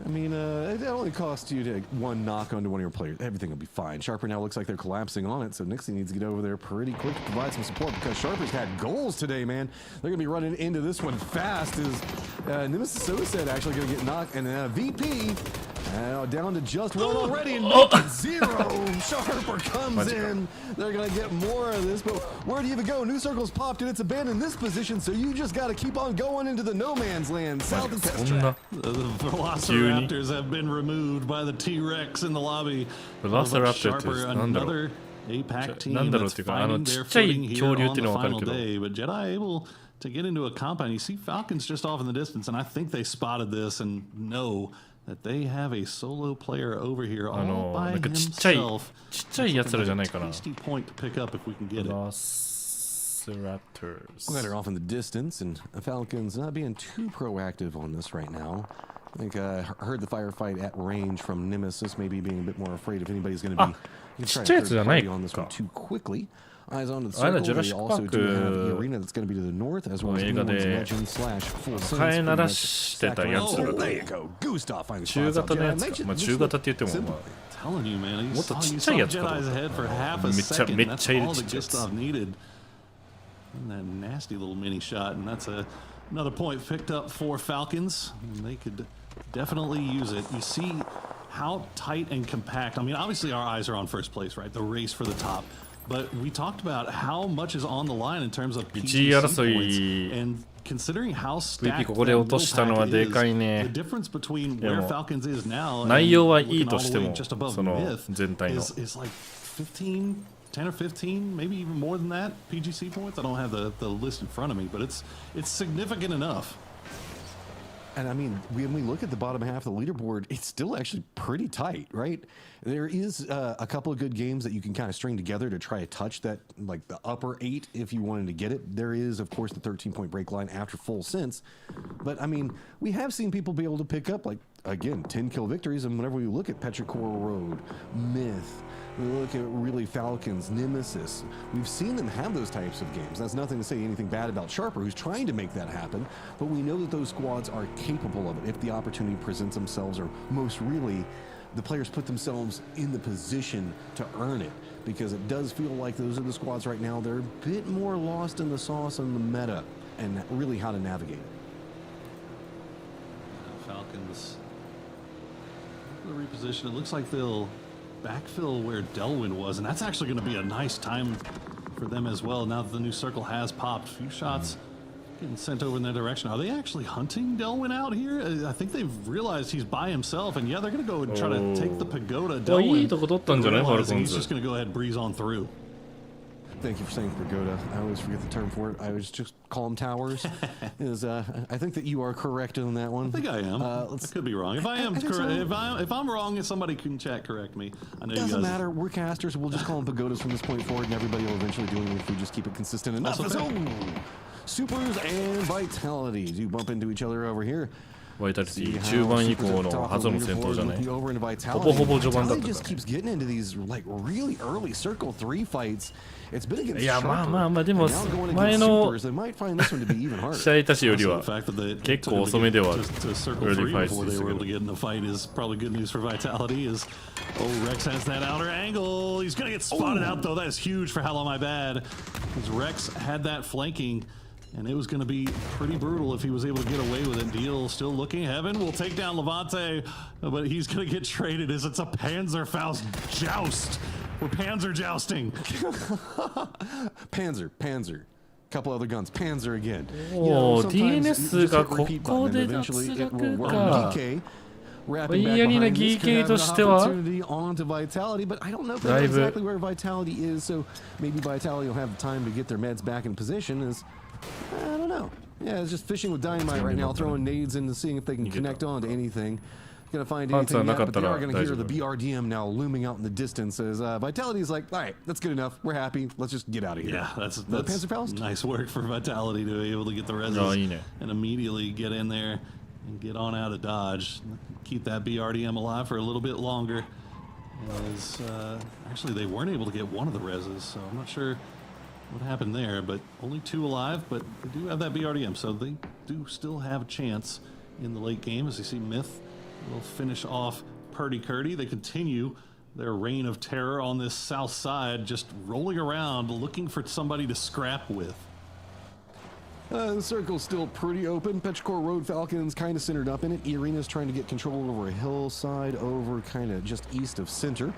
I mean, it only costs you to one knock onto one of your players. Everything will be fine. Sharper now looks like they're collapsing on it, so Nixie needs to get over there pretty quick to provide some support because Sharper's had goals today, man. They're going to be running into this one fast as Nemesis said actually going to get knocked, and VP down to just one already and make it 0. Sharper comes in. They're going to get more of this, but where do you even go? New circle's popped and it's abandoned this position, so you just got to keep on going into the no man's land. South of test track. The Velociraptors have been removed by the T-Rex in the lobby. Velociraptor Sharper, another APAC team なんだろうっ that's ていうか、finding ち their っちゃい footing 恐 here 竜っ on てい the うのはわかる final けど、 day. But Jedi able to get into a compound. You see Falcons just off in the distance, and I think they spotted this and know that they have a solo player over here all by なんかちっちゃい himself. ちっちゃいやつらじゃないかな。 Tasty point to pick up if we can get it. Raptors. Glider off in the distance, and Falcons not being too proactive on this right now. I think I heard the firefight at range from NMSS, maybe being a bit more afraid if anybody's going to be trying to third party on this one too quickly. Eyes on the circle. They also do have the arena that's going to be to the north, as well as anyone's legend slash full sense. Oh, there you go. Gustav finds spots out there. Telling you, man, you saw Jedi's head for half a second. That's all that Gustav needed. And that nasty little mini shot, and that's another point picked up for Falcons. And they could definitely use it. You see how tight and compact. I mean, obviously our eyes are on first place, right? The race for the top. But we talked about how much is on the line in terms of PGC points. And considering how stacked that middle pack is, the difference between where Falcons is now and looking all the way just above MiTH is like 10 or 15, maybe even more than that, PGC points. I don't have the list in front of me, but it's significant enough. And I mean, when we look at the bottom half of the leaderboard, it's still actually pretty tight, right? There is a couple of good games that you can kind of string together to try to touch that, like the upper 8 if you wanted to get it. There is, of course, the 13-point break line after full sense. But I mean, we have seen people be able to pick up, like, again, 10-kill victories. And whenever we look at Petrichor Road, Myth, we look at really Falcons, Nemesis, we've seen them have those types of games. That's nothing to say anything bad about Sharper, who's trying to make that happen, but we know that those squads are capable of it if the opportunity presents themselves, or most really, the players put themselves in the position to earn it, because it does feel like those are the squads right now. They're a bit more lost in the sauce and the meta, and really how to navigate it. Falcons, the reposition, it looks like they'll backfill where Delwyn was, and that's actually going to be a nice time for them as well. Now that the new circle has popped, a few shots getting sent over in their direction. Are they actually hunting Delwyn out here? I think they've realized he's by himself, and yeah, they're going to go and try to take the pagoda. Delwyn, he's just going to go ahead and breeze on through. Thank you for saying pagoda. I always forget the term for it. I always just call them towers. I think that you are correct on that one. I think I am. I could be wrong. If I am correct, if I'm wrong, somebody can chat correct me. I know Doesn't matter. We're casters. We'll just call them pagodas from this point forward, and everybody will eventually do it if we just keep it consistent enough. Supers and Vitality do bump into each other over here. バイタリティ中盤以降の初の戦闘じゃない。ほぼほぼ序盤だったから。just keeps getting into these like really early circle 3 fights. It's been against いやまあでも前の試合たちよりは結構遅めでは early fights でしたけど。Rex has that outer angle. He's gonna get spotted out though. That is huge for Hello My Bad. Because Rex had that flanking. And it was going to be pretty brutal if he was able to get away with it. Deal still looking. Heaven will take down Levante, but he's going to get traded as it's a Panzerfaust joust. We're Panzer jousting. Panzer. Couple other guns. Panzer again. Oh, DNS がここで脱落か。いいやりな GK としては onto Vitality, but I don't know if that's exactly where Vitality is, so maybe Vitality will have time to get their meds back in position. I don't know. Yeah, it's just fishing with dynamite right now, throwing nades into seeing if they can connect on to anything. Gonna find anything yet, but they are gonna hear the BRDM now looming out in the distance as Vitality's like, all right, that's good enough. We're happy. Let's just get out of here. Yeah, that's nice work for Vitality to be able to get the reses and immediately get in there and get on out of Dodge. Keep that BRDM alive for a little bit longer. As actually, they weren't able to get one of the reses, so I'm not sure what happened there, but only 2 alive, but they do have that BRDM, so they do still have a chance in the late game. As you see, Myth will finish off Purdy Curdy. They continue their reign of terror on this south side, just rolling around, looking for somebody to scrap with. The circle's still pretty open. Petrichor Road Falcons kind of centered up in it. Arena's trying to get control over a hillside over kind of just east of center.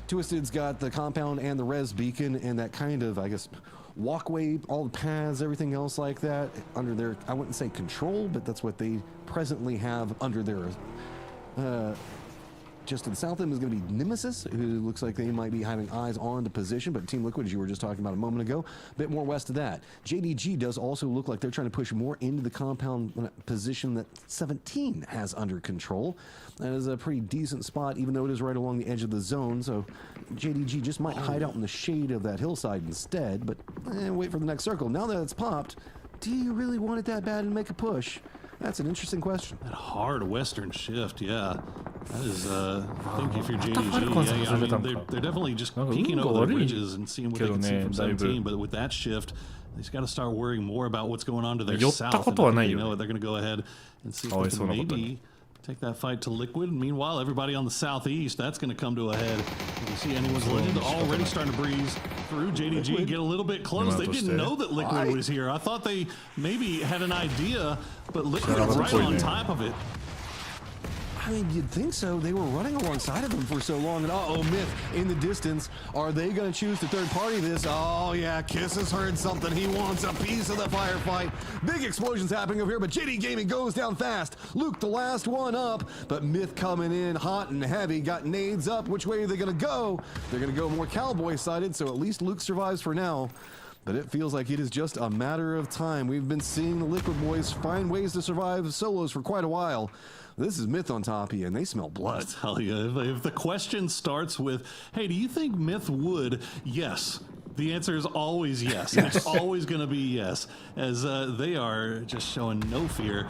Twisted's got the compound and the res beacon and that kind of, I guess, walkway, all the paths, everything else like that under their, I wouldn't say control, but that's what they presently have under their just to the south of them is going to be Nemesis, who looks like they might be having eyes on the position, but Team Liquid, as you were just talking about a moment ago, a bit more west of that. JDG does also look like they're trying to push more into the compound position that 17 has under control. That is a pretty decent spot, even though it is right along the edge of the zone, so JDG just might hide out in the shade of that hillside instead, but wait for the next circle. Now that it's popped, do you really want it that bad and make a push? That's an interesting question. That hard western shift, yeah. That is, I think if you're JDG, yeah, I mean, they're definitely just peeking over the ridges and seeing what they can see from 17, but with that shift, they've got to start worrying more about what's going on to their south. And they know it. They're going to go ahead and see if they can maybe take that fight to Liquid. Meanwhile, everybody on the southeast, that's going to come to a head. You can see anyone's legend already starting to breeze through JDG, get a little bit close. They didn't know that Liquid was here. I thought they maybe had an idea, but Liquid was right on top of it. I mean, you'd think so. They were running alongside of them for so long, and uh-oh, Myth in the distance. Are they going to choose to third-party this? Oh, yeah, Kiss has heard something. He wants a piece of the firefight. Big explosions happening over here, but JD Gaming goes down fast. Luke, the last one up, but Myth coming in hot and heavy. Got nades up. Which way are they going to go? They're going to go more cowboy-sided, so at least Luke survives for now. But it feels like it is just a matter of time. We've been seeing the Liquid boys find ways to survive solos for quite a while. This is Myth on top here, and they smell blood. I tell you, if the question starts with, hey, do you think Myth would? Yes. The answer is always yes. It's always going to be yes, as they are just showing no fear.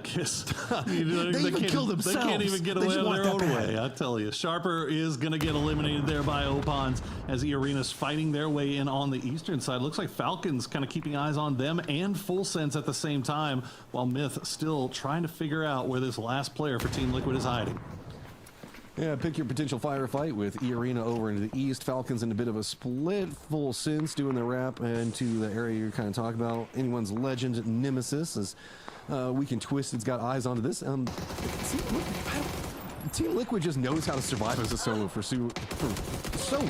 Kiss. They even kill themselves. They can't even get away on their own way, I tell you. Sharper is going to get eliminated there by Opons as eArena's fighting their way in on the eastern side. Looks like Falcons kind of keeping eyes on them and Full Sense at the same time, while Myth still trying to figure out where this last player for Team Liquid is hiding. Yeah, pick your potential firefight with eArena over into the east. Falcons in a bit of a split. Full Sense doing the wrap into the area you're kind of talking about. Anyone's legend Nemesis as Weekend Twisted's got eyes onto this. Team Liquid just knows how to survive as a solo for so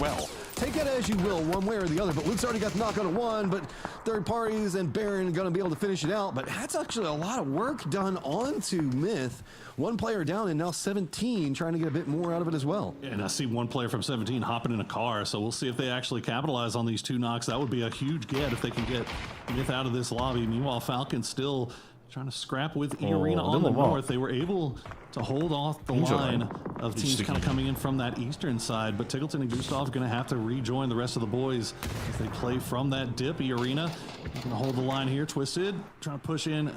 well. Take it as you will, one way or the other, but Luke's already got the knock on a one, but third parties and Baron going to be able to finish it out, but that's actually a lot of work done onto Myth. One player down and now 17 trying to get a bit more out of it as well. Yeah, and I see one player from 17 hopping in a car, so we'll see if they actually capitalize on these two knocks. That would be a huge get if they can get Myth out of this lobby. Meanwhile, Falcons still trying to scrap with eArena on the north. They were able to hold off the line of teams kind of coming in from that eastern side, but Tiggleton and Gustav going to have to rejoin the rest of the boys as they play from that dip. eArena going to hold the line here. Twisted trying to push in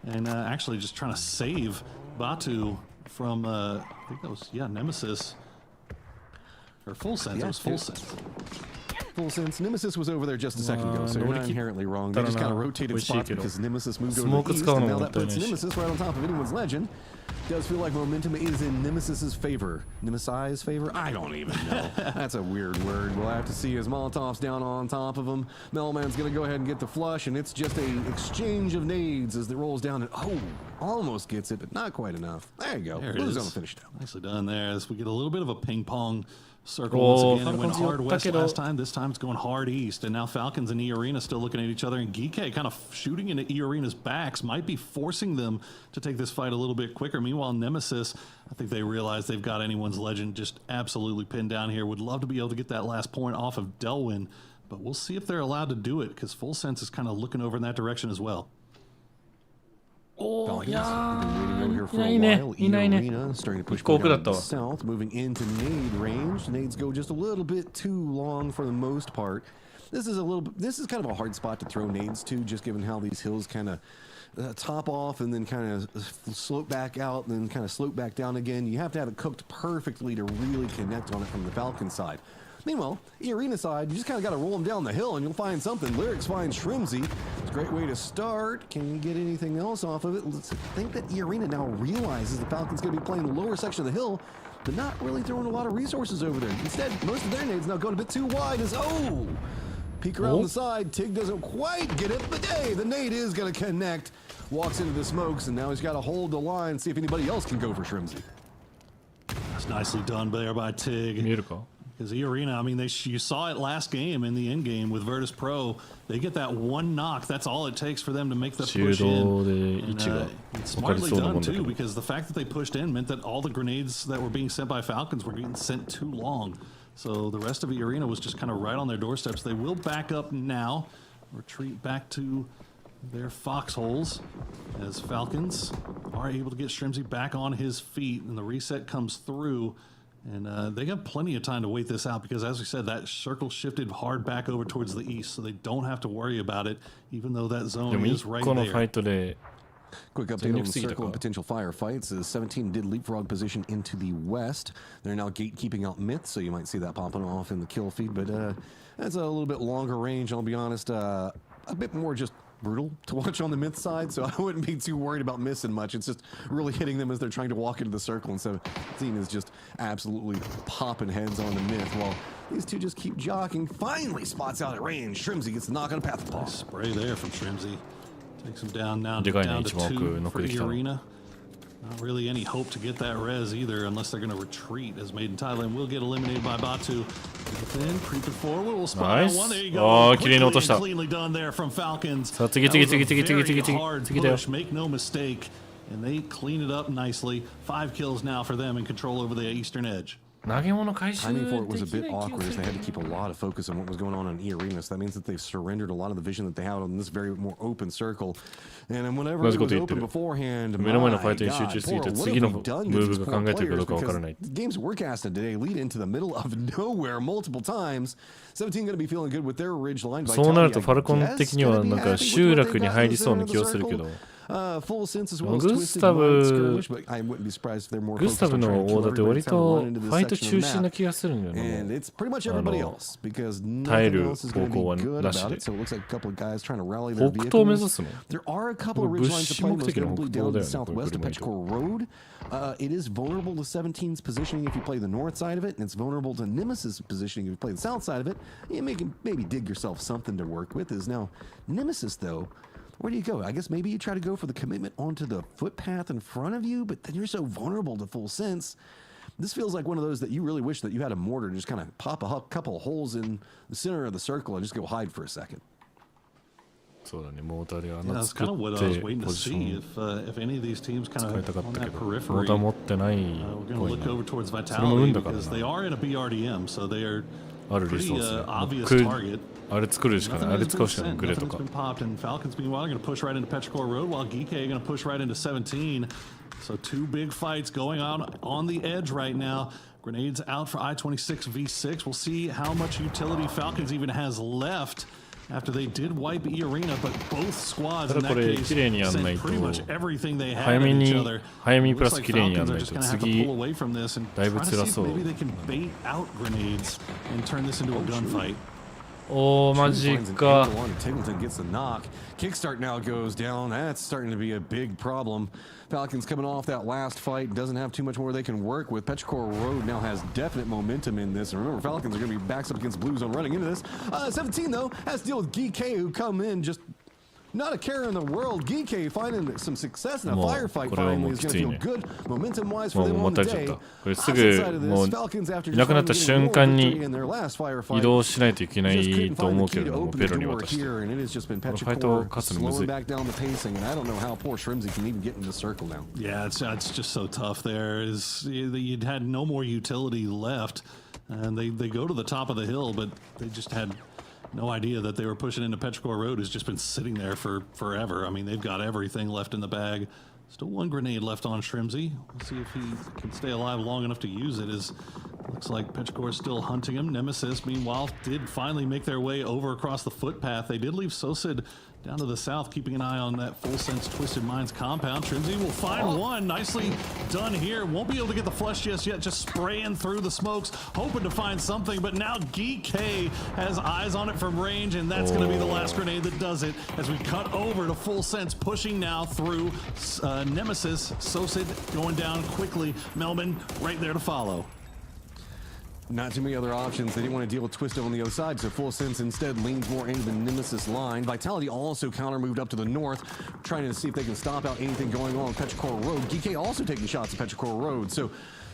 and actually just trying to save Batu from, I think that was, yeah, Nemesis. Or Full Sense. Yeah, it was Full Sense. Full Sense. Nemesis was over there just a second ago, so you're not inherently wrong. They just kind of rotated spots because Nemesis moved over to the east, and now that puts Nemesis right on top of anyone's legend. Does feel like momentum is in Nemesis's favor. Nemesi's favor? I don't even know. That's a weird word. We'll have to see as Molotov's down on top of him. Melman's going to go ahead and get the flush, and it's just a exchange of nades as it rolls down, and almost gets it, but not quite enough. There you go. Blue's going to finish it out. Nicely done there as we get a little bit of a ping pong circle once again. It went hard west last time. This time it's going hard east. And now Falcons and eArena still looking at each other. And Geeke kind of shooting into eArena's backs might be forcing them to take this fight a little bit quicker. Meanwhile, Nemesis, I think they realize they've got anyone's legend just absolutely pinned down here. Would love to be able to get that last point off of Delwyn. But we'll see if they're allowed to do it because Full Sense is kind of looking over in that direction as well. Oh, yeah. Been waiting over here for a while. eArena starting to push down south, moving into nade range. Nades go just a little bit too long for the most part. This is kind of a hard spot to throw nades to, just given how these hills kind of top off and then kind of slope back out and then kind of slope back down again. You have to have it cooked perfectly to really connect on it from the Falcon side. Meanwhile, eArena side, you just kind of got to roll them down the hill and you'll find something. Lyrics finds Shrimsy. It's a great way to start. Can you get anything else off of it? Let's think that eArena now realizes the Falcon's going to be playing the lower section of the hill, but not really throwing a lot of resources over there. Instead, most of their nades now going a bit too wide as, peek around the side. Tig doesn't quite get it, but hey, the nade is going to connect. Walks into the smokes, and now he's got to hold the line, see if anybody else can go for Shrimsy. That's nicely done there by Tig. Beautiful. Because E-Arena, I mean, you saw it last game in the end game with Virtus Pro. They get that one knock. That's all it takes for them to make the push in. And, it's smartly done, too, because the fact that they pushed in meant that all the grenades that were being sent by Falcons were getting sent too long. So the rest of E-Arena was just kind of right on their doorsteps. They will back up now, retreat back to their foxholes as Falcons are able to get Shrimzy back on his feet, and the reset comes through. And they have plenty of time to wait this out because, as we said, that circle shifted hard back over towards the east, so they don't have to worry about it, even though that zone is right there. Quick update on the circle and potential firefights. 17 did leapfrog position into the west. They're now gatekeeping out MiTH, so you might see that popping off in the kill feed, but that's a little bit longer range, I'll be honest. A bit more just brutal to watch on the MiTH side, so I wouldn't be too worried about missing much. It's just really hitting them as they're trying to walk into the circle, and 17 is just absolutely popping heads on the MiTH while these two just keep jockeying. Finally spots out at range. Shrimzy gets the knock on a path ball. Spray there from Shrimzy. Takes him down now down to 2 for E-Arena. Not really any hope to get that res either unless they're going to retreat, as Made in Thailand will get eliminated by Batu. Then creeping forward, we'll spot out one. There you go. Cleanly done there from Falcons. Hard push, make no mistake. And they clean it up nicely. 5 kills now for them in control over the eastern edge. Timing for it was a bit awkward as they had to keep a lot of focus on what was going on in E-Arena, so that means that they've surrendered a lot of the vision that they had on this very more open circle. And whenever it was open beforehand, my God, what have we done to these poor players? Because the games we're casting today lead into the middle of nowhere multiple times. 17 going to be feeling good with their ridge line. そうなるとファルコン的にはなんか集落に入りそうな気がするけど。Full sense as well as グスタブ but I wouldn't be surprised if they're more グスタブの大田って割とファイト中心な map. 気がするんだよ And ね。it's pretty much everybody else because 耐え nothing る else is 方 going to 向は be good なし about で it. So it looks like a couple of guys trying to rally their 北東目指 vehicles. すの There are a couple of ridge lines to play, most notably down to the southwest of Petrichor Road. It is vulnerable to 17's positioning if you play the north side of it, and it's vulnerable to Nemesis' positioning if you play the south side of it. You maybe dig yourself something to work with. Is now Nemesis though. Where do you go? I guess maybe you try to go for the commitment onto the footpath in front of you, but then you're so vulnerable to full sense. This feels like one of those that you really wish that you had a mortar to just kind of pop a couple of holes in the center of the circle and just go hide for a second. そうだね、モーターで That's kind of what I was waiting to see if any of these teams kind of on that periphery. モーター持ってない We're going to look over towards Vitality because they are in a BRDM, so they are pretty obvious target. あれ作るしかない。あれ使うしかない。グレとか。 Nothing's been popped, and Falcons meanwhile are going to push right into Petrichor Road while Geek are going to push right into 17. So 2 big fights going on the edge right now. Grenades out for I-26 V6. We'll see how much utility Falcons even has left after they did wipe E-Arena, but both squads in that case sent pretty much everything they had at each other. Looks like Falcons are just going to have to pull away from this and try to see if maybe they can bait out grenades and turn this into a gunfight. Oh, magic. Tingleton gets the knock. Kickstart now goes down. That's starting to be a big problem. Falcons coming off that last fight. Doesn't have too much more they can work with. Petrichor Road now has definite momentum in this. And remember, Falcons are going to be backs up against Blue Zone running into this. 17, though, has to deal with Geek, who come in just not a care in the world. Geek finding some success in a firefight finally is going to feel good momentum-wise for them on the day. これすぐもういなくなった瞬間に移動しないといけないと思うけれども、ペロに渡して。このファイト勝つのむずい。Yeah, it's just so tough there. You'd had no more utility left, and they go to the top of the hill, but they just had no idea that they were pushing into Petrichor Road. Has just been sitting there for forever. I mean, they've got everything left in the bag. Still 1 grenade left on Shrimzy. We'll see if he can stay alive long enough to use it. Looks like Petrichor is still hunting him. Nemesis, meanwhile, did finally make their way over across the footpath. They did leave Sosid down to the south, keeping an eye on that full sense Twisted Minds compound. Shrimzy will find one. Nicely done here. Won't be able to get the flush just yet. Just spraying through the smokes, hoping to find something. But now Geek has eyes on it from range, and that's going to be the last grenade that does it. As we cut over to full sense, pushing now through Nemesis. Sosid going down quickly. Melman right there to follow. Not too many other options. They didn't want to deal with Twisted on the other side, so Full Sense instead leans more into the Nemesis line. Vitality also counter moved up to the north, trying to see if they can stop out anything going on Petrichor Road. Geek also taking shots at Petrichor Road. So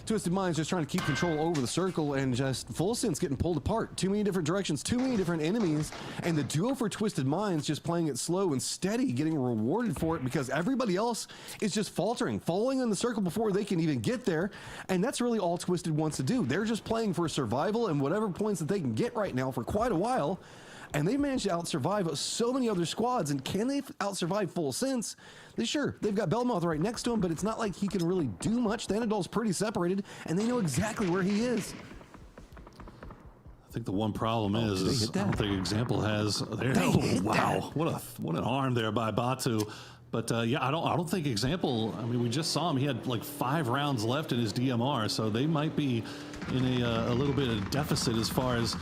Twisted Minds just trying to keep control over the circle, and just Full Sense getting pulled apart. Too many different directions, too many different enemies, and the duo for Twisted Minds just playing it slow and steady, getting rewarded for it because everybody else is just faltering, falling in the circle before they can even get there, and that's really all Twisted wants to do. They're just playing for survival and whatever points that they can get right now for quite a while, and they've managed to out-survive so many other squads. And can they out-survive Full Sense? They've got Belmoth right next to him, but it's not like he can really do much. Thanadol's pretty separated, and they know exactly where he is. I think the one problem is I don't think Example has. Wow, what an arm there by Batu. But yeah, I don't think Example. I mean, we just saw him. He had like 5 rounds left in his DMR, so they might be in a little bit of deficit as far as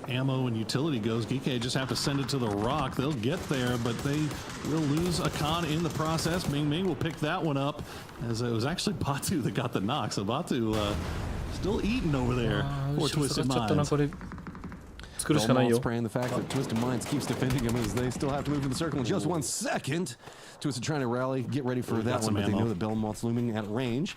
ammo and utility goes. Geekay just have to send it to the rock. They'll get there, but they will lose a con in the process. Ming Ming will pick that one up, as it was actually Batu that got the knock. So Batu still eating over there for Twisted Minds. Belmont's praying the fact that Twisted Minds keeps defending him as they still have to move in the circle in just 1 second. Twisted trying to rally, get ready for that one, but they know that Belmont's looming at range.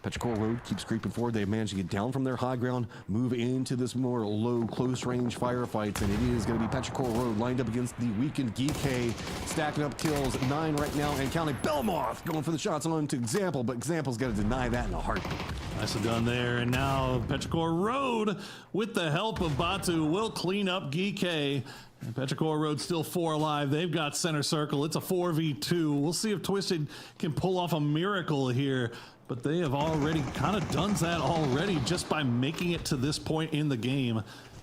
Petrichor Road keeps creeping forward. They've managed to get down from their high ground, move into this more low, close-range firefights, and it is going to be Petrichor Road lined up against the weakened Geekay, stacking up kills, 9 right now, and counting. Belmoth going for the shots on to Example, but Example's got to deny that in a heartbeat. Nicely done there, and now Petrichor Road, with the help of Batu, will clean up Geekay. And Petrichor Road still 4 alive. They've got center circle. It's a 4v2. We'll see if Twisted can pull off a miracle here. But they have already kind of done that already just by making it to this point in the game.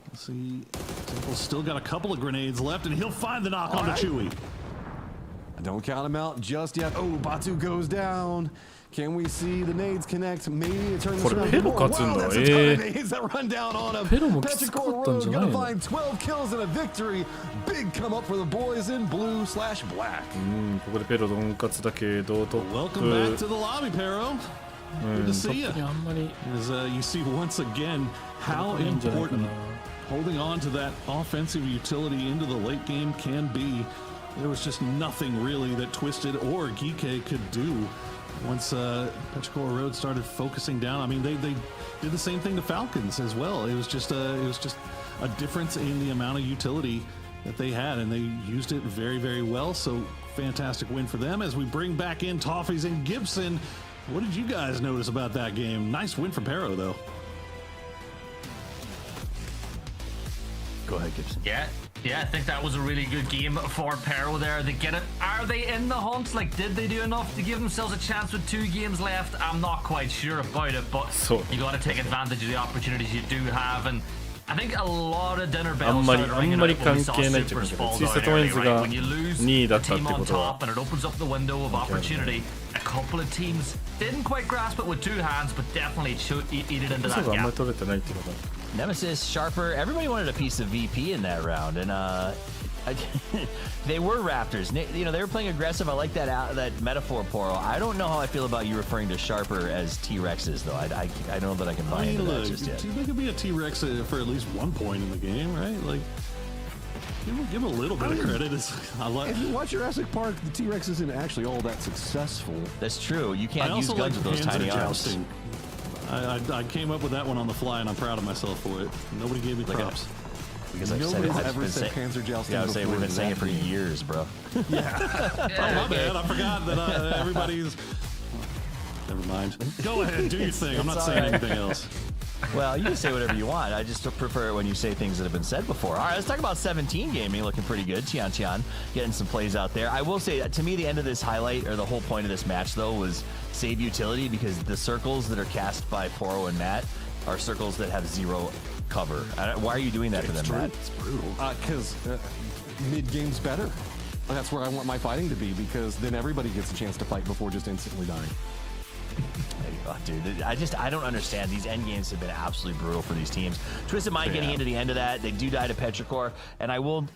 Let's see, Temple's still got a couple of grenades left, and he'll find the knock on the Chewy. Don't count him out just yet. Oh, Batu goes down. Can we see the nades connect? Maybe it turns around more. Wow, that's a ton of nades that run down on him. Petrichor Road gonna find 12 kills and a victory. Big come up for the boys in blue/black. ここでペロドンカツだけどトップ。 Welcome back to the lobby, Pero. Good to see you. As you see once again how important holding on to that offensive utility into the late game can be. There was just nothing really that Twisted or Geekay could do once Petrichor Road started focusing down. I mean, they did the same thing to Falcons as well. It was just a difference in the amount of utility that they had, and they used it very, very well. So fantastic win for them. As we bring back in Toffees and Gibson, what did you guys notice about that game? Nice win from Pero, though. Go ahead, Gibson. Yeah, I think that was a really good game for Pero there. They get it. Are they in the hunt? Like, did they do enough to give themselves a chance with 2 games left? I'm not quite sure about it, but you got to take advantage of the opportunities you do have. And I think a lot of dinner bells started ringing out when we saw Supers fall down early, right? When you lose a team on top and it opens up the window of opportunity, a couple of teams didn't quite grasp it with 2 hands, but definitely eat it into that gap. Nemesis, Sharper, everybody wanted a piece of VP in that round, and they were Raptors. You know, they were playing aggressive. I like that metaphor, Poro. I don't know how I feel about you referring to Sharper as T-Rexes, though. I don't know that I can buy into that just yet. They could be a T-Rex for at least 1 point in the game, right? Like, give him a little bit of credit. If you watch Jurassic Park, the T-Rex isn't actually all that successful. That's true. You can't use guns with those tiny arms. I came up with that one on the fly, and I'm proud of myself for it. Nobody gave me props. Because nobody's ever said Panzer jousting. Yeah, I was saying we've been saying it for years, bro. Yeah. Oh, my bad. I forgot that everybody's. Never mind. Go ahead, do your thing. I'm not saying anything else. Well, you can say whatever you want. I just prefer it when you say things that have been said before. All right, let's talk about 17 gaming. Looking pretty good. Tian getting some plays out there. I will say, to me, the end of this highlight, or the whole point of this match, though, was save utility, because the circles that are cast by Poro and Matt are circles that have 0 cover. Why are you doing that to them, Matt? It's brutal. Because mid-game's better. That's where I want my fighting to be, because then everybody gets a chance to fight before just instantly dying. Oh, dude, I don't understand. These end games have been absolutely brutal for these teams. Twisted Mind getting into the end of that. They do die to Petrichor, and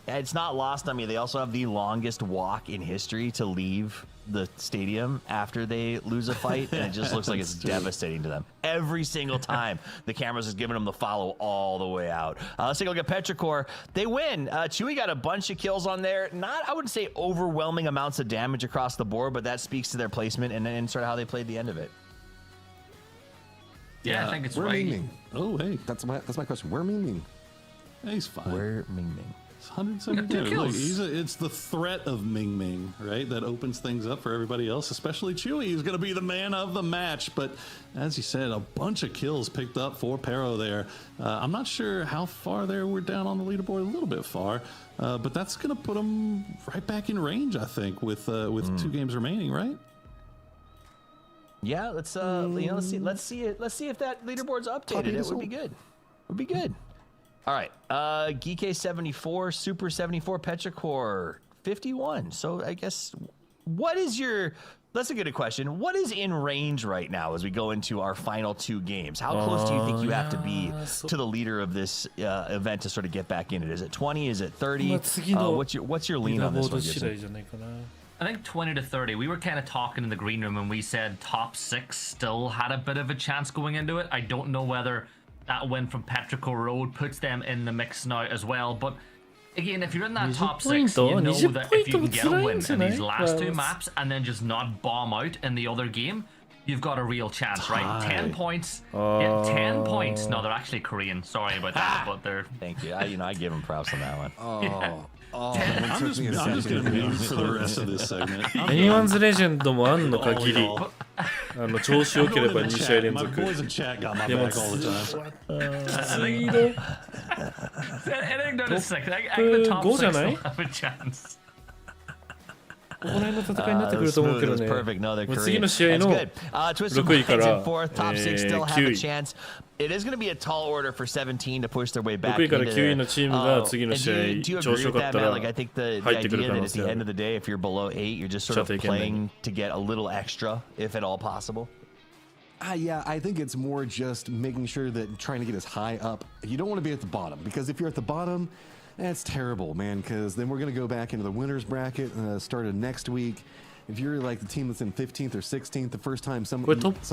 it's not lost on me. They also have the longest walk in history to leave the stadium after they lose a fight, and it just looks like it's devastating to them. Every single time, the cameras is giving them the follow all the way out. Let's take a look at Petrichor. They win. Chewy got a bunch of kills on there. Not, I wouldn't say overwhelming amounts of damage across the board, but that speaks to their placement and sort of how they played the end of it. Yeah, I think it's Where right. Ming Ming? Oh, hey. That's my question. Where Ming Ming? He's fine. Where Ming Ming? It's 172. Look, it's the threat of Ming Ming, right? That opens things up for everybody else, especially Chewy. He's going to be the man of the match. But as you said, a bunch of kills picked up for Pero there. I'm not sure how far there we're down on the leaderboard, a little bit far. But that's going to put him right back in range, I think, with 2 games remaining, right? Yeah, let's let's see if that leaderboard's updated. It would be good. Would be good. All right, Geek 74, Super 74, Petrichor 51. So I guess that's a good question. What is in range right now as we go into our final 2 games? How close do you think you have to be to the leader of this event to sort of get back in it? Is it 20? Is it 30? What's your lean on this one, Gibson? I think 20 to 30. We were kind of talking in the green room and we said top 6 still had a bit of a chance going into it. I don't know whether that win from Petrichor Road puts them in the mix now as well. But again, if you're in that top 6, you know that if you can get a win in these last 2 maps and then just not bomb out in the other game, you've got a real chance, right? 10 points. Yeah, 10 points. No, they're actually Korean. Sorry about that, but they're... Thank you. I give them props on that one. Yeah. I'm just going to mute for the rest of this segment. Anyone's Legend もあんのかギリ調子良ければ2試合連続 My boys in chat got my back all the time. スピード I think that is sick. I think the top 6 will have a chance. ここら辺の戦いになってくると思うけどね。次の試合の6位から9位。It is going to be a tall order for 17 to push their way back. 6位から9位のチームが次の試合調子良かったら入ってくる可能性ある。 I think the idea that at the end of the day, if you're below 8, you're just sort of playing to get a little extra, if at all possible. Yeah, I think it's more just making sure that trying to get as high up. You don't want to be at the bottom, because if you're at the bottom, that's terrible, man, because then we're going to go back into the winner's bracket started next week. If you're like the team that's in 15th or 16th, the first time somebody knocks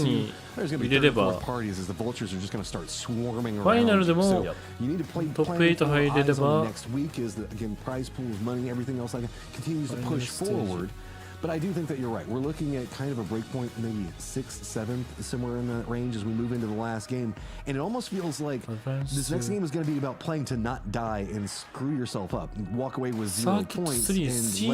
you, there's going to be 3 or 4 parties as the vultures are just going to start swarming around. So you need to play eyes on next week as the, again, prize pool of money, everything else like that continues to push forward. But I do think that you're right. We're looking at kind of a breakpoint, maybe 6th, 7th, somewhere in that range as we move into the last game. And it almost feels like this next game is going to be about playing to not die and screw yourself up. Walk away with 0 points and let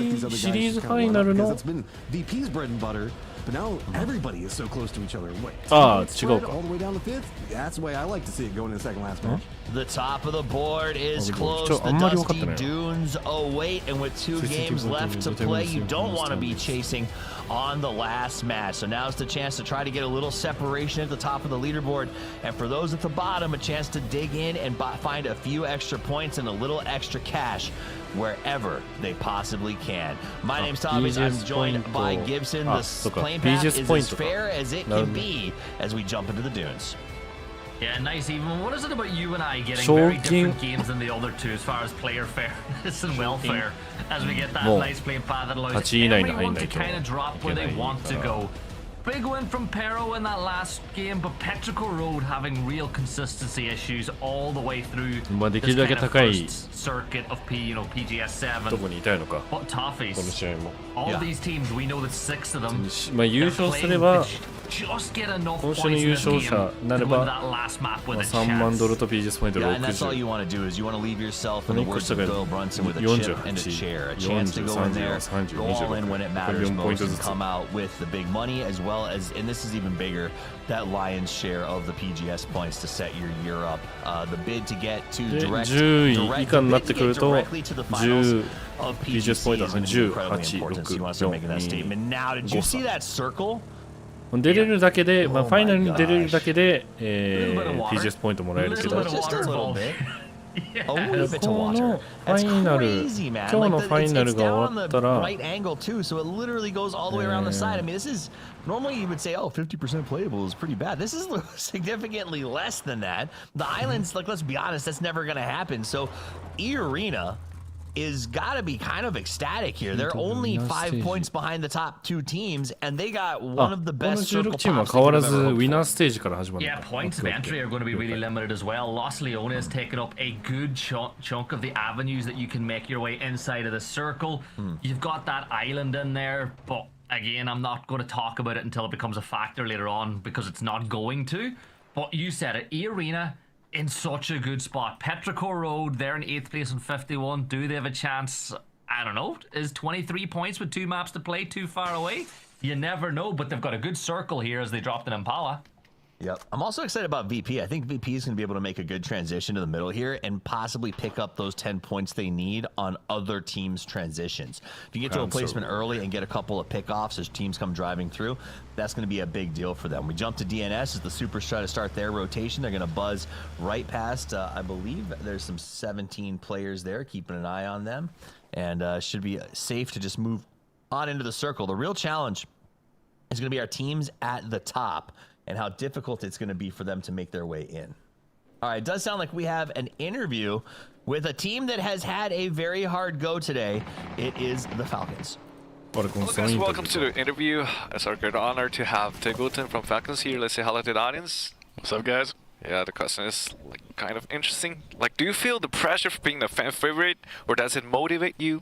these other guys kind of run up. Because it's been VP's bread and butter. But now everybody is so close to each other. What? All the way down to 5th? That's the way I like to see it going in the second last match. The top of the board is close. The Dusty Dunes await, and with 2 games left to play, you don't want to be chasing on the last match. So now's the chance to try to get a little separation at the top of the leaderboard, and for those at the bottom, a chance to dig in and find a few extra points and a little extra cash wherever they possibly can. My name's Thomas. I'm joined by Gibson. The playing path is as fair as it can be as we jump into the dunes. Yeah, nice even. What is it about you and I getting very different games than the other 2 as far as player fairness and welfare as we get that nice playing path that allows everyone to kind of drop where they want to go. Big win from Pero in that last game, but Petrichor Road having real consistency issues all the way through this kind of first circuit of PGS 7. But Toffees, all these teams, we know that 6 of them, they're playing just get enough points in this game to win that last map with a chance. Yeah, and that's all you want to do is you want to leave yourself, in the words of Doyle Brunson, with a chip and a chair. A chance to go in there, go all in when it matters most, and come out with the big money, as well as, and this is even bigger, that lion's share of the PGS points to set your year up. The bid to get to directly to the finals of PGS is incredibly important, so you want to start making that statement. Now, did you see that circle? 出れるだけで、ファイナルに出れるだけで、PGS ポイントもらえるけど、このファイナル、今日のファイナルが終わったら、normally you would say, oh, 50% playable is pretty bad. This is significantly less than that. The islands, like, let's be honest, that's never going to happen. So, E-Arena is got to be kind of ecstatic here. They're only 5 points behind the top 2 teams, and they got one of the best circle pops. Yeah, points of entry are going to be really limited as well. Los Leones has taken up a good chunk of the avenues that you can make your way inside of the circle. You've got that island in there, but again, I'm not going to talk about it until it becomes a factor later on because it's not going to. But you said it, E-Arena in such a good spot. Petrichor Road, they're in 8th place on 51. Do they have a chance? I don't know. Is 23 points with 2 maps to play too far away? You never know, but they've got a good circle here as they dropped an Impala. Yep. I'm also excited about VP. I think VP is going to be able to make a good transition to the middle here and possibly pick up those 10 points they need on other teams' transitions. If you get to a placement early and get a couple of pickoffs as teams come driving through, that's going to be a big deal for them. We jump to DNS as the Supers try to start their rotation. They're going to buzz right past, I believe there's some 17 players there, keeping an eye on them, and should be safe to just move on into the circle. The real challenge is going to be our teams at the top and how difficult it's going to be for them to make their way in. All right, it does sound like we have an interview with a team that has had a very hard go today. It is the Falcons. Hello guys, welcome to the interview. It's our great honor to have Tigleton from Falcons here. Let's say hello to the audience. What's up, guys? Yeah, the question is like kind of interesting. Like, do you feel the pressure for being the fan favorite, or does it motivate you?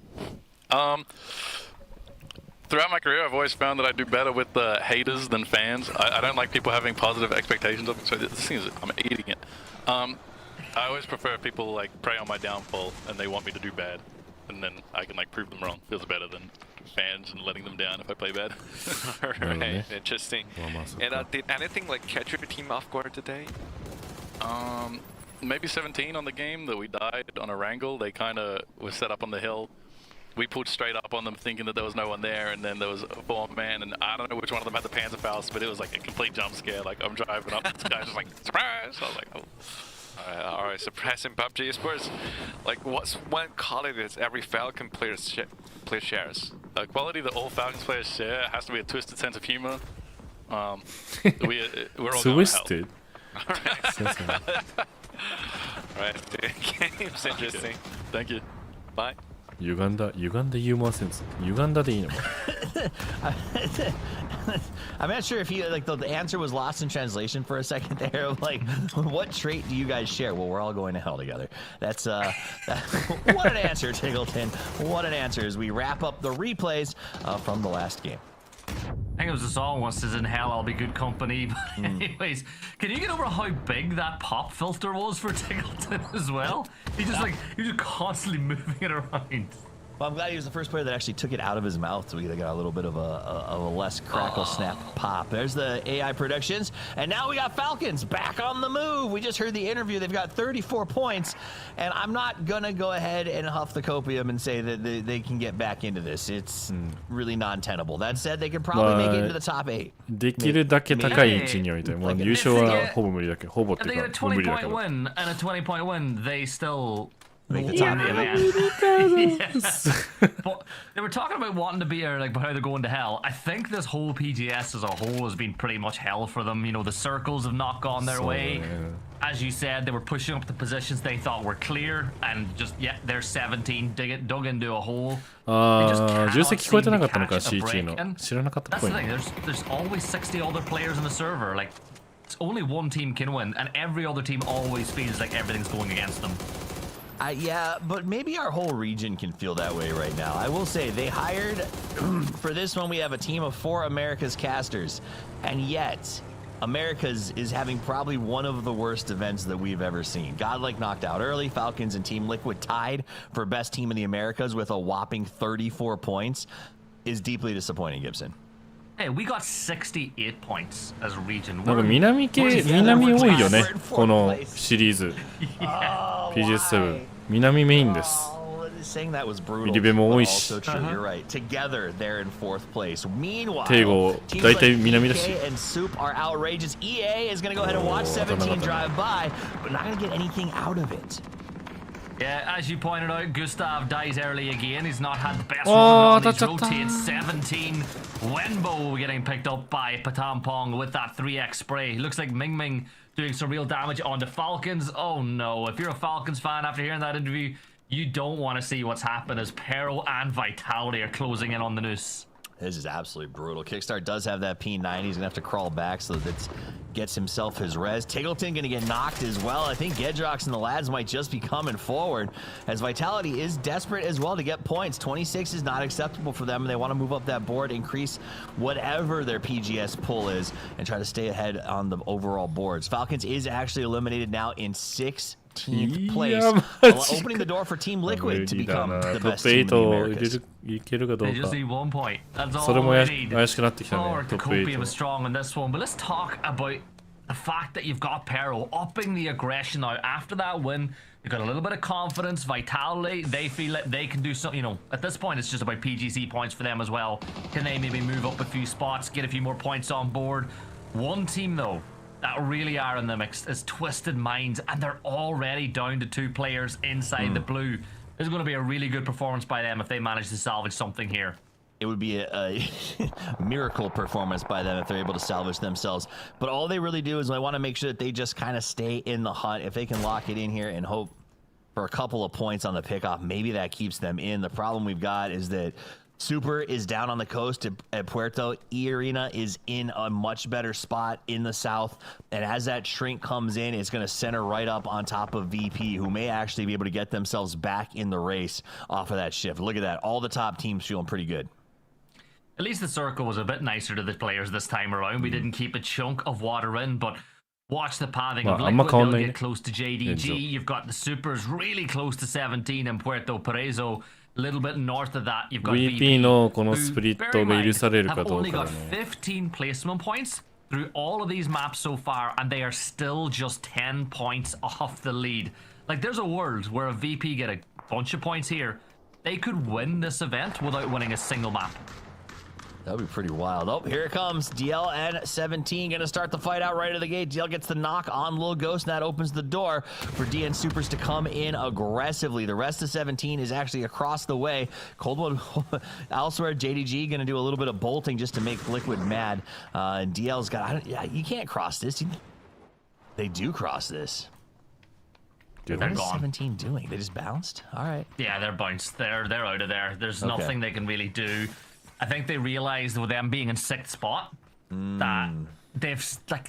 Throughout my career, I've always found that I do better with haters than fans. I don't like people having positive expectations of me, so this thing is, I'm eating it. I always prefer people like prey on my downfall and they want me to do bad, and then I can like prove them wrong. Feels better than fans and letting them down if I play bad. Alright, interesting. And did anything like catch your team off guard today? Maybe 17 on the game that we died on a wrangle. They kind of were set up on the hill. We pulled straight up on them thinking that there was no one there, and then there was a 4-man, and I don't know which one of them had the Panzerfaust, but it was like a complete jump scare. Like, I'm driving up, this guy's just like, surprise! I was like, oh. Alright, surprise in PUBG Esports. Like, what's one quality that every Falcon player shares? A quality that all Falcons players share has to be a twisted sense of humor. We're all Twisted? Alright, game's interesting. Thank you. Bye. 歪んだユーモアセンス。歪んだでいいのか。I'm not sure if you like the answer was lost in translation for a second there. Like, what trait do you guys share? Well, we're all going to hell together. That's what an answer, Tigleton. What an answer as we wrap up the replays from the last game. I think it was a song once says in hell I'll be good company. But anyways, can you get over how big that pop filter was for Tigleton as well? He just constantly moving it around. Well, I'm glad he was the first player that actually took it out of his mouth, so we got a little bit of a less crackle snap pop. There's the AI predictions, and now we got Falcons back on the move. We just heard the interview. They've got 34 points, and I'm not gonna go ahead and huff the copium and say that they can get back into this. It's really non-tenable. That said, they could probably make it into the top 8. できるだけ高い位置に置いて、まあ優勝はほぼ無理だけど、ほぼっていうか無理だけど。If they get a 20-point win and a 20-point win, they still make the top 8. Yes. But they were talking about wanting to be like how they're going to hell. I think this whole PGS as a whole has been pretty much hell for them. You know, the circles have not gone their way. As you said, they were pushing up the positions they thought were clear, and just they're 17 dug into a hole. 重責聞こえてなかったのか CT の知らなかったっぽい。 That's the thing. There's always 60 other players in the server. Like, it's only one team can win, and every other team always feels like everything's going against them. Yeah, but maybe our whole region can feel that way right now. I will say they hired for this one. We have a team of 4 America's casters, and yet America's is having probably one of the worst events that we've ever seen. Godlike knocked out early. Falcons and Team Liquid tied for best team in the Americas with a whopping 34 points. Is deeply disappointing, Gibson. Hey, we got 68 points as a region. なんか南多いよね、このシリーズ。PGS7 南メインです。Saying that was brutal. リベも多いし。 You're right. Together, they're in 4th place. Meanwhile, テイゴ大体南だし。 and Soup are outrageous. EA is going to go ahead and watch 17 drive by, but not going to get anything out of it. Yeah, as you pointed out, Gustav dies early again. He's not had the best run. He's rotated 17. Wenbo getting picked up by Patampong with that 3x spray. Looks like Ming Ming doing some real damage on the Falcons. Oh no, if you're a Falcons fan after hearing that interview, you don't want to see what's happened as Peril and Vitality are closing in on the noose. This is absolutely brutal. Kickstart does have that P90. He's gonna have to crawl back so that gets himself his res. Tiggleton gonna get knocked as well. I think Gedrox and the lads might just be coming forward as Vitality is desperate as well to get points. 26 is not acceptable for them. They want to move up that board, increase whatever their PGS pull is, and try to stay ahead on the overall boards. Falcons is actually eliminated now in 16th place, opening the door for Team Liquid to become the best team in the Americas. They just need 1 point. That's all they need. Or Copium is strong in this one. But let's talk about the fact that you've got Pero upping the aggression now. After that win, you've got a little bit of confidence, vitality. They feel like they can do something. You know, at this point, it's just about PGC points for them as well. Can they maybe move up a few spots, get a few more points on board? One team, though, that really are in the mix is Twisted Minds, and they're already down to 2 players inside the blue. This is going to be a really good performance by them if they manage to salvage something here. It would be a miracle performance by them if they're able to salvage themselves. But all they really do is they want to make sure that they just kind of stay in the hunt. If they can lock it in here and hope for a couple of points on the pickoff, maybe that keeps them in. The problem we've got is that Super is down on the coast at Puerto. E-Arena is in a much better spot in the south. And as that shrink comes in, it's going to center right up on top of VP, who may actually be able to get themselves back in the race off of that shift. Look at that. All the top teams feeling pretty good. At least the circle was a bit nicer to the players this time around. We didn't keep a chunk of water in, but watch the pathing of Liquid. They'll get close to JDG. You've got the Supers really close to 17 in Puerto Parezo. A little bit north of that, you've got VP, who, bear in mind, have only got 15 placement points through all of these maps so far, and they are still just 10 points off the lead. Like, there's a world where a VP get a bunch of points here, they could win this event without winning a single map. That would be pretty wild. Oh, here it comes. DL and 17 going to start the fight out right out of the gate. DL gets the knock on Lil Ghost, and that opens the door for DN Supers to come in aggressively. The rest of 17 is actually across the way. Coldwood elsewhere. JDG going to do a little bit of bolting just to make Liquid mad. And DL's got... yeah, you can't cross this. They do cross this. Dude, what is 17 doing? They just bounced? All right. Yeah, they're bounced. They're out of there. There's nothing they can really do. I think they realized with them being in 6th spot that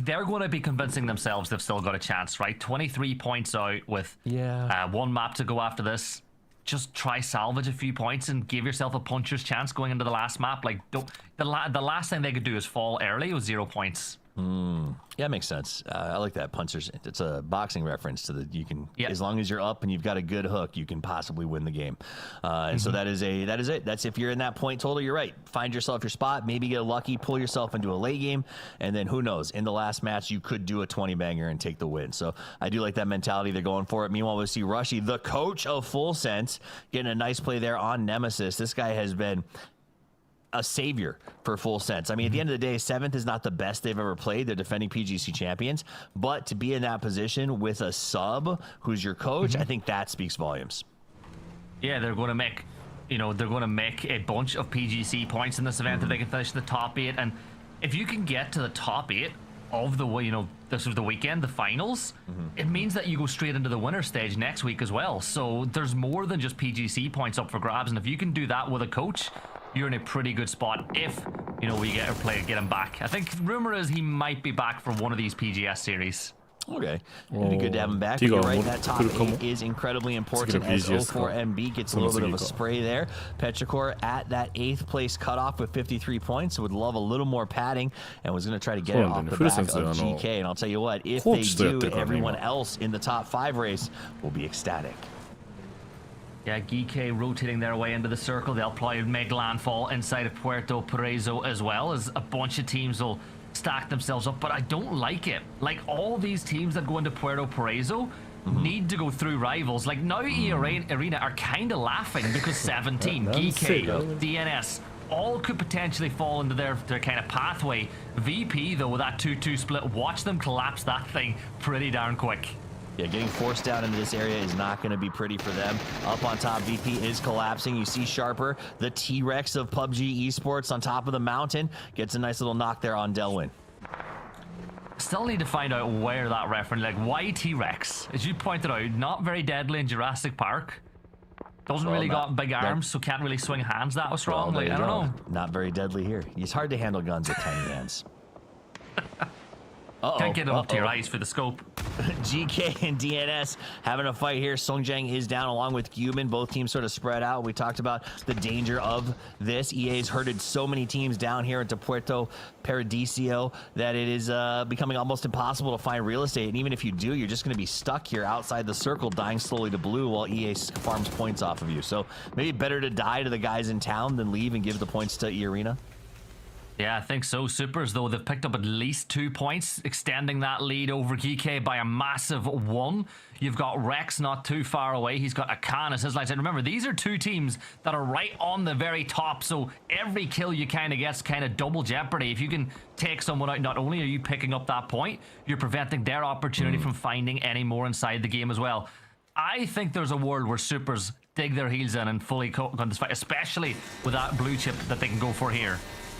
they're going to be convincing themselves they've still got a chance, right? 23 points out with 1 map to go after this. Just try salvage a few points and give yourself a puncher's chance going into the last map. Like, the last thing they could do is fall early with 0 points. Yeah, makes sense. I like that. Punchers. It's a boxing reference to the you can as long as you're up and you've got a good hook, you can possibly win the game. And so that is it. That's if you're in that point total. You're right. Find yourself your spot. Maybe get lucky, pull yourself into a late game, and then who knows? In the last match, you could do a 20 banger and take the win. So I do like that mentality. They're going for it. Meanwhile, we see Rushy, the coach of Full Sense, getting a nice play there on Nemesis. This guy has been a savior for Full Sense. I mean, at the end of the day, 7th is not the best they've ever played. They're defending PGC champions, but to be in that position with a sub who's your coach, I think that speaks volumes. Yeah, they're going to make, they're going to make a bunch of PGC points in this event if they can finish the top 8. And if you can get to the top 8 of the, this is the weekend, the finals, it means that you go straight into the winner stage next week as well. So there's more than just PGC points up for grabs. And if you can do that with a coach, you're in a pretty good spot if, we get him back. I think rumor is he might be back for one of these PGS series. Okay. It'd be good to have him back. But you're right, that top 8 is incredibly important as 04MB gets a little bit of a spray there. Petrichor at that 8th place cutoff with 53 points. Would love a little more padding and was going to try to get it off the back of GK. And I'll tell you what, if they do, everyone else in the top 5 race will be ecstatic. Yeah, GK rotating their way into the circle. They'll probably make landfall inside of Puerto Parezo as well, as a bunch of teams will stack themselves up. But I don't like it. Like, all these teams that go into Puerto Parezo need to go through rivals. Like, now E-Arena are kind of laughing because 17, GK, DNS, all could potentially fall into their kind of pathway. VP, though, with that 2-2 split, watch them collapse that thing pretty darn quick. Yeah, getting forced down into this area is not going to be pretty for them. Up on top, VP is collapsing. You see Sharper, the T-Rex of PUBG Esports, on top of the mountain. Gets a nice little knock there on Delwyn. Still need to find out where that reference, like, why T-Rex? As you pointed out, not very deadly in Jurassic Park. Doesn't Well, really not- got big that- arms, so can't really swing hands that strong. Well, Like, there I you don't go. know. Not very deadly here. It's hard to handle guns with tiny hands. Can't get it up to your eyes for the scope. GK and DNS having a fight here. Songjang is down along with Guman. Both teams sort of spread out. We talked about the danger of this. EA's herded so many teams down here into Puerto Paradiso that it is becoming almost impossible to find real estate. And even if you do, you're just going to be stuck here outside the circle, dying slowly to blue while EA farms points off of you. So maybe better to die to the guys in town than leave and give the points to E-Arena. Yeah, I think so. Supers, though, they've picked up at least 2 points, extending that lead over GK by a massive 1. You've got Rex not too far away. He's got Akan as his line. Remember, these are 2 teams that are right on the very top, so every kill you kind of get's kind of double jeopardy. If you can take someone out, not only are you picking up that point, you're preventing their opportunity from finding any more inside the game as well. I think there's a world where Supers dig their heels in and fully go on this fight, especially with that blue chip that they can go for here.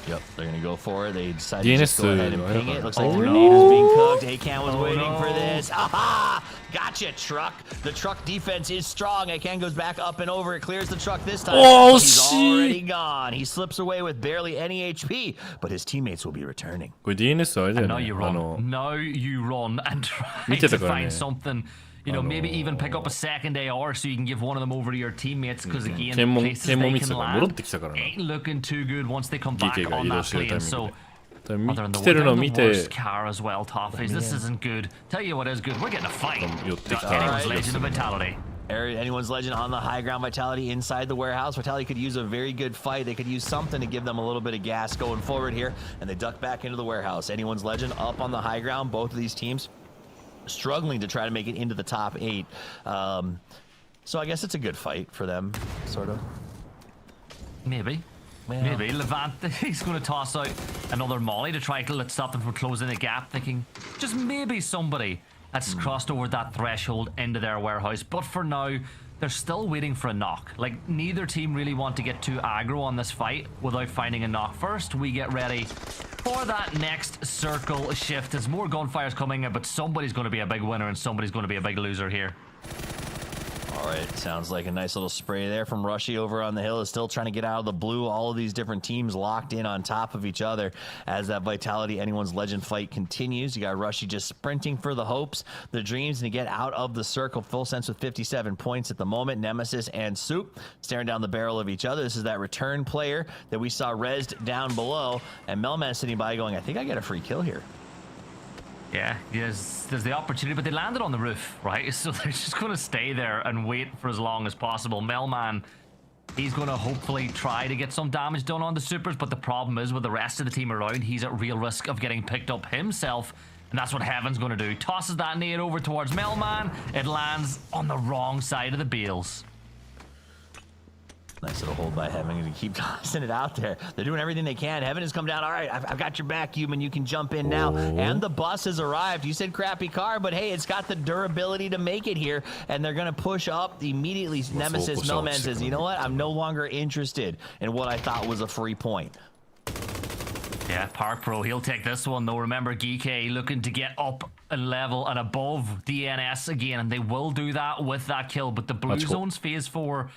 Yep, they're going to go for it. They decided DNS to just go ahead and ping it. Looks like Oh, the no. grenade is being cooked. Akan was waiting for this. Aha! Gotcha, truck. The truck defense is strong. Akan goes back up and over. It clears the truck this time. Oh, But he's shit. already gone. He slips away with barely any HP, but his teammates will be returning. これ DNS あれだよ And now ね you あの run. Now you run and try 見てた to からね find something. You know, maybe even pick up a second AR so you can give one of them over to your teammates, because again, 検問 places 検問 they 見てた can から戻っ land てきたからな ain't looking too good once they come back GK が on 移動 that してるタイ plane. ミング So でだから they're in 来 the, てるのを they're in 見 the て worst car as well, Toffees. This isn't good. Tell you what is good. We're getting a fight. 寄ってきた Anyone's Legend of Vitality. Anyone's Legend on the high ground. Vitality inside the warehouse. Vitality could use a very good fight. They could use something to give them a little bit of gas going forward here, and they duck back into the warehouse. Anyone's Legend up on the high ground. Both of these teams struggling to try to make it into the top 8. So I guess it's a good fight for them, sort of. Maybe. Maybe. Levante, he's going to toss out another molly to try to stop them from closing the gap, thinking just maybe somebody that's crossed over that threshold into their warehouse. But for now, they're still waiting for a knock. Like, neither team really want to get too aggro on this fight without finding a knock first. We get ready for that next circle shift. There's more gunfires coming in, but somebody's going to be a big winner and somebody's going to be a big loser here. All right, sounds like a nice little spray there from Rushy over on the hill. Is still trying to get out of the blue. All of these different teams locked in on top of each other as that Vitality Anyone's Legend fight continues. You got Rushy just sprinting for the hopes, the dreams, and to get out of the circle. Full sense with 57 points at the moment. Nemesis and Soup staring down the barrel of each other. This is that return player that we saw rezzed down below. And Melman sitting by going, I think I get a free kill here. Yeah, there's the opportunity, but they landed on the roof, right? So they're just going to stay there and wait for as long as possible. Melman, he's going to hopefully try to get some damage done on the Supers, but the problem is with the rest of the team around, he's at real risk of getting picked up himself, and that's what Heaven's going to do. Tosses that nade over towards Melman. It lands on the wrong side of the bales. Nice little hold by Heaven to keep tossing it out there. They're doing everything they can. Heaven has come down. All right, I've got your back, Human. You can jump in now. And the bus has arrived. You said crappy car, but hey, it's got the durability to make it here. And they're going to push up immediately. Nemesis Melman says, you know what? I'm no longer interested in what I thought was a free point. Yeah, Park Pro, he'll take this one though. Remember, GK looking to get up and level and above DNS again, and they will do that with that kill. But the Blue Zone's phase 4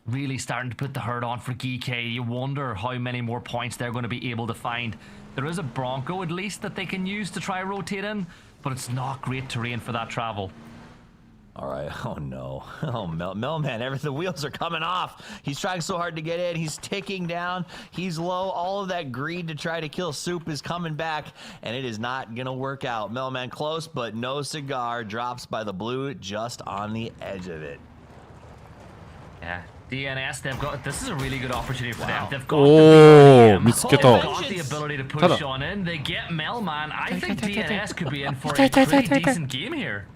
really starting to put the hurt on for GK. You wonder how many more points they're going to be able to find. There is a Bronco at least that they can use to try rotate in, but it's not great terrain for that travel. All right. Oh, no. Oh, Melman, the wheels are coming off. He's trying so hard to get in. He's ticking down. He's low. All of that greed to try to kill Soup is coming back, and it is not going to work out. Melman close, but no cigar. Drops by the blue just on the edge of it. Yeah. DNS, they've got, this is a really good opportunity for them. They've got,見つけた。they've got the ability to push on in. They get Melman. I think DNS could be in for a pretty decent game here.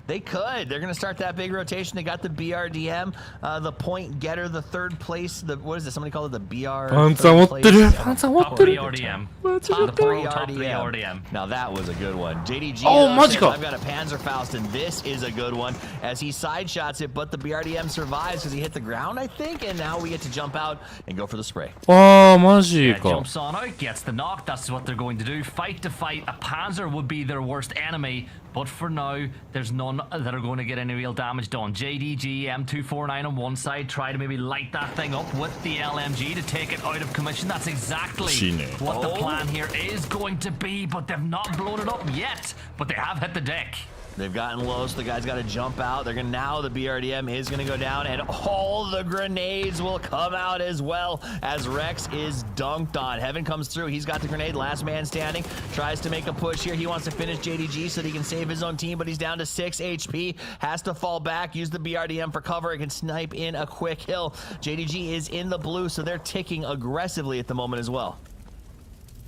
They could. They're going to start that big rotation. They got the BRDM, the point getter, the third place. What is it? Somebody called it the BR. パンツァ持ってる。パンツァ持ってる。 BRDM. Top BRDM. Now that was a good one. JDG. Oh, says, Magica. I've got a Panzerfaust, and this is a good one as he side shots it, but the BRDM survives because he hit the ground, I think, and now we get to jump out and go for the spray. ああ、マジ Yeah, か。 jumps on out, gets the knock. That's what they're going to do. Fight to fight. A Panzer would be their worst enemy, But for now, there's none that are going to get any real damage done. JDG, M249 on one side, try to maybe light that thing up with the LMG to take it out of commission. That's exactly what the plan here is going to be, but they've not blown it up yet, but they have hit the deck. They've gotten low, so the guy's got to jump out. They're gonna now the BRDM is gonna go down, and all the grenades will come out as well as Rex is dunked on. Heaven comes through. He's got the grenade. Last man standing. Tries to make a push here. He wants to finish JDG so that he can save his own team, but he's down to 6 HP. Has to fall back. Use the BRDM for cover. It can snipe in a quick hill. JDG is in the blue, so they're ticking aggressively at the moment as well.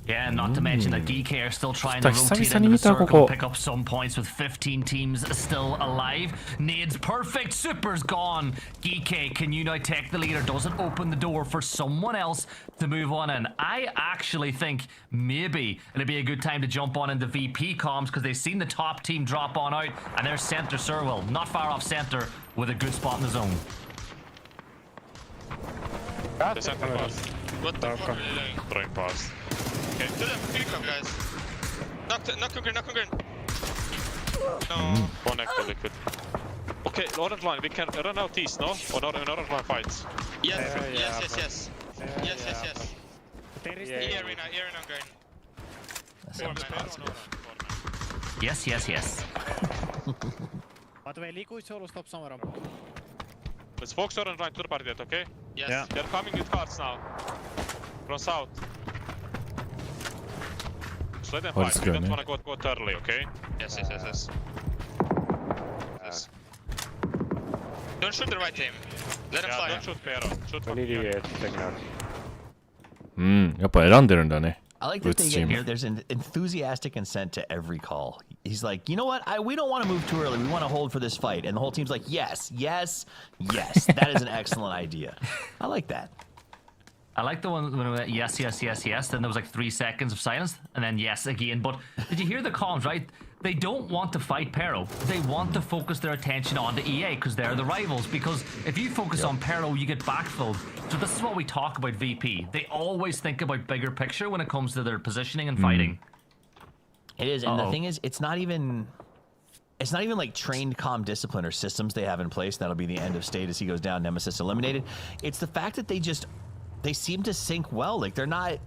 Yeah, not to mention that GK are still trying to rotate into the circle and pick up some points with 15 teams still alive. Nade's perfect, Super's gone. GK, can you now take the lead, or does it open the door for someone else to move on in? I actually think maybe it'll be a good time to jump on into VP comms, because they've seen the top team drop on out, and there's center circle, not far off center, with a good spot in the zone. The center pass. What the fuck are you doing? Throwing pass. Okay, to them, click them, guys. Knock on green. No. One extra liquid. Okay, orange line, we can run out east, no? Or not in orange line fights? Yes. Here on green. Yes. By the way, Liku is solo stop somewhere. Let's focus orange line to the party, okay? Yes. Yeah. They're coming with cards now. From south. So let them fight. We don't want to go early, okay? Yes. Don't shoot the right team. Let him fly. Don't shoot Pero. Shoot fuckingやっぱ選んでるんだね。 I like that they get here. There's an enthusiastic consent to every call. He's like, you know what? We don't want to move too early. We want to hold for this fight. And the whole team's like, yes. That is an excellent idea. I like that. I like the one when it went yes. Then there was like 3 seconds of silence, and then yes again. But did you hear the comms, right? They don't want to fight Pero. They want to focus their attention on the EA, because they're the rivals. Because if you focus on Pero, you get backfilled. So this is what we talk about VP. They always think about bigger picture when it comes to their positioning and fighting. It is, and the thing is, it's not even like trained comm discipline or systems they have in place. That'll be the end of state as he goes down, Nemesis eliminated. It's the fact that they seem to sync well. Like, they're not,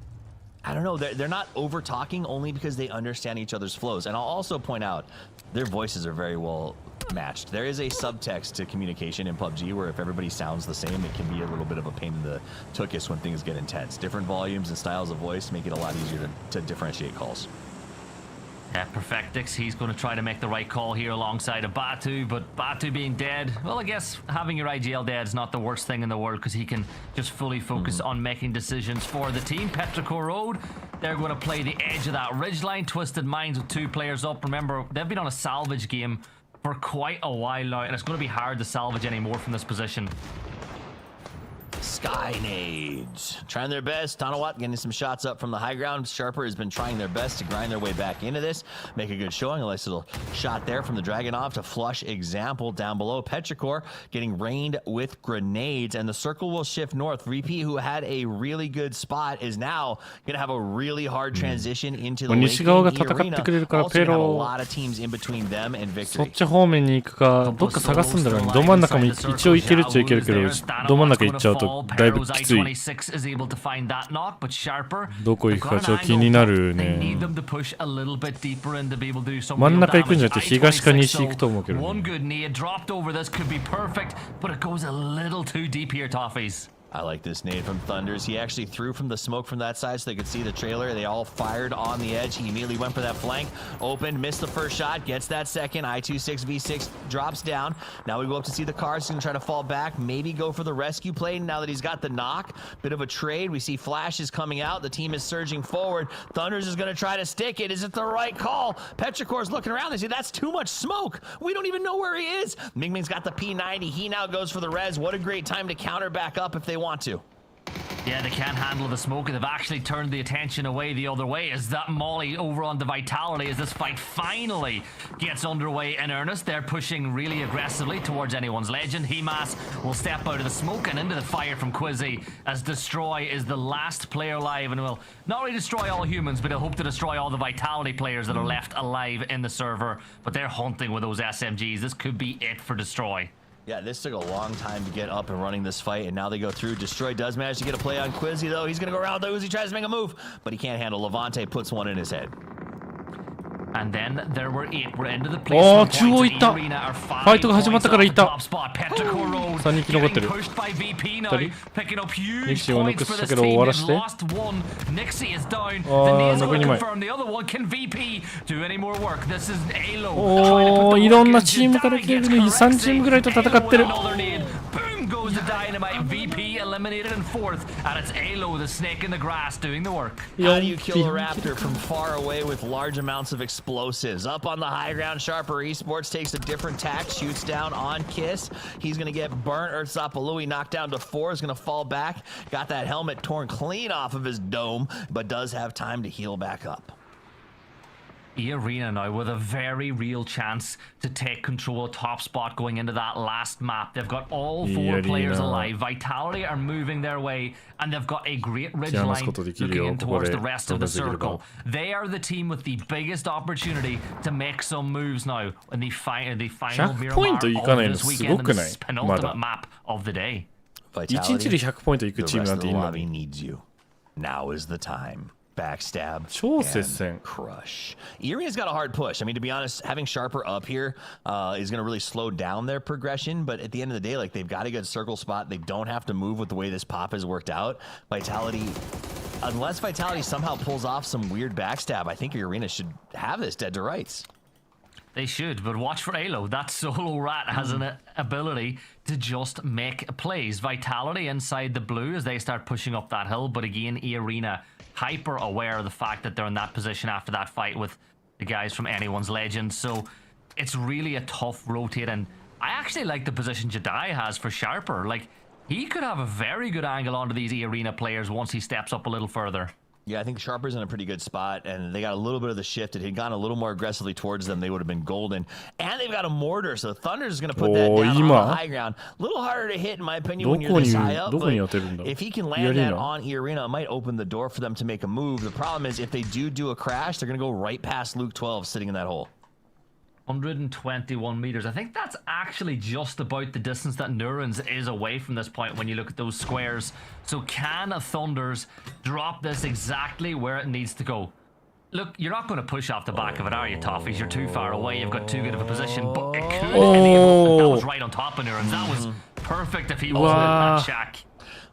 I don't know, they're not over talking only because they understand each other's flows. And I'll also point out their voices are very well matched. There is a subtext to communication in PUBG where if everybody sounds the same, it can be a little bit of a pain in the tuchus when things get intense. Different volumes and styles of voice make it a lot easier to differentiate calls. Yeah, Perfectix, he's going to try to make the right call here alongside of Batu, but Batu being dead, well, I guess having your IGL dead is not the worst thing in the world, because he can just fully focus on making decisions for the team. Petrichor Road, they're going to play the edge of that ridgeline. Twisted Minds with 2 players up. Remember, they've been on a salvage game for quite a while now, and it's going to be hard to salvage any more from this position. Sky Nades trying their best. Tanawat getting some shots up from the high ground. Sharper has been trying their best to grind their way back into this, make a good showing. A nice little shot there from the Dragonov to flush example down below. Petrichor getting rained with grenades, and the circle will shift north. VP, who had a really good spot, is now going to have a really hard transition into the late game arena. Also have a lot of teams in between them and victory. そっち方面に行くか、どっか探すんだろうね。ど真ん中も一応行けるっちゃ行けるけど、ど真ん中行っちゃうと。だいぶきつい。どこ行くかちょっと気になるね。真ん中行くんじゃなくて東か西行くと思うけどね。I like this nade from Thunders. He actually threw from the smoke from that side so they could see the trailer. They all fired on the edge. He immediately went for that flank. Opened, missed the first shot, gets that second. I26v6 drops down. Now we go up to see the cars. He's going to try to fall back, maybe go for the rescue play now that he's got the knock. Bit of a trade. We see flashes coming out. The team is surging forward. Thunders is going to try to stick it. Is it the right call? Petrichor's looking around. They say, that's too much smoke. We don't even know where he is. Mingming's got the P90. He now goes for the res. What a great time to counter back up if they want to. Yeah, they can't handle the smoke, and they've actually turned the attention away the other way. Is that Molly over on the Vitality as this fight finally gets underway in earnest? They're pushing really aggressively towards anyone's legend. Hemas will step out of the smoke and into the fire from Quizzy as Destroy is the last player alive and will not only destroy all humans, but he'll hope to destroy all the Vitality players that are left alive in the server. But they're hunting with those SMGs. This could be it for Destroy. Yeah, this took a long time to get up and running this fight, and now they go through. Destroy does manage to get a play on Quizzy, though. He's going to go around the Uzi, tries to make a move, but he can't handle. Levante puts one in his head. And then there were 8. We're into the あ placement ー、中央 points. 行った。 Arena are ファイトが始まったから行った。 top spot. Petrichor Road 3人生き残ってる。 pushed by VP now, 2人 picking up huge ニクシーを抜 points く for した this けど終 team. わら They've して。 lost one. Nixie is down. The あー、 Naze 残り will 2枚。 confirm the other one. Can VP do any more work? This is Alo. おー、いろんなチームから来てるのに3チームぐらいと戦ってる。 Boom goes the dynamite. VP eliminated in 4th, and it's Alo, the snake in the grass, doing the work. How do you kill a raptor from far away with large amounts of explosives? Up on the high ground, Sharper Esports takes a different tack, shoots down on Kiss. He's going to get burnt. Earthsopalui knocked down to 4, is going to fall back. Got that helmet torn clean off of his dome, but does have time to heal back up. Arena now with a very real chance to take control of top spot going into that last map. They've got all 4 players alive. Vitality are moving their way, and they've got a great ridge line looking in towards the rest of the circle. They are the team with the biggest opportunity to make some moves now in the final Miramar of this weekend and the penultimate map of the day. Vitality, the rest of the lobby needs you. Now is the time. Backstab and crush. Irina's got a hard push. I mean, to be honest, having Sharper up here is going to really slow down their progression. But at the end of the day, like, they've got a good circle spot. They don't have to move with the way this pop has worked out. Vitality, unless Vitality somehow pulls off some weird backstab, I think Irina should have this dead to rights. They should, but watch for Alo. That solo rat has an ability to just make plays. Vitality inside the blue as they start pushing up that hill. But again, Arena hyper aware of the fact that they're in that position after that fight with the guys from Anyone's Legend. So it's really a tough rotate. And I actually like the position Jedi has for Sharper. Like, he could have a very good angle onto these Arena players once he steps up a little further. Yeah, I think Sharper's in a pretty good spot, and they got a little bit of the shift. If he'd gone a little more aggressively towards them, they would have been golden. And they've got a mortar, so Thunder's going to put that down on the high ground. A little harder to hit, in my opinion, when you're this high up. But if he can land that on Irina, it might open the door for them to make a move. The problem is, if they do a crash, they're going to go right past Luke 12 sitting in that hole. 121 meters. I think that's actually just about the distance that Nurans is away from this point when you look at those squares. So can Thunders drop this exactly where it needs to go? Look, you're not going to push off the back of it, are you, Toffees? You're too far away. You've got too good of a position. But it could. That was right on top of Nurans. That was perfect if he wasn't in that shack.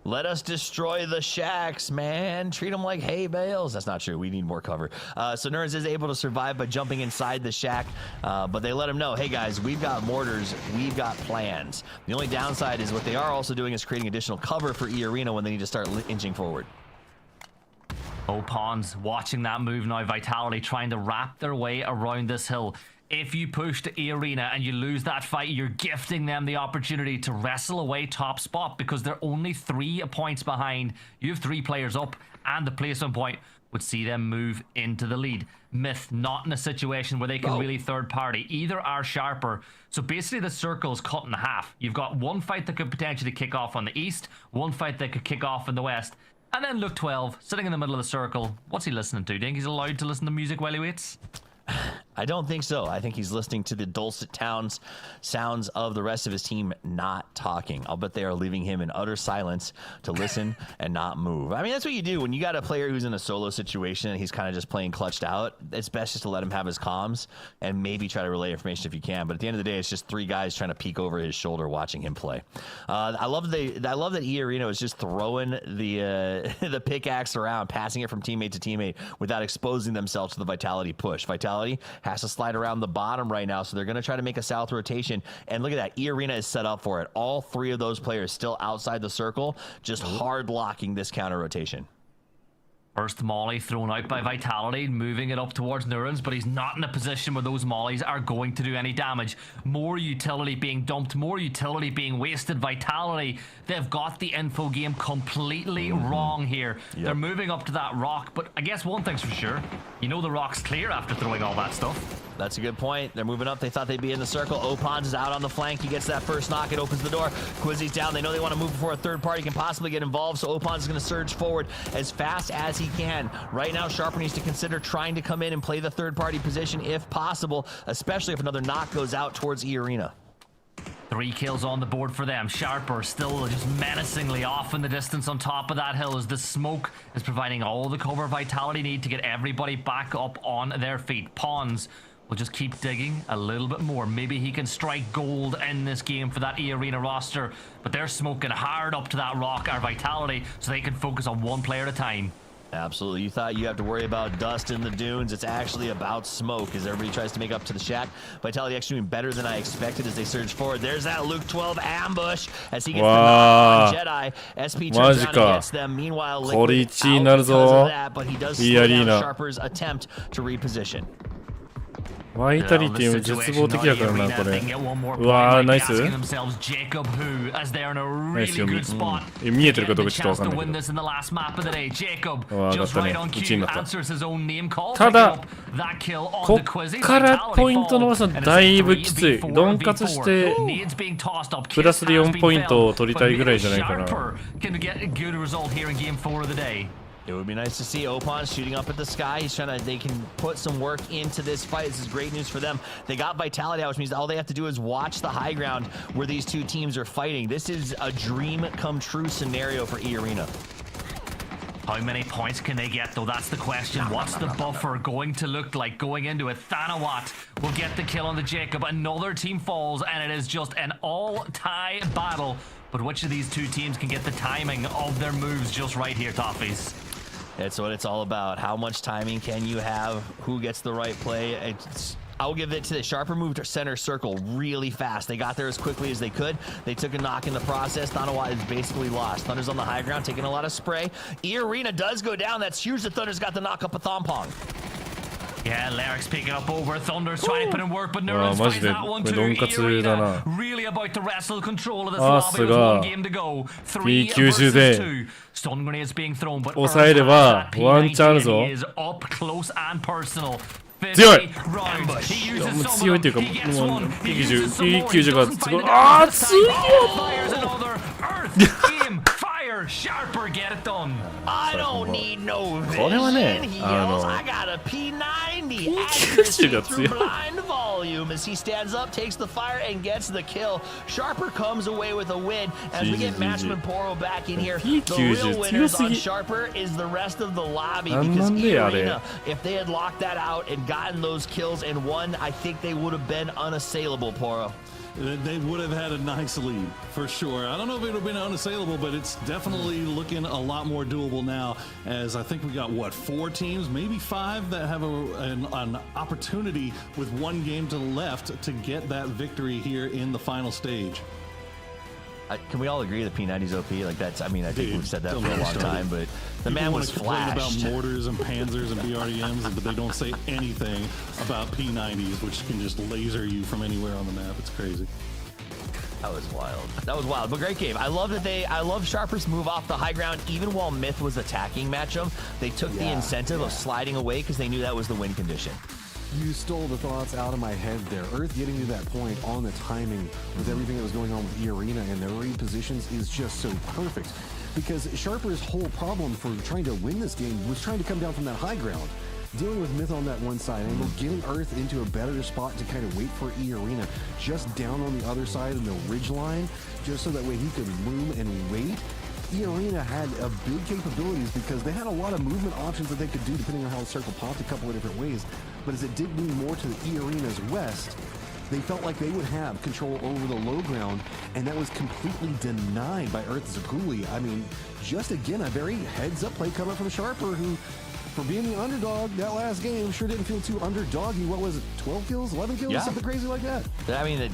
Let us destroy the shacks, man. Treat them like hay bales. That's not true. We need more cover. So Nurans is able to survive by jumping inside the shack, but they let him know, hey guys, we've got mortars, we've got plans. The only downside is what they are also doing is creating additional cover for E-Arena when they need to start inching forward. Oh, Pawns watching that move now. Vitality trying to wrap their way around this hill. If you push to E-Arena and you lose that fight, you're gifting them the opportunity to wrestle away top spot because they're only 3 points behind. You have 3 players up, and the placement point would see them move into the lead. Myth not in a situation where they can really third party. Either are Sharper. So basically the circle is cut in half. You've got one fight that could potentially kick off on the east, one fight that could kick off in the west. And then Luke 12, sitting in the middle of the circle. What's he listening to? Do you think he's allowed to listen to music while he waits? I don't think so. I think he's listening to the dulcet sounds of the rest of his team not talking. I'll bet they are leaving him in utter silence to listen and not move. I mean, that's what you do when you got a player who's in a solo situation and he's kind of just playing clutched out. It's best just to let him have his comms and maybe try to relay information if you can. But at the end of the day, it's just 3 guys trying to peek over his shoulder watching him play. I love that E-Arena is just throwing the pickaxe around, passing it from teammate to teammate without exposing themselves to the Vitality push. Vitality has to slide around the bottom right now, so they're going to try to make a south rotation. And look at that. E-Arena is set up for it. All 3 of those players still outside the circle, just hard locking this counter rotation. First molly thrown out by Vitality, moving it up towards Nurans, but he's not in a position where those mollies are going to do any damage. More utility being dumped, more utility being wasted. Vitality, they've got the info game completely wrong here. Yep. They're moving up to that rock, but I guess one thing's for sure, you know the rock's clear after throwing all that stuff. That's a good point. They're moving up. They thought they'd be in the circle. Opons is out on the flank. He gets that first knock. It opens the door. Quizzy's down. They know they want to move before a third party can possibly get involved, so Opons is going to surge forward as fast as he can. Right now, Sharper needs to consider trying to come in and play the third party position if possible, especially if another knock goes out towards E Arena. 3 kills on the board for them. Sharper still just menacingly off in the distance on top of that hill as the smoke is providing all the cover Vitality need to get everybody back up on their feet. Pawns will just keep digging a little bit more. Maybe he can strike gold in this game for that E Arena roster, but they're smoking hard up to that rock, our Vitality, so they can focus on one player at a time. Absolutely. You thought you have to worry about dust in the dunes. It's actually about smoke as everybody tries to make up to the shack. Vitality actually doing better than I expected as they surge forward. There's that Luke 12 ambush as he gets the knock on Jedi. SP turns around and gets them. Meanwhile, Liquid out because of that, but he does slow down Sharper's attempt to reposition. ワイタリティも絶望的やからな、これ。うわー、ナイス。ナイス読み。見えてるかどうかちょっとわかんないけど。うわー、上がったね。1位になった。ただ、こっからポイント伸ばすのだいぶきつい。ドンカツして、プラスで4ポイントを取りたいぐらいじゃないかな。It would be nice to see Opon shooting up at the sky. He's trying to, they can put some work into this fight. This is great news for them. They got Vitality out, which means all they have to do is watch the high ground where these two teams are fighting. This is a dream come true scenario for E Arena. How many points can they get though? That's the question. What's the buffer going to look like going into it? Thanawat will get the kill on the Jacob. Another team falls and it is just an all-tie battle. But which of these two teams can get the timing of their moves just right here, Toffees? That's what it's all about. How much timing can you have? Who gets the right play? I'll give it to the Sharper moved to center circle really fast. They got there as quickly as they could. They took a knock in the process. Thanawa is basically lost. Thunder's on the high ground, taking a lot of spray. E Arena does go down. That's huge that Thunder's got the knock up a Thompong. Yeah, Larry's picking up over. Thunder's trying to put in work, but Nurans finds that one too. Arena really about to wrestle control of this lobby with 1 game to go. 3 versus 2. Stun grenades being thrown, but P90 is up close and personal. 強い強いっていうか、もう P90 がすごい。あー、強いよ。 Sharper, get it done. I don't need no vision heals. I got a P90 accuracy through blind volume as he stands up, takes the fire, and gets the kill. Sharper comes away with a win as we get Matchman Poro back in here. The real winners on Sharper is the rest of the lobby because E Arena, if they had locked that out and gotten those kills and won, I think they would have been unassailable, Poro. They would have had a nice lead, for sure. I don't know if it would have been unassailable, but it's definitely looking a lot more doable now, as I think we got, what, 4 teams, maybe 5, that have an opportunity with 1 game to left to get that victory here in the final stage. Can we all agree that P90's OP? Like that's, I mean, I think we've said that for a long time, but the man was flashed. About mortars and panzers and BRDMs, but they don't say anything about P90s, which can just laser you from anywhere on the map. It's crazy. That was wild. That was wild, but great game. I love that I love Sharper's move off the high ground. Even while Myth was attacking Matchum, they took the incentive of sliding away because they knew that was the win condition. You stole the thoughts out of my head there. Earth getting to that point on the timing with everything that was going on with E Arena and their repositions is just so perfect. Because Sharper's whole problem for trying to win this game was trying to come down from that high ground. Dealing with Myth on that one side and we're getting Earth into a better spot to kind of wait for E Arena just down on the other side in the ridge line, just so that way he could loom and wait. E Arena had a big capabilities because they had a lot of movement options that they could do depending on how the circle popped a couple of different ways. But as it did move more to the E Arena's west, they felt like they would have control over the low ground, and that was completely denied by Earth Zakuli. I mean, just again, a very heads-up play coming from Sharper, who for being the underdog, that last game sure didn't feel too underdoggy. What was it, 12 kills, 11 kills, Yeah. something crazy like that? I mean,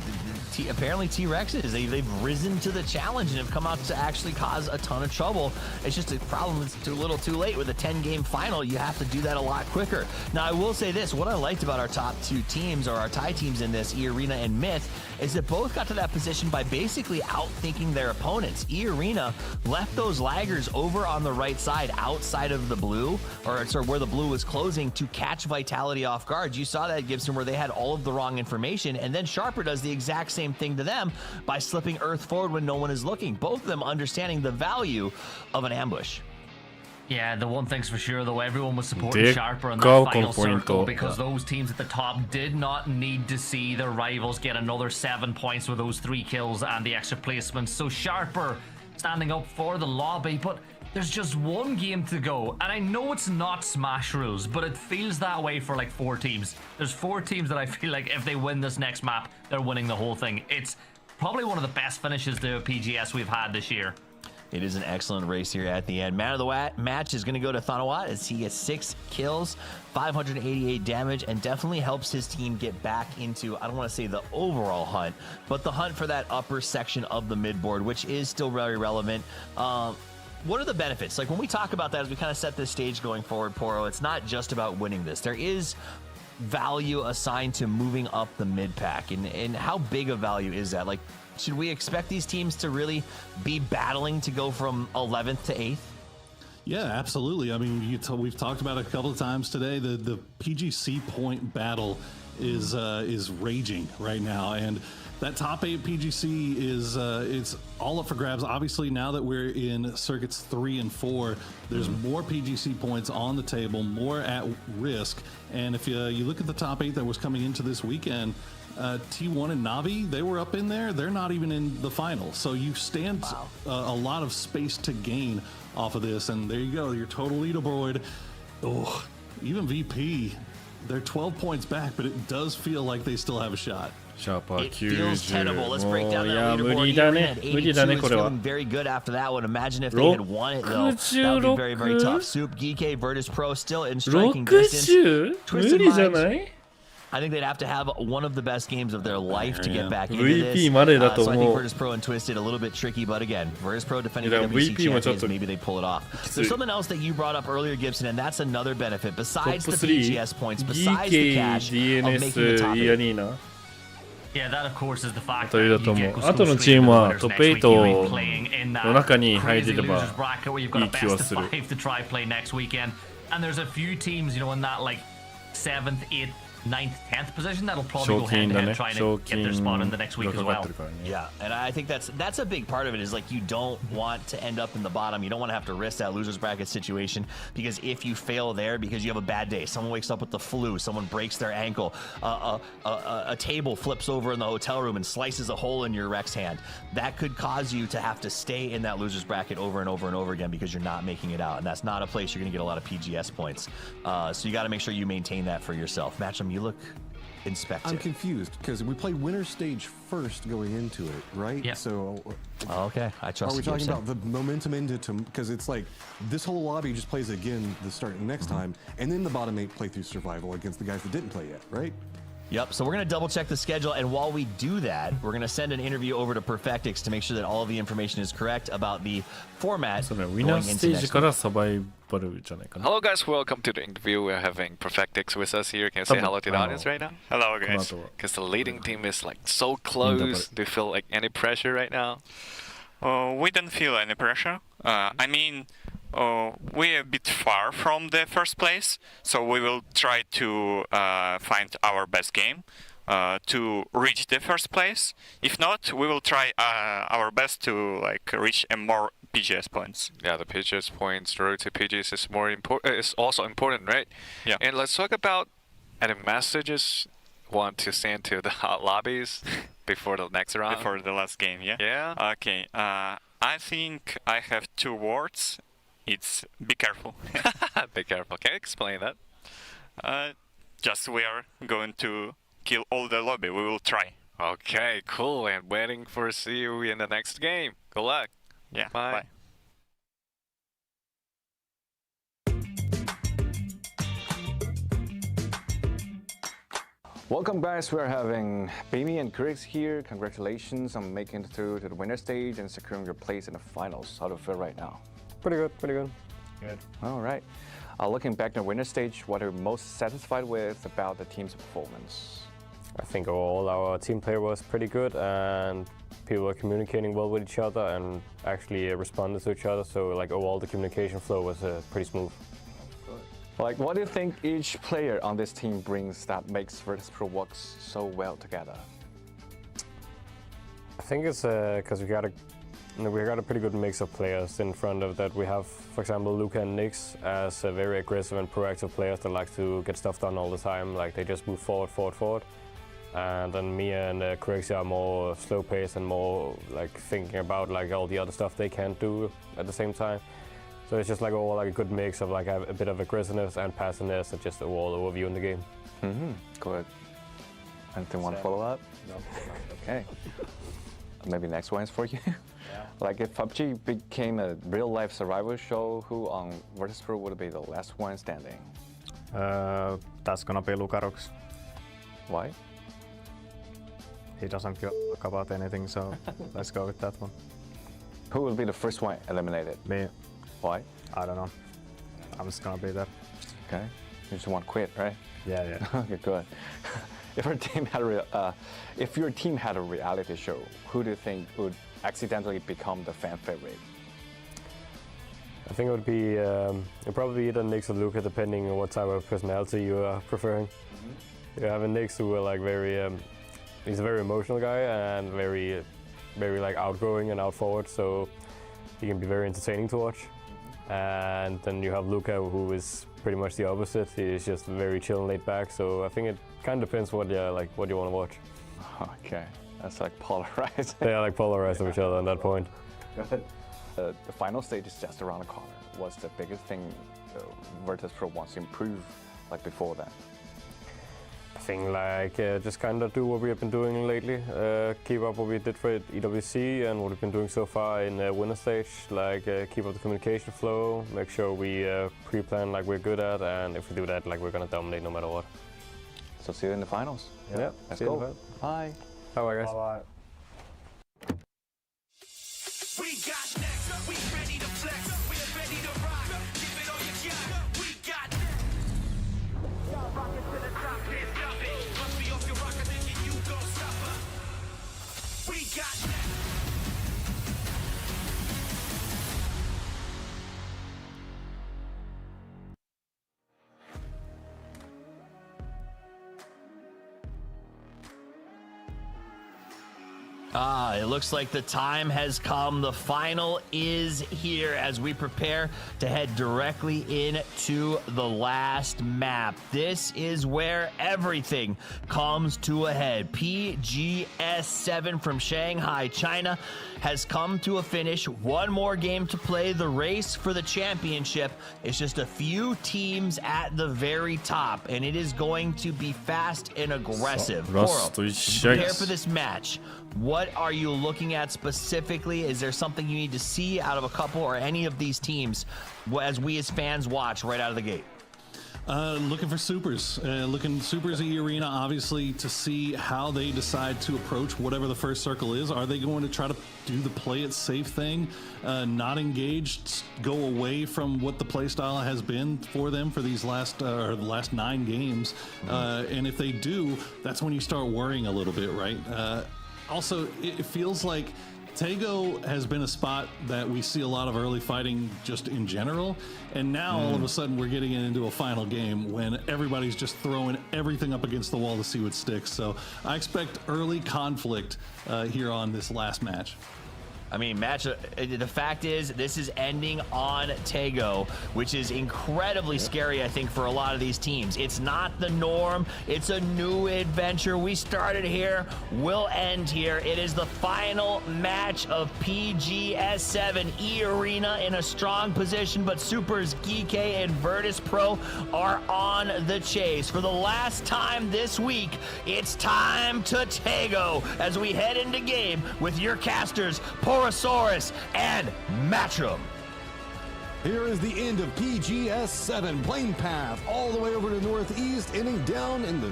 apparently T-Rexes, they've risen to the challenge and have come out to actually cause a ton of trouble. It's just a problem that's too little too late. With a 10-game final, you have to do that a lot quicker. Now, I will say this. What I liked about our top two teams, or our tie teams in this, E-Arena and MiTH, is that both got to that position by basically outthinking their opponents. E-Arena left those laggers over on the right side outside of the blue, or sorry, where the blue was closing, to catch Vitality off guard. You saw that, Gibson, where they had all of the wrong information, and then Sharper does the exact same thing to them by slipping Earth forward when no one is looking. Both of them understanding the value of an ambush. Yeah, the one thing's for sure, though, everyone was supporting Dick Sharper in that go final circle componento. because those teams at the top did not need to see their rivals get another 7 points with those 3 kills and the extra placements. So Sharper standing up for the lobby, but there's just one game to go. And I know it's not Smash rules, but it feels that way for like 4 teams. There's 4 teams that I feel like if they win this next map, they're winning the whole thing. It's probably one of the best finishes to a PGS we've had this year. It is an excellent race here at the end. Man of the match is going to go to Thanawat as he gets 6 kills, 588 damage, and definitely helps his team get back into, I don't want to say the overall hunt, but the hunt for that upper section of the mid board, which is still very relevant. What are the benefits? Like when we talk about that, as we kind of set this stage going forward, Poro, it's not just about winning this. There is value assigned to moving up the mid pack, and how big a value is that? Like, should we expect these teams to really be battling to go from 11th to 8th? Yeah, absolutely. I mean, we've talked about it a couple of times today. The PGC point battle is raging right now, and that top 8 PGC is it's all up for grabs. Obviously, now that we're in circuits 3 and 4, there's more PGC points on the table, more at risk. And if you look at the top 8 that was coming into this weekend, T1 and NAVI, they were up in there. They're not even in the final. So you stand a lot of space to gain off of this. And there you go, your total leaderboard. Oh, even VP, they're 12 points back, but it does feel like they still have a shot. It feels tenable. Let's break down that leaderboard. 82 is feeling very good after that one. Imagine if they had won it, though. That would be very, very tough. Soup, Geek, Virtus Pro still in striking distance. Twisted Minds, I think they'd have to have one of the best games of their life to get back into this. So I think Virtus Pro and Twisted a little bit tricky, but again, Virtus Pro defending the WC champions, maybe they pull it off. There's something else that you brought up earlier, Gibson, and that's another benefit besides the PGS points, besides the cash of making the top 8. Yeah, that of course is the fact と that いう you だと思 get う。あとのチームはトップ next week. You'll be 8 playing in の that 中に入れ crazy れば losers bracket where you've got い a い気は best す of る。 5 to try play next weekend. And there's a few teams, you know, in that like 7th, 8th, 9th, 10th position that'll probably go head to head trying to get their spot in the next week as well. Yeah, and I think that's a big part of it is like you don't want to end up in the bottom. You don't want to have to risk that losers bracket situation because if you fail there because you have a bad day, someone wakes up with the flu, someone breaks their ankle, a table flips over in the hotel room and slices a hole in your Rex hand, that could cause you to have to stay in that losers bracket over and over and over again because you're not making it out, and that's not a place you're going to get a lot of PGS points. So you got to make sure you maintain that for yourself. Matchum, you look inspected. I'm confused because we played winner stage first going into it, right? Yeah. So, okay, I trust. Are we talking about the momentum into because it's like this whole lobby just plays again the start next time, and then the bottom 8 play through survival against the guys that didn't play yet, right? Yep, so we're going to double check the schedule, and while we do that, we're going to send an interview over to Perfectix to make sure that all of the information is correct about the format going into next week. Hello guys, welcome to the interview. We're having Perfectix with us here. Can you say hello to the audience right now? Hello guys. Because the leading team is like so close. Do you feel like any pressure right now? We don't feel any pressure. I mean, we're a bit far from the first place, so we will try to find our best game to reach the first place. If not, we will try our best to like reach more PGS points. Yeah, the PGS points, the road to PGS is more important. It's also important, right? Yeah. And let's talk about any messages want to send to the hot lobbies before the next round. Before the last game, yeah. Yeah. Okay. I think I have 2 words. It's be careful. Be careful. Can you explain that? Just we are going to kill all the lobby. We will try. Okay, cool. And waiting for see you in the next game. Good luck. Yeah. Bye. Welcome, guys. We're having Beamy and Griggs here. Congratulations on making it through to the winner stage and securing your place in the finals. How do you feel right now? Pretty good, pretty good. Good. All right. Looking back at the winner stage, what are you most satisfied with about the team's performance? I think overall our team play was pretty good and people were communicating well with each other and actually responded to each other. So like overall the communication flow was pretty smooth. Like, what do you think each player on this team brings that makes Virtus.pro work so well together? I think it's because we got a pretty good mix of players in front of that. We have, for example, Luca and Nix as very aggressive and proactive players that like to get stuff done all the time. Like they just move forward, forward, forward. And then me and Corexia are more slow paced and more like thinking about like all the other stuff they can't do at the same time. So it's just like all like a good mix of like a bit of aggressiveness and passiveness and just a overall overview in the game. Good. Anything want to follow up? No. Okay. Maybe next one is for you. Like if PUBG became a real-life survival show, who on Virtus.pro would be the last one standing? That's gonna be Lucarox. Why? He doesn't give a fuck about anything, so let's go with that one. Who will be the first one eliminated? Me. Why? I don't know. I'm just gonna be there. Okay. You just want to quit, right? Yeah, yeah. Okay, good. If your team had a reality show, who do you think would accidentally become the fan favorite? I think it would be it'd probably be either Nix or Luca, depending on what type of personality you are preferring. You have a Nix who are like very, he's a very emotional guy and very like outgoing and out forward, so he can be very entertaining to watch. And then you have Luca, who is pretty much the opposite. He's just very chill and laid back. So I think it kind of depends what you want to watch. Okay, that's like polarized. They are like polarized of each other on that point. The final stage is just around the corner. What's the biggest thing Virtus.pro wants to improve like before that? I think like just kind of do what we have been doing lately. Keep up what we did for EWC and what we've been doing so far in winner stage. Like keep up the communication flow, make sure we pre-plan like we're good at, and if we do that, like we're gonna dominate no matter what. So see you in the finals. Yeah, let's go. Bye. Bye, guys. Bye. We got next. We ready to flex. We're ready to rock. Give it all you got. We got next. Y'all rockin' to the top. Can't stop it. Must be off your rocker, thinking you gon' stop her. We got next. It looks like the time has come. The final is here as we prepare to head directly into the last map. This is where everything comes to a head. PGS7 from Shanghai, China has come to a finish. One more game to play. The race for the championship is just a few teams at the very top, and it is going to be fast and aggressive. Coral, prepare for this match. What are you looking at specifically? Is there something you need to see out of a couple or any of these teams as we as fans watch right out of the gate? Looking for supers. Looking supers at Arena, obviously, to see how they decide to approach whatever the first circle is. Are they going to try to do the play it safe thing, not engaged, go away from what the play style has been for them for these last 9 games? And if they do, that's when you start worrying a little bit, right? Also, it feels like Tego has been a spot that we see a lot of early fighting just in general, and now all of a sudden we're getting into a final game when everybody's just throwing everything up against the wall to see what sticks. So I expect early conflict here on this last match. I mean, the fact is, this is ending on Tego, which is incredibly scary, I think, for a lot of these teams. It's not the norm. It's a new adventure. We started here. We'll end here. It is the final match of PGS7. E-Arena in a strong position, but Supers, GK, and Virtus.pro are on the chase. For the last time this week, it's time to Tego as we head into game with your casters, Porosaurus and Matchroom. Here is the end of PGS7. Plane path all the way over to northeast, ending down in the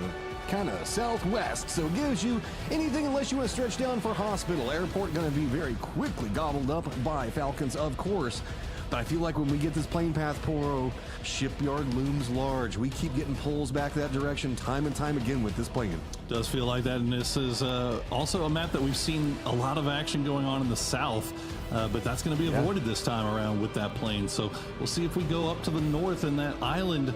kind of southwest, so it gives you anything unless you want to stretch down for hospital. Airport going to be very quickly gobbled up by Falcons, of course. But I feel like when we get this plane path, Poro, Shipyard looms large. We keep getting pulls back that direction time and time again with this plane. Does feel like that, and this is also a map that we've seen a lot of action going on in the south, but that's going to be avoided this time around with that plane. So we'll see if we go up to the north in that island.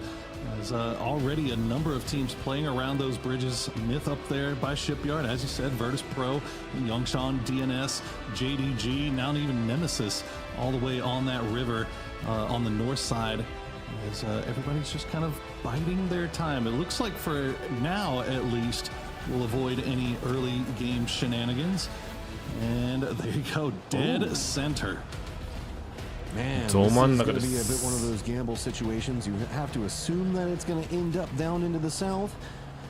There's already a number of teams playing around those bridges. Myth up there by Shipyard, as you said, Virtus Pro, Yongshan, DNS, JDG, now even Nemesis, all the way on that river on the north side. As everybody's just kind of biding their time. It looks like for now, at least, we'll avoid any early game shenanigans. And there you go, dead center. Man, this is going to be a bit one of those gamble situations. You have to assume that it's going to end up down into the south.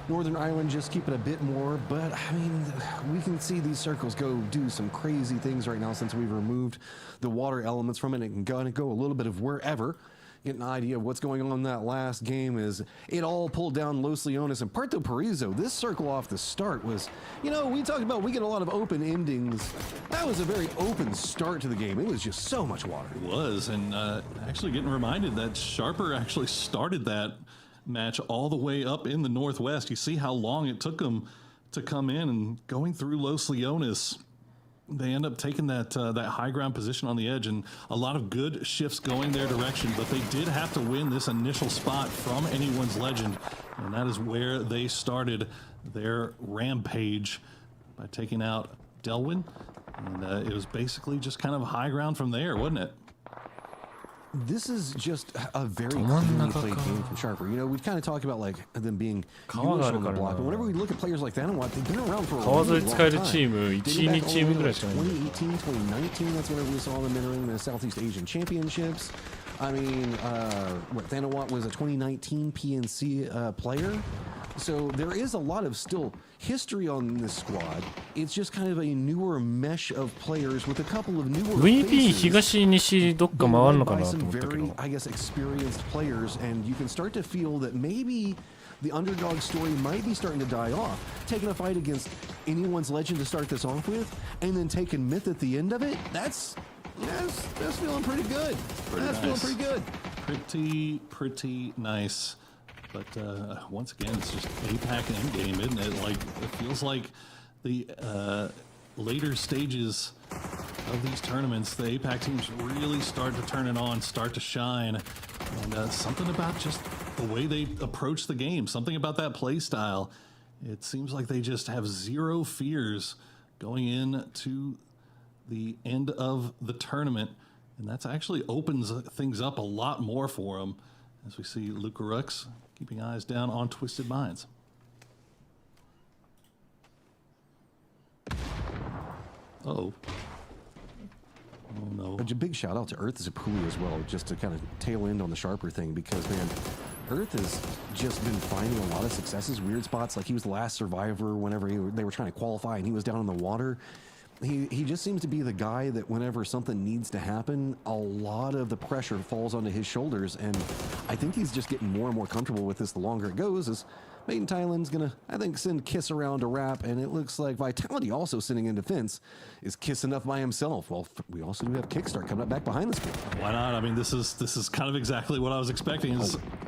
Northern Ireland just keep it a bit more, but I mean, we can see these circles go do some crazy things right now since we've removed the water elements from it. It can go a little bit of wherever. Get an idea of what's going on in that last game is it all pulled down Los Leones and Puerto Paraiso. This circle off the start was, you know, we talked about we get a lot of open endings. That was a very open start to the game. It was just so much water. It was, and actually getting reminded that Sharper actually started that match all the way up in the northwest. You see how long it took them to come in, and going through Los Leones, they end up taking that that high ground position on the edge, and a lot of good shifts going their direction, but they did have to win this initial spot from Anyone's Legend, and that is where they started their rampage by taking out Delwyn, and it was basically just kind of high ground from there, wasn't it? This is just a very cleanly played game from Sharper. You know, we've kind of talked about like them being newish on the block, but whenever we look at players like that, they've been around for a really long time. Dating back all the way to like 2018, 2019, that's whenever we saw them entering the Southeast Asian Championships. I mean, Thanawat was a 2019 PNC player. So there is a lot of still history on this squad. It's just kind of a newer mesh of players with a couple of newer VP 東西どっか回るのかなと some 思ったけ very, ど I guess, experienced players, and you can start to feel that maybe the underdog story might be starting to die off. Taking a fight against Anyone's Legend to start this off with, and then taking Myth at the end of it, that's feeling pretty good. Feeling pretty good. Pretty nice. But once again, it's just APAC endgame, isn't it? Like, it feels like the later stages of these tournaments, the APAC teams really start to turn it on, start to shine. And something about just the way they approach the game, something about that play style. It seems like they just have zero fears going into the end of the tournament. And that's actually opens things up a lot more for them. As we see Luca Rux keeping eyes down on Twisted Minds. Uh-oh. Oh, no. A big shout out to Earth Zapuli as well, just to kind of tail end on the Sharper thing, because, man, Earth has just been finding a lot of successes, weird spots. Like, he was the last survivor whenever they were trying to qualify and he was down in the water. He just seems to be the guy that whenever something needs to happen, a lot of the pressure falls onto his shoulders, and I think he's just getting more and more comfortable with this the longer it goes, as MiTH Thailand's gonna, I think, send Kiss around to wrap, and it looks like Vitality also sitting in defense is Kiss enough by himself. Well, we also do have Kickstart coming up back behind the screen. Why not? I mean, this is kind of exactly what I was expecting.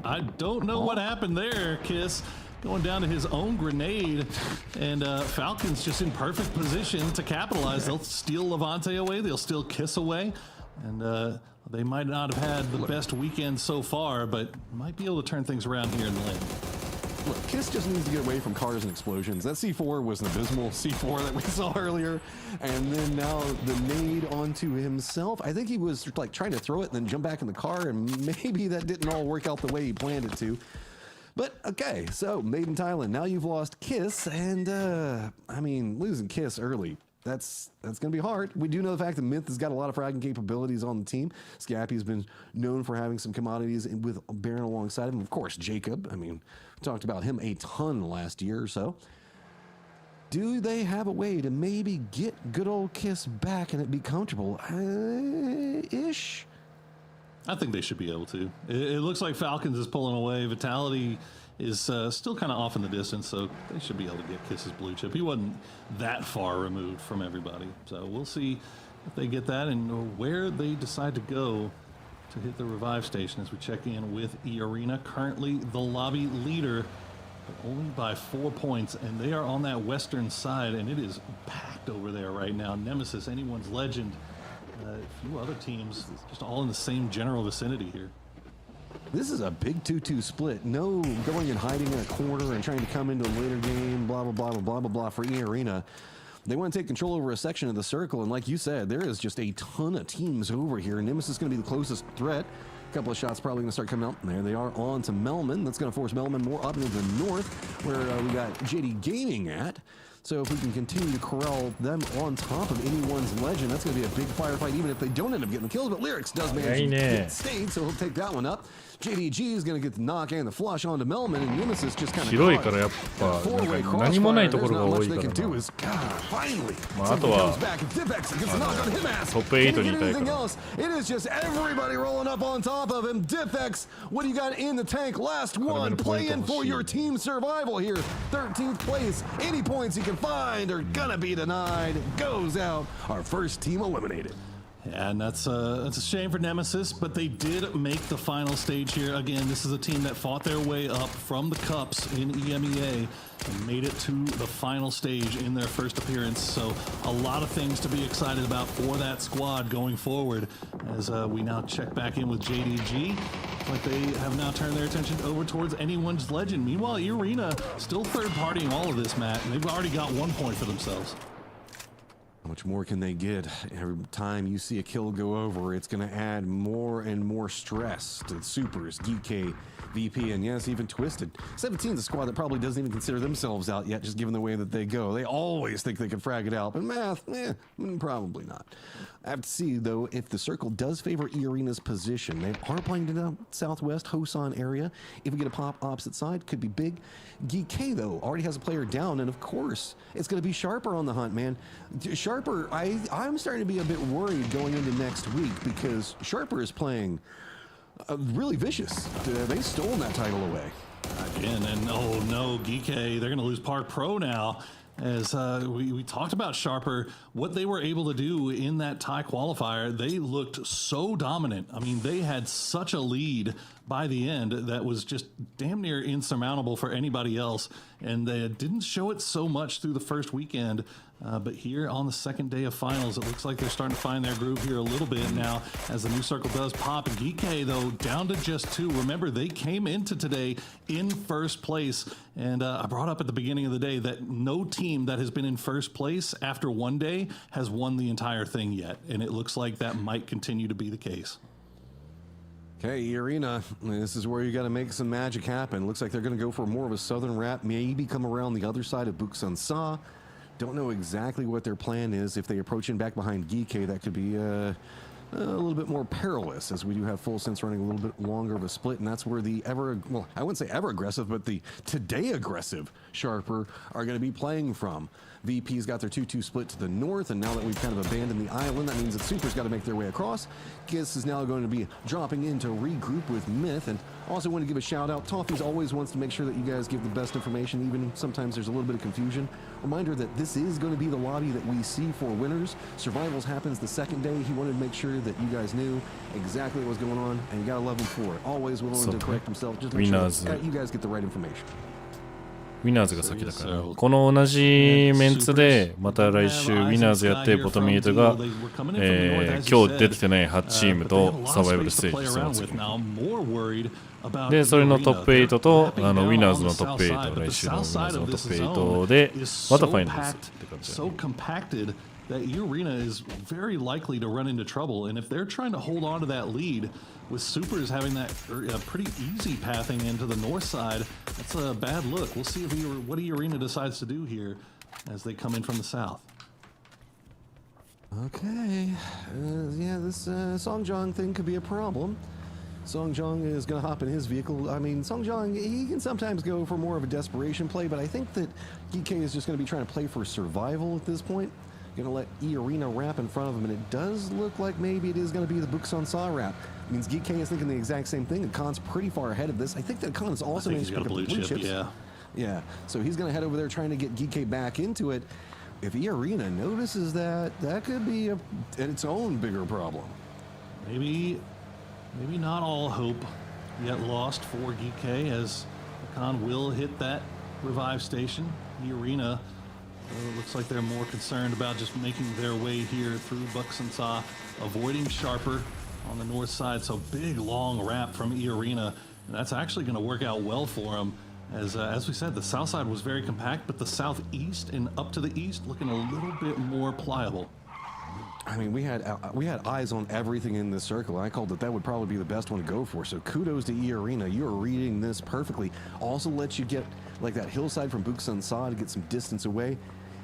I don't know what happened there, Kiss. Going down to his own grenade, and Falcons just in perfect position to capitalize. They'll steal Levante away, they'll steal Kiss away, and they might not have had the best weekend so far, but might be able to turn things around here in the lane. Look, Kiss just needs to get away from cars and explosions. That C4 was an abysmal C4 that we saw earlier, and then now the nade onto himself. I think he was like trying to throw it and then jump back in the car, and maybe that didn't all work out the way he planned it to. But, okay, so, MiTH Thailand, now you've lost Kiss, and, I mean, losing Kiss early, that's going to be hard. We do know the fact that Myth has got a lot of fragging capabilities on the team. Scappy's been known for having some commodities with Baron alongside him. Of course, Jacob, I mean, we talked about him a ton last year or so. Do they have a way to maybe get good old Kiss back and it be comfortable? Ish? I think they should be able to. It looks like Falcons is pulling away. Vitality is still kind of off in the distance, so they should be able to get Kiss's blue chip. He wasn't that far removed from everybody, so we'll see if they get that and where they decide to go to hit the revive station as we check in with E-Arena, currently the lobby leader, but only by 4 points, and they are on that western side, and it is packed over there right now. Nemesis, Anyone's Legend, a few other teams, just all in the same general vicinity here. This is a big 2-2 split. No going and hiding in a corner and trying to come into a later game, blah, blah, blah, blah, blah, blah, blah for E-Arena. They want to take control over a section of the circle, and like you said, there is just a ton of teams over here. Nemesis is going to be the closest threat. A couple of shots probably going to start coming out. There they are on to Melman. That's going to force Melman more up into the north, where we got JD Gaming at. So if we can continue to corral them on top of Anyone's Legend, that's going to be a big firefight, even if they don't end up getting the kills. But Lyrics does manage to get stayed, so he'll take that one up. JDG is going to get the knock and the flush onto Melman, and Nemesis just kind of 広いからやっぱ何もないところが多いからな。まああとはトップ8にいたいから。It is just everybody rolling up on top of him. Diffex, what do you got in the tank? Last one, playing for your team survival here. 13th place. Any points you can find are gonna be denied. Goes out. Our first team eliminated. Yeah, and that's a shame for Nemesis, but they did make the final stage here. Again, this is a team that fought their way up from the cups in EMEA and made it to the final stage in their first appearance. So a lot of things to be excited about for that squad going forward as we now check back in with JDG. Looks like they have now turned their attention over towards Anyone's Legend. Meanwhile, E-Arena still third-partying all of this, Matt, and they've already got 1 point for themselves. How much more can they get? Every time you see a kill go over, it's going to add more and more stress to the Supers, DK, VP, and yes, even Twisted. 17 is a squad that probably doesn't even consider themselves out yet, just given the way that they go. They always think they can frag it out, but math, probably not. I have to see, though, if the circle does favor E-Arena's position. They are playing to the southwest Hosan area. If we get a pop opposite side, could be big. GK, though, already has a player down, and of course, it's going to be Sharper on the hunt, man. Sharper, I'm starting to be a bit worried going into next week because Sharper is playing really vicious. They've stolen that title away. Again, and oh no, GK, they're going to lose Park Pro now. As we talked about Sharper, what they were able to do in that tie qualifier, they looked so dominant. I mean, they had such a lead by the end that was just damn near insurmountable for anybody else. And they didn't show it so much through the first weekend. But here on the second day of finals, it looks like they're starting to find their groove here a little bit now as the new circle does pop. And GK, though, down to just 2. Remember, they came into today in first place. And I brought up at the beginning of the day that no team that has been in first place after 1 day has won the entire thing yet. And it looks like that might continue to be the case. Okay, Arena, this is where you got to make some magic happen. Looks like they're going to go for more of a southern wrap, maybe come around the other side of Buksan Sa. Don't know exactly what their plan is. If they approach in back behind Gike, that could be a little bit more perilous, as we do have Full Sense running a little bit longer of a split, and that's where the I wouldn't say ever aggressive, but the today aggressive Sharper are going to be playing from. VP's got their 2-2 split to the north, and now that we've kind of abandoned the island, that means that Super's got to make their way across. Kiss is now going to be dropping in to regroup with Myth, and also want to give a shout out. Toffees always wants to make sure that you guys give the best information, even sometimes there's a little bit of confusion. Reminder that this is going to be the lobby that we see for winners. Survivals happens the second day. He wanted to make sure that you guys knew exactly what was going on, and you got to love him for it. Always willing to correct himself. Just make sure that you guys get the right information. ウィナーズが先だから、この同じメンツでまた来週ウィナーズやってボトム8が、今日出ててない8チームとサバイバルステージその次で、それのトップ8とウィナーズのトップ8、来週のウィナーズのトップ8でまたファイナルスって感じだね。That E-Arena is very likely to run into trouble, and if they're trying to hold on to that lead, with Supers having that pretty easy pathing into the north side, that's a bad look. We'll see what E-Arena decides to do here as they come in from the south. Okay, yeah, this Songjong thing could be a problem. Songjong is going to hop in his vehicle. I mean, Songjong, he can sometimes go for more of a desperation play, but I think that GK is just going to be trying to play for survival at this point. Gonna let E-Arena wrap in front of him, and it does look like maybe it is gonna be the Buksan Sa wrap. It means Geek K is thinking the exact same thing, and Khan's pretty far ahead of this. I think that Khan has also managed to pick up the blue chips. Yeah, so he's gonna head over there trying to get Geek K back into it. If E-Arena notices that, that could be its own bigger problem. Maybe not all hope yet lost for Geek K, as Khan will hit that revive station. E-Arena looks like they're more concerned about just making their way here through Buksan Sa, avoiding Sharper on the north side. So big long wrap from E-Arena, and that's actually going to work out well for them. As we said, the south side was very compact, but the southeast and up to the east looking a little bit more pliable. I mean, we had eyes on everything in this circle. I called that would probably be the best one to go for. So kudos to E-Arena. You are reading this perfectly. Also lets you get like that hillside from Buksan Sa to get some distance away.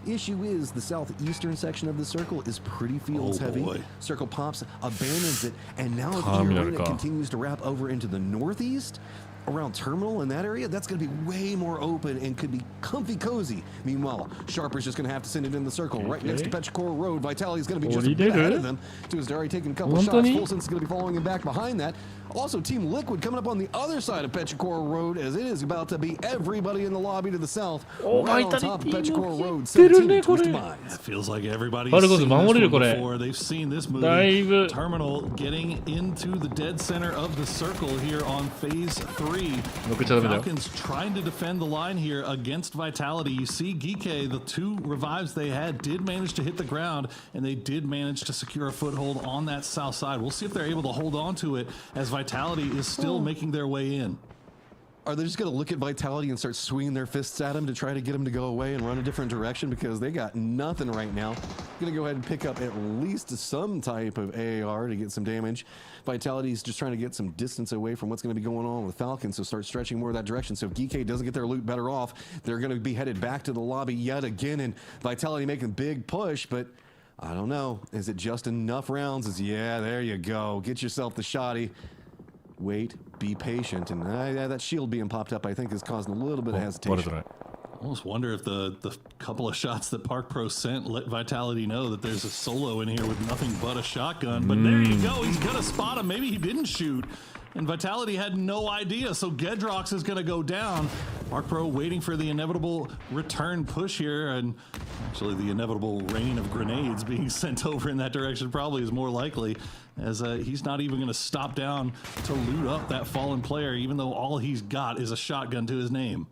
Issue is the southeastern section of the circle is pretty fields heavy. Circle pops, abandons it, and now if E-Arena continues to wrap over into the northeast, around Terminal in that area, that's going to be way more open and could be comfy cozy. Meanwhile, Sharper's just going to have to send it in the circle right next to Pechakor Road. Vitality's going to be just a bit ahead of them. TWIS already taking a couple of shots. Fulson's going to be following him back behind that. Also, Team Liquid coming up on the other side of Pechakor Road, as it is about to be everybody in the lobby to the south. Right on top of Pechakor Road, 17 Twisted Minds. It feels like everybody's seen this one before. They've seen this movie. Terminal getting into the dead center of the circle here on phase 3. Falcons trying to defend the line here against Vitality. You see Geek, the 2 revives they had did manage to hit the ground, and they did manage to secure a foothold on that south side. We'll see if they're able to hold on to it as Vitality is still making their way in. Are they just going to look at Vitality and start swinging their fists at him to try to get him to go away and run a different direction, because they got nothing right now? Going to go ahead and pick up at least some type of AAR to get some damage. Vitality's just trying to get some distance away from what's going to be going on with Falcons, so start stretching more of that direction. So if Geek doesn't get their loot better off, they're going to be headed back to the lobby yet again, and Vitality making a big push, but I don't know. Is it just enough rounds? Yeah, there you go. Get yourself the shotty. Wait, be patient, and that shield being popped up, I think, is causing a little bit of hesitation. I almost wonder if the couple of shots that Park Pro sent let Vitality know that there's a solo in here with nothing but a shotgun. But there you go, he's gonna spot him. Maybe he didn't shoot, and Vitality had no idea. So Gedrox is gonna go down. Park Pro waiting for the inevitable return push here, and actually the inevitable rain of grenades being sent over in that direction probably is more likely, as he's not even gonna stop down to loot up that fallen player, even though all he's got is a shotgun to his name.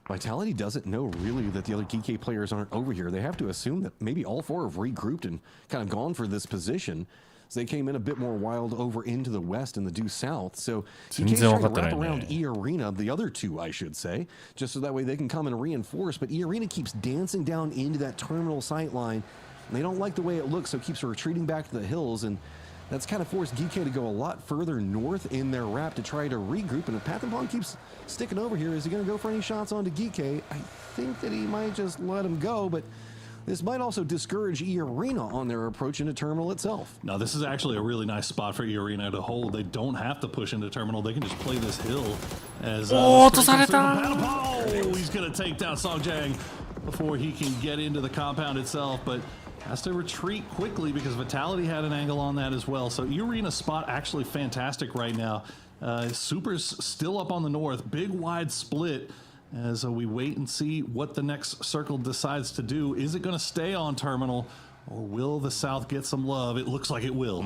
Vitality doesn't know really that the other GK players aren't over here. They have to assume that maybe all 4 have regrouped and kind of gone for this position. So they came in a bit more wild over into the west and the due south. So GK's trying to wrap around E-Arena, the other 2, I should say, just so that way they can come and reinforce. But E-Arena keeps dancing down into that terminal sight line. And they don't like the way it looks, so keeps retreating back to the hills. And that's kind of forced GK to go a lot further north in their wrap to try to regroup. And if Pathenpon keeps sticking over here, is he going to go for any shots onto GK? I think that he might just let him go, but this might also discourage E-Arena on their approach into Terminal itself. Now, this is actually a really nice spot for E-Arena to hold. They don't have to push into Terminal. They can just play this hill as... he's going to take down Songjang before he can get into the compound itself, but has to retreat quickly because Vitality had an angle on that as well. So E-Arena's spot actually fantastic right now. Super's still up on the north. Big wide split as we wait and see what the next circle decides to do. Is it going to stay on Terminal, or will the south get some love? It looks like it will.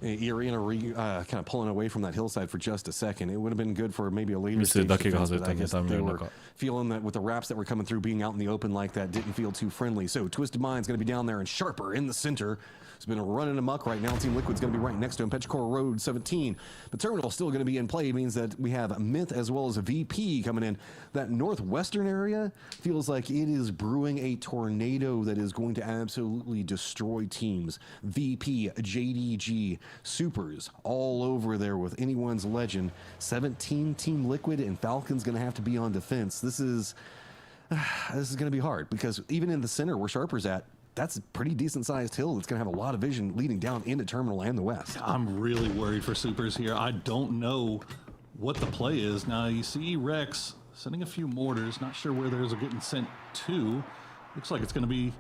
E-Arena kind of pulling away from that hillside for just a second. It would have been good for maybe a later stage defense, but I guess they were feeling that with the wraps that were coming through, being out in the open like that didn't feel too friendly. So Twisted Mind's going to be down there, and Sharper in the center. He's been running amok right now. Team Liquid's going to be right next to him. Pechakor Road 17. The Terminal still going to be in play. It means that we have MiTH as well as a VP coming in. That northwestern area feels like it is brewing a tornado that is going to absolutely destroy teams. VP, JDG, Supers, all over there with anyone's legend. 17 Team Liquid, and Falcon's going to have to be on defense. This is going to be hard, because even in the center where Sharper's at, that's a pretty decent sized hill that's going to have a lot of vision leading down into Terminal and the west. I'm really worried for Supers here. I don't know what the play is. Now you see Rex sending a few mortars, not sure where those are getting sent to. Looks like it's going to be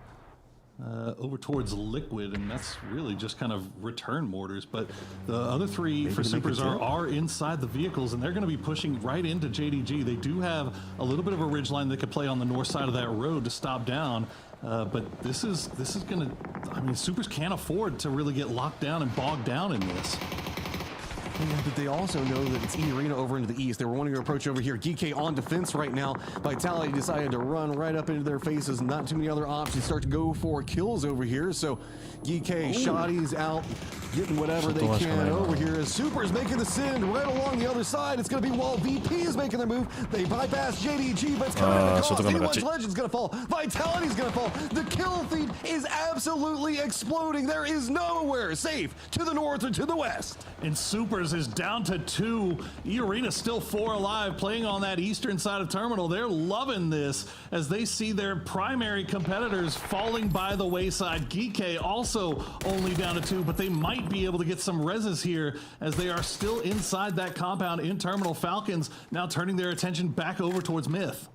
over towards Liquid, and that's really just kind of return mortars. But the other three for Supers are inside the vehicles, and they're going to be pushing right into JDG. They do have a little bit of a ridgeline they could play on the north side of that road to stop down. But this is going to, I mean, Supers can't afford to really get locked down and bogged down in this. Yeah, but they also know that it's E-Arena over into the east. They were wanting to approach over here. GK on defense right now. Vitality decided to run right up into their faces. Not too many other options. Start to go for kills over here. So GK shotties out, getting whatever they can over here. As Super's making the send right along the other side. It's going to be while VP is making their move. They bypass JDG, but it's coming at the cost. Anyone's Legend's going to fall. Vitality's going to fall. The kill feed is absolutely exploding. There is nowhere safe to the north or to the west. And Supers is down to 2. E-Arena still 4 alive, playing on that eastern side of Terminal. They're loving this as they see their primary competitors falling by the wayside. GK also only down to 2, but they might be able to get some reses here as they are still inside that compound in Terminal. Falcons now turning their attention back over towards Myth.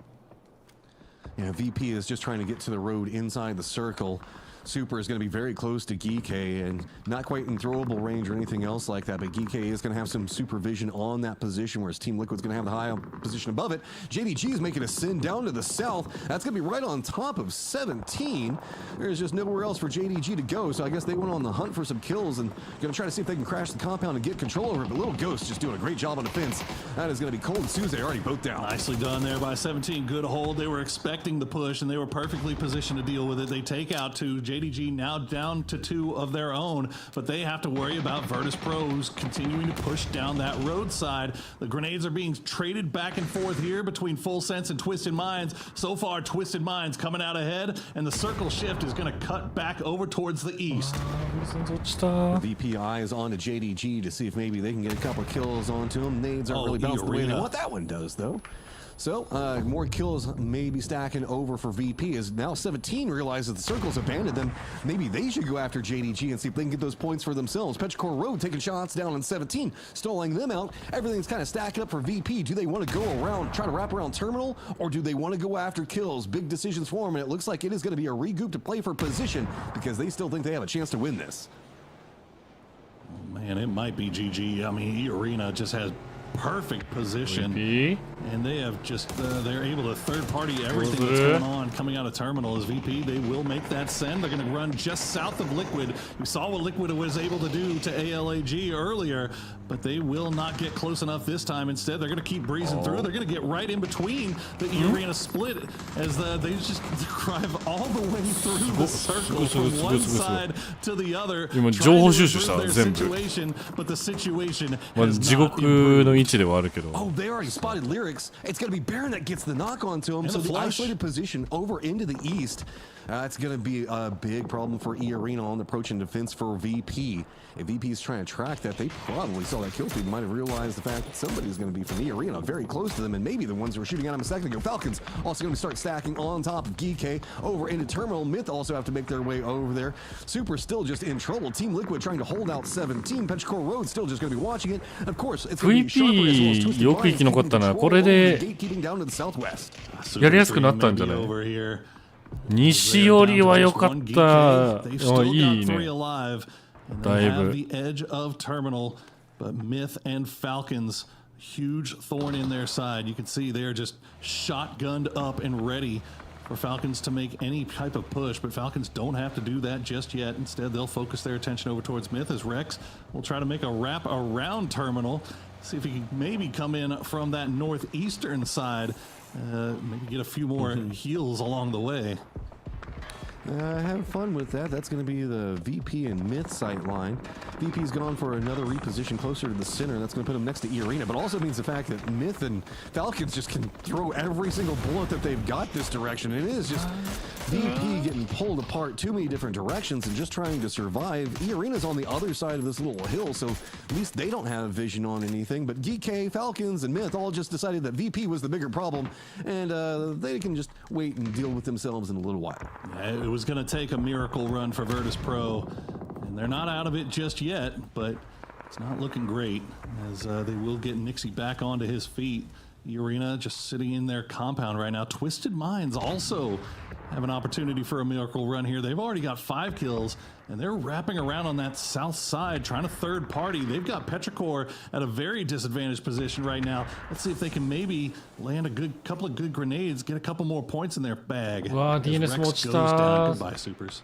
Yeah, VP is just trying to get to the road inside the circle. Super is going to be very close to Geekay and not quite in throwable range or anything else like that, but Geekay is going to have some supervision on that position, whereas Team Liquid's going to have the high position above it. JDG is making a send down to the south. That's going to be right on top of 17. There's just nowhere else for JDG to go, so I guess they went on the hunt for some kills and going to try to see if they can crash the compound and get control over it, but Little Ghost just doing a great job on defense. That is going to be Cold and Suze already both down. Nicely done there by 17. Good hold. They were expecting the push, and they were perfectly positioned to deal with it. They take out 2. JDG now down to 2 of their own, but they have to worry about Virtus Pros continuing to push down that roadside. The grenades are being traded back and forth here between Full Sense and Twisted Minds. So far, Twisted Minds coming out ahead, and the circle shift is going to cut back over towards the east. VP eyes on to JDG to see if maybe they can get a couple kills onto him. Nades aren't really bouncing the way they want. That one does, though. So, more kills may be stacking over for VP as now 17 realizes the circle's abandoned them. Maybe they should go after JDG and see if they can get those points for themselves. Petrichor Road taking shots down on 17, stalling them out. Everything's kind of stacking up for VP. Do they want to go around, try to wrap around Terminal, or do they want to go after kills? Big decisions for them, and it looks like it is going to be a regroup to play for position because they still think they have a chance to win this. Oh, man, it might be GG. I mean, E-Arena just has perfect position, and they have just they're able to third party everything that's going on coming out of Terminal. As VP, they will make that send. They're going to run just south of Liquid. We saw what Liquid was able to do to ALAG earlier, but they will not get close enough this time. Instead, they're going to keep breezing through. They're going to get right in between the E-Arena split as they just drive all the way through the circle from one side to the other, trying to improve their situation, but the situation has not improved. Oh, they already spotted Lyrics. It's going to be Baron that gets the knock onto him. So the isolated position over into the east. It's going to be a big problem for E-Arena on the approach and defense for VP. If VP is trying to track that, they probably saw that kill feed, might have realized the fact that somebody's going to be from E-Arena very close to them, and maybe the ones who were shooting at him a second ago. Falcons also going to start stacking on top of GK over into Terminal. Myth also have to make their way over there. Super still just in trouble. Team Liquid trying to hold out 17. Petrichor Road still just going to be watching it. And of course, it's going to be Sharper as well as Twisted Minds keeping control over the gatekeeping down to the southwest. やりやすくなったんじゃない？西寄りは良かった。いいね。だいぶ。The edge of Terminal, but Myth and Falcons, huge thorn in their side. You can see they're just shotgunned up and ready for Falcons to make any type of push, but Falcons don't have to do that just yet. Instead, they'll focus their attention over towards Myth as Rex will try to make a wrap around Terminal. See if he can maybe come in from that northeastern side. Maybe get a few more heals along the way. Have fun with that. That's going to be the VP and Myth sight line. VP's gone for another reposition closer to the center. That's going to put him next to E-Arena, but also means the fact that Myth and Falcons just can throw every single bullet that they've got this direction. It is just VP getting pulled apart too many different directions and just trying to survive. E-Arena's on the other side of this little hill, so at least they don't have vision on anything. But GK, Falcons, and Myth all just decided that VP was the bigger problem, and they can just wait and deal with themselves in a little while. It was going to take a miracle run for Virtus Pro, and they're not out of it just yet, but it's not looking great as they will get Nixie back onto his feet. Arena just sitting in their compound right now. Twisted Minds also have an opportunity for a miracle run here. They've already got 5 kills, and they're wrapping around on that south side, trying to third party. They've got Petrichor at a very disadvantaged position right now. Let's see if they can maybe land a couple of good grenades, get a couple more points in their bag. Wow, as DNS Rexも落ちた。 goes down. Goodbye, Supers.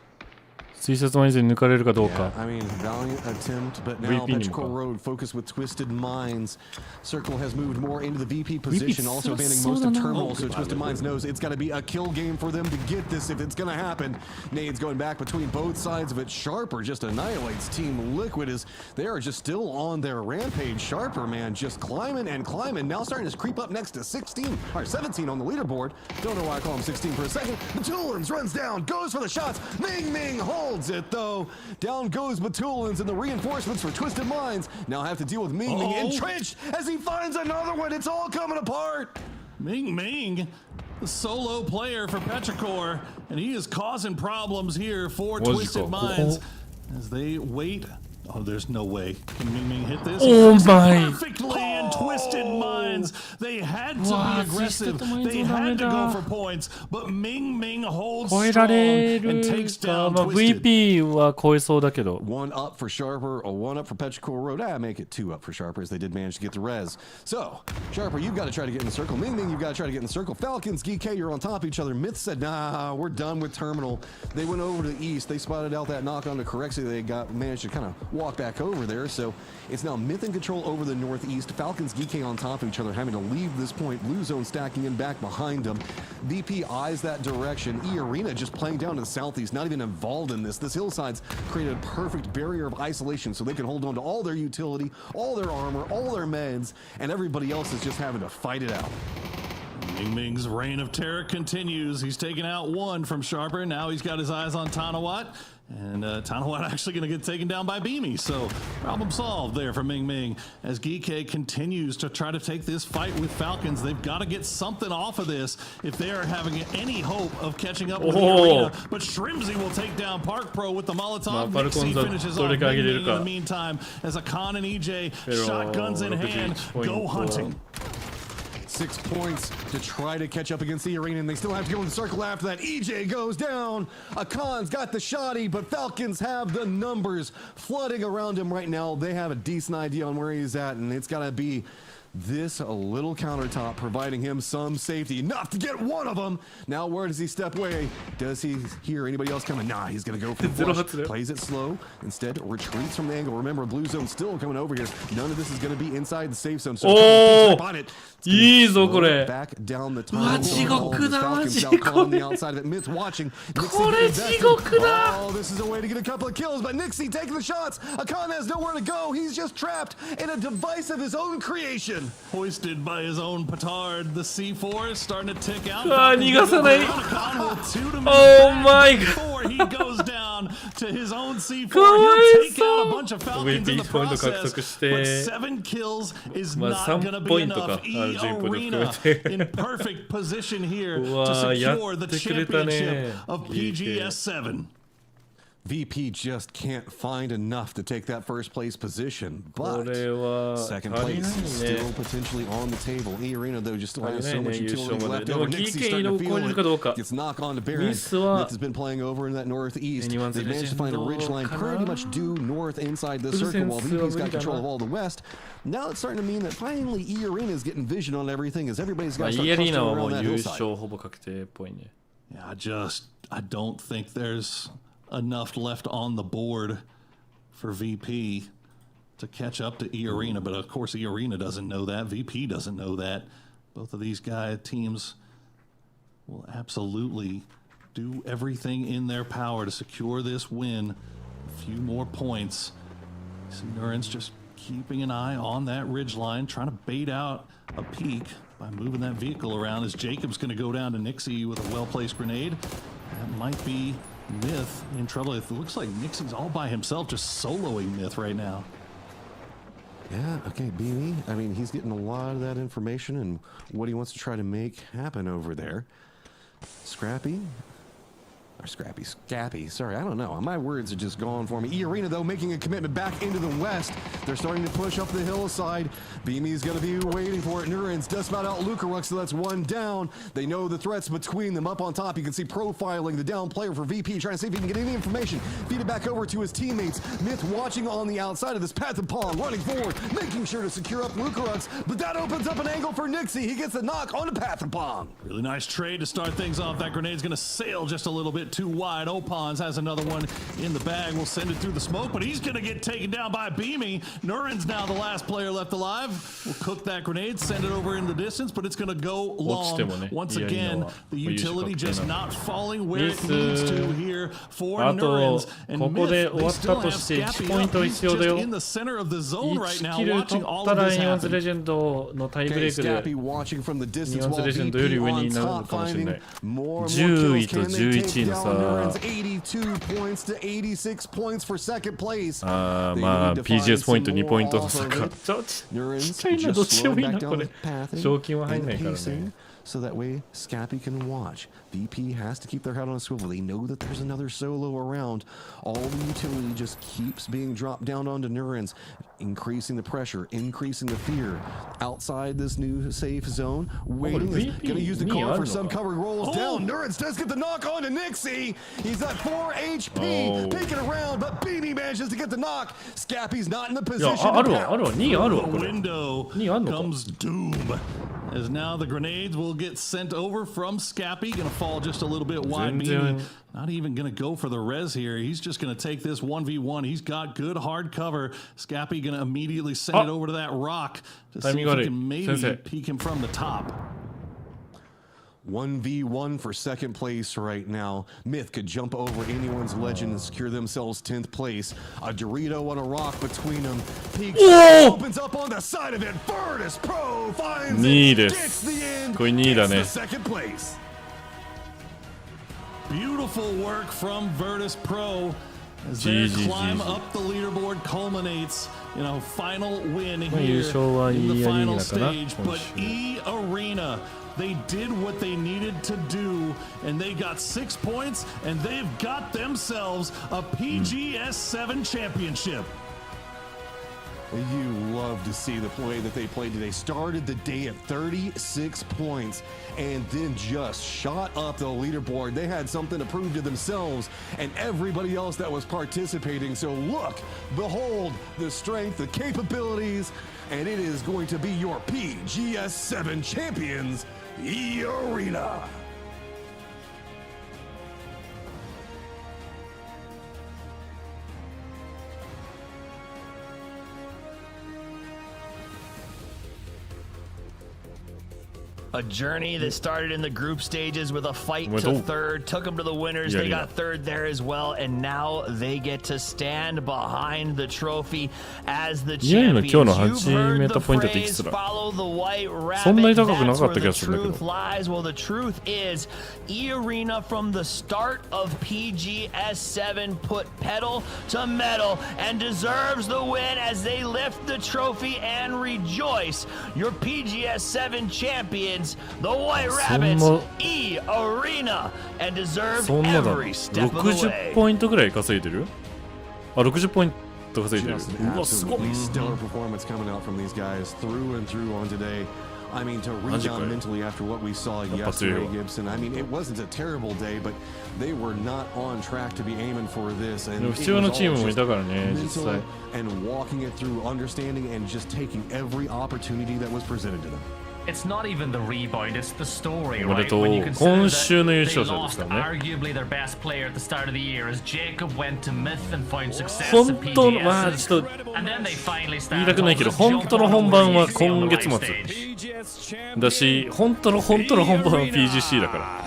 水節マインズに抜かれるかどうか。 I mean, valiant attempt, but now Petrichor Road focused with Twisted Minds. Circle has moved more into the VP position, also abandoning most of Terminal, so Twisted Minds knows it's got to be a kill game for them to get this if it's going to happen. Nades going back between both sides of it. Sharper just annihilates Team Liquid as they are just still on their rampage. Sharper, man, just climbing and climbing. Now starting to creep up next to 16, or 17 on the leaderboard. Don't know why I call him 16 for a second. Batulins runs down, goes for the shots. Ming holds it though. Down goes Batulins, and the reinforcements for Twisted Minds now have to deal with Ming entrenched as he finds another one. It's all coming apart. Ming, the solo player for Petrichor, and he is causing problems here for Twisted Minds as they wait. Oh, there's no way. Can Ming hit this? Oh my! Perfectly in Twisted Minds. They had to be aggressive. They had to go for points, but Ming holds 超え strong られ and る takes か。 down まあ Twisted. VP は超えそうだけど。 One up for Sharper, a one up for Petrichor Road. Make it 2 up for Sharper as they did manage to get the res. So, Sharper, you've got to try to get in the circle. Ming, you've got to try to get in the circle. Falcons, GK, you're on top of each other. Myth said, nah, we're done with Terminal. They went over to the east. They spotted out that knock on to Correxia. They managed to kind of walk back over there. So it's now Myth in control over the northeast. Falcons, GK on top of each other, having to leave this point. Blue Zone stacking in back behind them. VP eyes that direction. E-Arena just playing down to the southeast, not even involved in this. This hillside's created a perfect barrier of isolation so they can hold on to all their utility, all their armor, all their meds, and everybody else is just having to fight it out. Ming's reign of terror continues. He's taken out 1 from Sharper. Now he's got his eyes on Tanawat. And Tanawat actually going to get taken down by Beamy. So problem solved there for Ming as Geek continues to try to take this fight with Falcons. They've got to get something off of this if they are having any hope of catching up with the arena. But Shrimsy will take down Park Pro with the Molotov. Nixie finishes off Ming in the meantime as Akan and EJ, shotguns in hand, go hunting. 6 points to try to catch up against the arena, and they still have to go in the circle after that. EJ goes down. Akan's got the shotty, but Falcons have the numbers flooding around him right now. They have a decent idea on where he's at, and it's got to be this a little countertop providing him some safety, enough to get 1 of them. Now where does he step away? Does he hear anybody else coming? Nah, he's gonna go for the flush. Plays it slow, instead retreats from the angle. Remember, Blue Zone still coming over here. None of this is gonna be inside the safe zone, so on it. いいぞこれ。 Back down the うわ地獄だマジこれ。 on the outside of it. Myth watching. これ地獄だ。 Oh, this is a way to get a couple of kills, but Nixie taking the shots. Akan has nowhere to go. He's just trapped in a device of his own creation. Hoisted by his own petard, the C4 is starting to tick out. 逃がさない。 Oh my god! Before he goes down to his own C4, he'll take out a bunch of Falcons in the process. But 7 kills is not going to be enough. E-Arena in perfect position here to secure the championship of PGS 7. VP just can't find enough to take that first place position, but second place still potentially on the table. E-Arena though just still has so much utility left over. Nixie starting to feel it. Gets knock on to Baron. Myth has been playing over in that northeast. They managed to find a ridgeline pretty much due north inside the circle while VP's got control of all the west. Now it's starting to mean that finally E-Arena is getting vision on everything as everybody's got to start clustering around that hillside. Yeah, I don't think there's enough left on the board for VP to catch up to E-Arena, but of course E-Arena doesn't know that. VP doesn't know that. Both of these teams will absolutely do everything in their power to secure this win. A few more points. Nurans just keeping an eye on that ridgeline, trying to bait out a peek by moving that vehicle around as Jacob's going to go down to Nixie with a well-placed grenade. That might be Myth in trouble. It looks like Nixie's all by himself, just soloing Myth right now. Yeah, okay, BB. I mean, he's getting a lot of that information and what he wants to try to make happen over there. Scrappy Or Scappy, sorry, I don't know. My words are just gone for me. E-Arena, though, making a commitment back into the west. They're starting to push up the hillside. Beamy's going to be waiting for it. Nurin's just about out Lukaruk, so that's one down. They know the threats between them. Up on top, you can see profiling the down player for VP, trying to see if he can get any information. Feed it back over to his teammates. MiTH watching on the outside of this path of Pong, running forward, making sure to secure up Lukaruk. But that opens up an angle for Nixie. He gets a knock on the path of Pong. Really nice trade to start things off. That grenade's going to sail just a little bit too wide. Opons has another one in the bag. We'll send it through the smoke, but he's going to get taken down by Beamy. Nurin's now the last player left alive. We'll cook that grenade, send it over in the distance, but it's going to go long. Once again, the utility just not falling where it needs to here for Nurin's. And MiTH, they still have Scappy up. He's just in the center of the zone right now, watching all of this happen. Okay, Scappy watching from the distance while VP on top, finding more kills. 10位と Can they 11位 take の down 差 Nurin's 82 points to 86 points for second place? ま They あ need to find PGS ポイント some 2 ポイン more トの off 差 of か it. ちっち Nurin's ゃいなどっ just ちでもいい slowing な back こ down れ the pathing 賞金は入ん and ないからね pacing so that way Scappy can watch. VP has to keep their head on a swivel. They know that there's another solo around. All the utility just keeps being dropped down onto Nurin's, increasing the pressure, increasing the fear. Outside this new safe zone, waiting. Gonna use the car for some cover, rolls down. Nurin's does get the knock on to Nixie. He's at 4 HP, picking around, but Beamy manages to get the knock. Scappy's not in the position. The window comes doom. As now the grenades will get sent over from Scappy. Gonna fall just a little bit wide. Beamy not even gonna go for the res here. He's just gonna take this 1v1. He's got good hard cover. Scappy gonna immediately send it over to that rock to see if he can maybe peek him from the top. 1v1 for second place right now. MiTH could jump over anyone's legend and secure themselves 10th place. A Dorito and a rock between them. Peaks, opens up on the side of it. Virtus Pro finds it. Gets the end. Gets the second place. Beautiful work from Virtus Pro as their climb up the leaderboard culminates in a final win here in the final stage. But E-Arena, they did what they needed to do, and they got 6 points, and they've got themselves a PGS7 championship. You love to see the play that they played today. Started the day at 36 points and then just shot up the leaderboard. They had something to prove to themselves and everybody else that was participating. So look, behold the strength, the capabilities, and it is going to be your PGS7 champions, E-Arena. A journey that started in the group stages with a fight to third, took them to the winners. They got third there as well, and now they get to stand behind the trophy as the champions. You've heard the phrase, follow the white rabbit. That's where the truth lies. Well, the truth is, E-Arena from the start of PGS7 put pedal to metal and deserves the win as they lift the trophy and rejoice. Your PGS7 champions, the White Rabbits, E-Arena, and deserve every step of the way. 60ポイントぐらい稼いでる？あ、60ポイント稼いでる。 Absolutely stellar performance coming out from these guys through and through on today. I mean, to rebound mentally after what we saw yesterday, Gibson. I mean, it wasn't a terrible day, but they were not on track to be aiming for this. And it was all just mental and walking it through, understanding and just taking every opportunity that was presented to them. It's not even the rebound, it's the story, right? When you consider that they lost arguably their best player at the start of the year as Jacob went to MiTH and found success at PGS. And then they finally started 言いたくないけど、本当の本番は今月末だし、本当の本番は PGC だか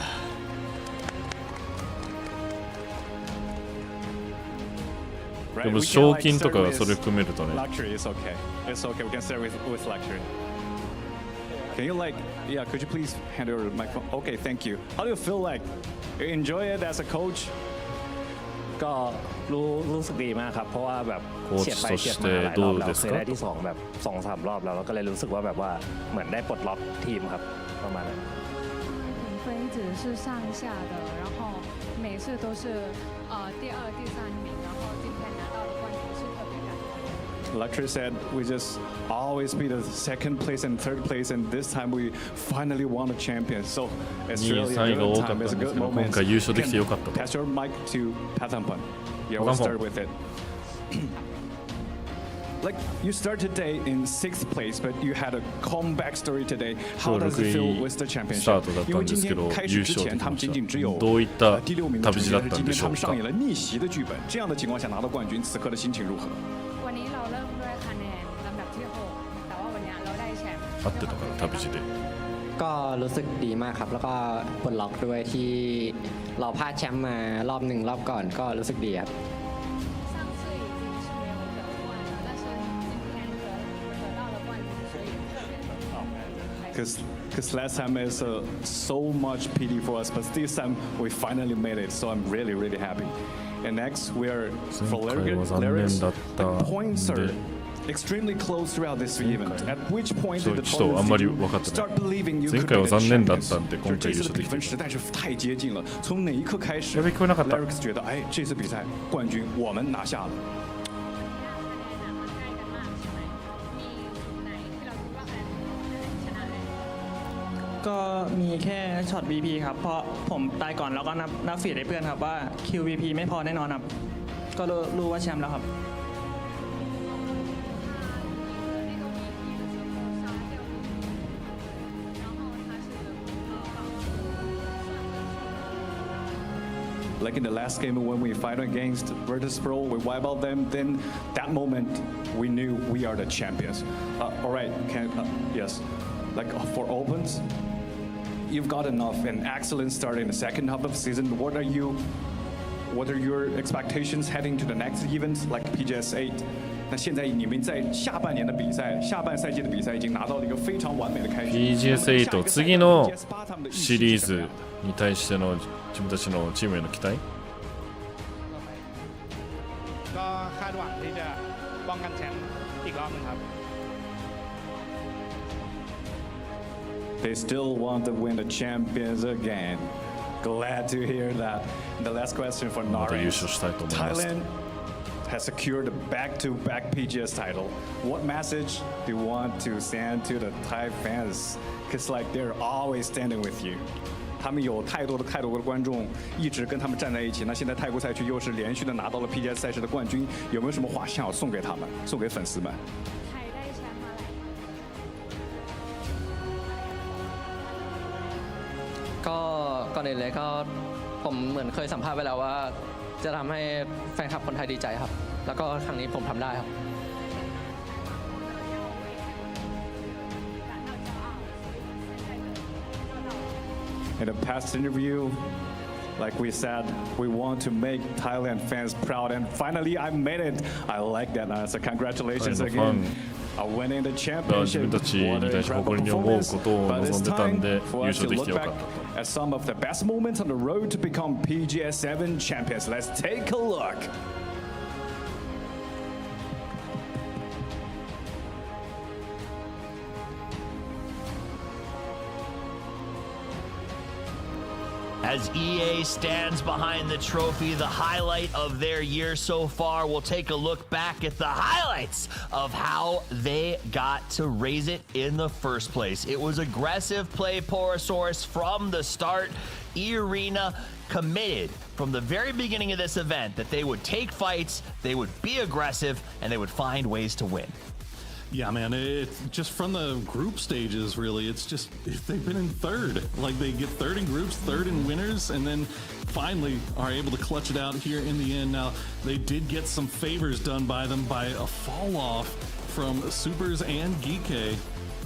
ら。でも賞金とかそれ含めるとね。Luxury is okay. It's okay. We can start with luxury. Can you yeah, could you please hand over the microphone? Okay, thank you. How do you feel like? You enjoy it as a coach? ก็รู้สึกดีมากครับเพราะว่าแบบเฉียดไปเฉียดมาหลายรอบแล้วเคยได้ที่2แบบ 2-3 รอบแล้วก็เลยรู้สึกว่าแบบว่าเหมือนได้ปลดล็อกทีมครับประมาณนั้น分一直是上下的，然后你每次都是第2、第3名，然后今天拿到了冠军，是特别感动。Lecter said we just always be the second place and third place, and this time we finally won the champion. So it's really a good time. It's a good moment. Pass your mic to Pathampan. Yeah, we'll start with it. Like you start today in 6th place, but you had a comeback story today. How does it feel with the championship? 因为今天开始之前，他们仅仅只有第6名的成绩，但是今天他们上演了逆袭的剧本。这样的情况下拿到冠军，此刻的心情如何？วันนี้เราเริ่มด้วยคะแนนลำดับที่ 6 แต่ว่าวันนี้เราได้แชมป์ 合ってたから旅路で。ก็รู้สึกดีมากครับแล้วก็ปลดล็อกด้วยที่เราพลาดแชมป์มารอบหนึ่งรอบก่อนก็รู้สึกดีครับ 上次已经是没有得冠了，但是今天得到了冠军，所以特别开心。Because last time is so much pity for us, but this time we finally made it. So I'm really, really happy. And next we are for lyrics. The points are extremely close throughout this event. At which point did the tournament start believing you could be the champions? 就这次的比分实在是太接近了。从哪一刻开始 ，lyrics 觉得，哎，这次比赛冠军我们拿下了。ก็มีแค่ช็อต VP ครับเพราะผมตายก่อนแล้วก็นับฟีดให้เพื่อนครับว่า QVP ไม่พอแน่นอนครับก็รู้ว่าแชมป์แล้วครับ Like in the last game when we fight against Virtus.pro, we wipe out them. Then that moment, we knew we are the champions. All right, yes. Like for opens, you've got enough an excellent start in the second half of the season. What are your expectations heading to the next events like PGS 8? 那现在你们在下半年的比赛、下半赛季的比赛已经拿到了一个非常完美的开始。PGS 8次のシリーズに対しての自分たちのチームへの期待。ก็คาดหวังที่จะป้องกันแชมป์อีกรอบนึงครับ They still want to win the champions again. Glad to hear that. The last question for Nari. Thailand has secured a back-to-back PGS title. What message do you want to send to the Thai fans? Because like they're always standing with you. 他们有太多的观众一直跟他们站在一起。那现在泰国赛区又是连续的拿到了 PGS 赛事的冠军，有没有什么话想要送给他们，送给粉丝们？ ก็ก่อนอื่นเลยก็ผมเหมือนเคยสัมภาษณ์ไว้แล้วว่าจะทำให้แฟนคลับคนไทยดีใจครับแล้วก็ครั้งนี้ผมทำได้ครับ In the past interview, like we said, we want to make Thailand fans proud, and finally I made it. I like that answer. Congratulations again. Winning the championship. What an incredible performance. But it's time for us to look back at some of the best moments on the road to become PGS 7 champions. Let's take a look. As EA stands behind the trophy, the highlight of their year so far, we'll take a look back at the highlights of how they got to raise it in the first place. It was aggressive play, Porosaurus, from the start. E-Arena committed from the very beginning of this event that they would take fights, they would be aggressive, and they would find ways to win. Yeah, man, it's just from the group stages, really. It's just, they've been in third. Like, they get third in groups, third in winners, and then finally are able to clutch it out here in the end. Now, they did get some favors done by them by a fall off from Supers and Geeke.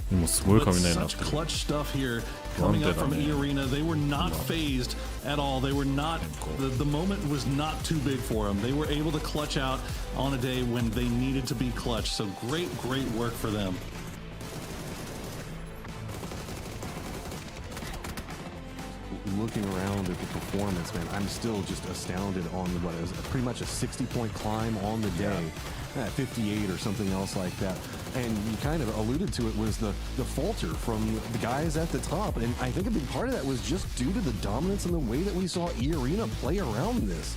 But such clutch stuff here coming up from E-Arena. They were not phased at all. They were not, the moment was not too big for them. They were able to clutch out on a day when they needed to be clutch. So great work for them. looking around at the performance, man, I'm still just astounded on what is pretty much a 60-point climb on the day. 58 or something else like that. And you kind of alluded to it, was the falter from the guys at the top. And I think a big part of that was just due to the dominance and the way that we saw E-Arena play around this.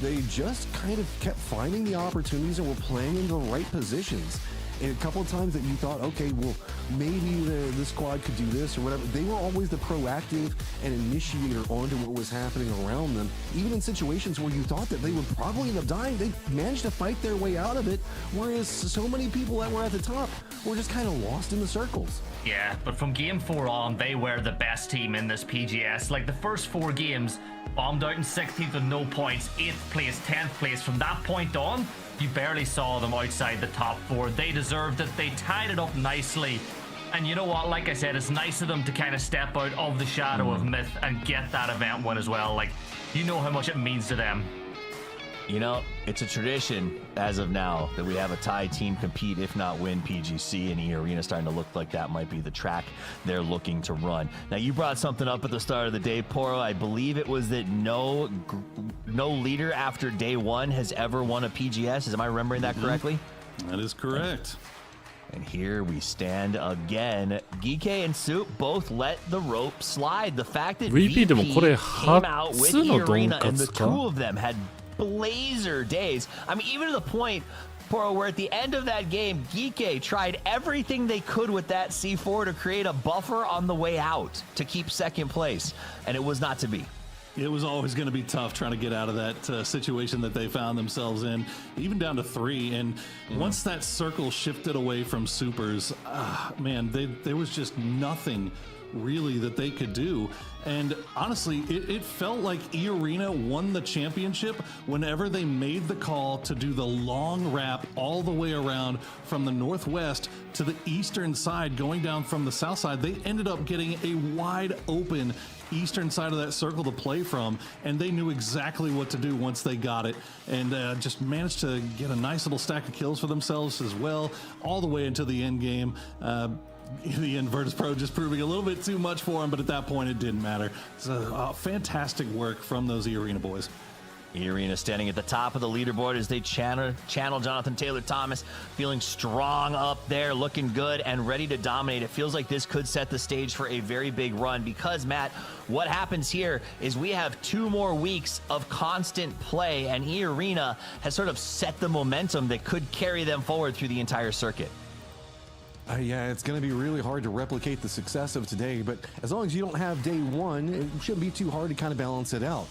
They just kind of kept finding the opportunities and were playing in the right positions. And a couple of times that you thought, okay, well, maybe the squad could do this or whatever, they were always the proactive and initiator onto what was happening around them. Even in situations where you thought that they would probably end up dying, they managed to fight their way out of it, whereas so many people that were at the top were just kind of lost in the circles. Yeah, but from game 4 on, they were the best team in this PGS. Like, the first 4 games, bombed out in 16th with no points, 8th place, 10th place. From that point on, you barely saw them outside the top 4. They deserved it. They tied it up nicely. And you know what? Like I said, it's nice of them to kind of step out of the shadow of MiTH and get that event win as well. Like, you know how much it means to them. You know, it's a tradition as of now that we have a Thai team compete, if not win, PGC, and E-Arena starting to look like that might be the track they're looking to run. Now, you brought something up at the start of the day, Poro. I believe it was that no leader after day 1 has ever won a PGS. Am I remembering that correctly? That is correct. And here we stand again. Geeky and Soup both let the rope slide. The fact that VP came out with E-Arena and the 2 of them had blazer days. I mean, even to the point, Poro, where at the end of that game, Geeky tried everything they could with that C4 to create a buffer on the way out to keep second place, and it was not to be. It was always going to be tough trying to get out of that situation that they found themselves in, even down to 3. And once that circle shifted away from Supers, man, there was just nothing really that they could do. And honestly, it felt like E-Arena won the championship whenever they made the call to do the long wrap all the way around from the northwest to the eastern side, going down from the south side. They ended up getting a wide open eastern side of that circle to play from, and they knew exactly what to do once they got it, and just managed to get a nice little stack of kills for themselves as well, all the way into the end game. The Virtus Pro just proving a little bit too much for him, but at that point it didn't matter. So fantastic work from those E-Arena boys. E-Arena standing at the top of the leaderboard as they channel Jonathan Taylor-Thomas, feeling strong up there, looking good and ready to dominate. It feels like this could set the stage for a very big run because, Matt, what happens here is we have 2 more weeks of constant play, and E-Arena has sort of set the momentum that could carry them forward through the entire circuit. Yeah, it's going to be really hard to replicate the success of today, but as long as you don't have day 1, it shouldn't be too hard to kind of balance it out.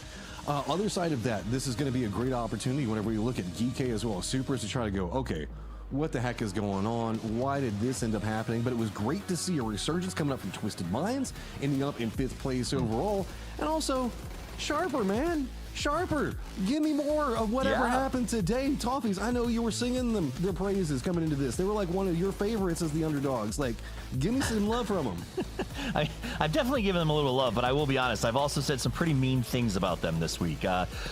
Other side of that, this is going to be a great opportunity whenever you look at GK as well as Supers to try to go, okay, what the heck is going on? Why did this end up happening? But it was great to see a resurgence coming up from Twisted Minds, ending up in 5th place overall, and also Sharper, man. Sharper, give me more of whatever happened today. Toffees, I know you were singing their praises coming into this. They were like one of your favorites as the underdogs. Like, give me some love from them. I've definitely given them a little love, but I will be honest, I've also said some pretty mean things about them this week,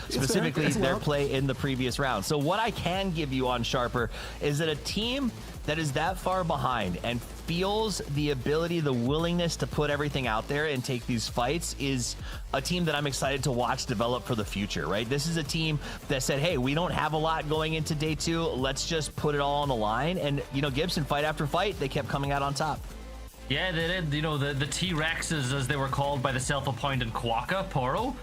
specifically their play in the previous round. So what I can give you on Sharper is that a team that is that far behind and feels the ability, the willingness to put everything out there and take these fights is a team that I'm excited to watch develop for the future, right? This is a team that said, hey, we don't have a lot going into day 2. Let's just put it all on the line. And, you know, Gibson, fight after fight, they kept coming out on top. Yeah, they did. You know, the T-Rexes, as they were called by the self-appointed Quokka, Poro,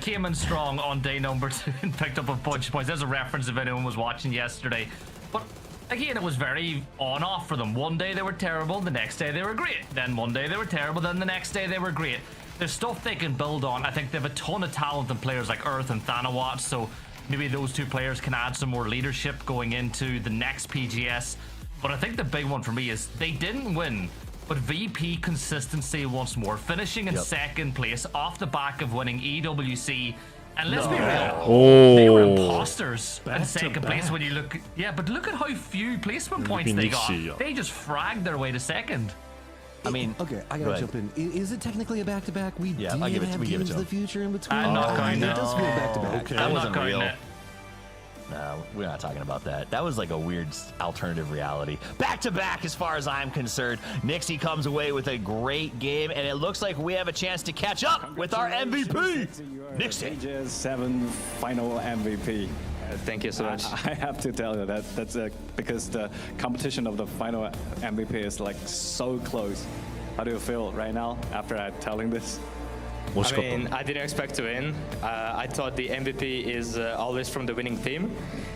came in strong on day number 2 and picked up a bunch of points. There's a reference if anyone was watching yesterday. But again, it was very on-off for them. One day they were terrible, the next day they were great. Then one day they were terrible, then the next day they were great. There's stuff they can build on. I think they have a ton of talent in players like Earth and Thanawat, so maybe those 2 players can add some more leadership going into the next PGS. But I think the big one for me is they didn't win, but VP consistency once more, finishing in 2nd place off the back of winning EWC. And let's be real, they were imposters in 2nd place when you look. Yeah, but look at how few placement points they got. They just fragged their way to 2nd. I mean, okay, I gotta jump in. Is it technically a back-to-back? We did have give it Games to of the Future in between. I'm not going It does feel back-to-back. Okay. That wasn't real. No, we're not talking about that. That was like a weird alternative reality. Back to back, as far as I'm concerned. Nixie comes away with a great game, and it looks like we have a chance to catch up with our MVP, Nixie. PGS7 final MVP. Thank you so much. I have to tell you that's because the competition of the final MVP is like so close. How do you feel right now after telling this? I mean, I didn't expect to win. I thought the MVP is always from the winning team.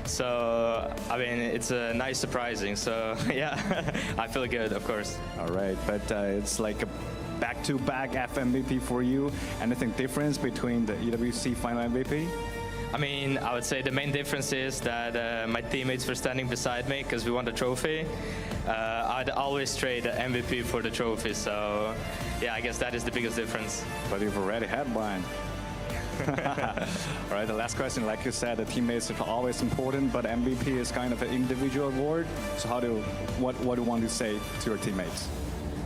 So, I mean, it's a nice surprising. So, yeah, I feel good, of course. All right, but it's like a back-to-back FMVP for you. Anything difference between the EWC final MVP? I mean, I would say the main difference is that my teammates were standing beside me because we won the trophy. I'd always trade the MVP for the trophy, so yeah, I guess that is the biggest difference. But you've already had one. All right, the last question, like you said, the teammates are always important, but MVP is kind of an individual award. So what do you want to say to your teammates?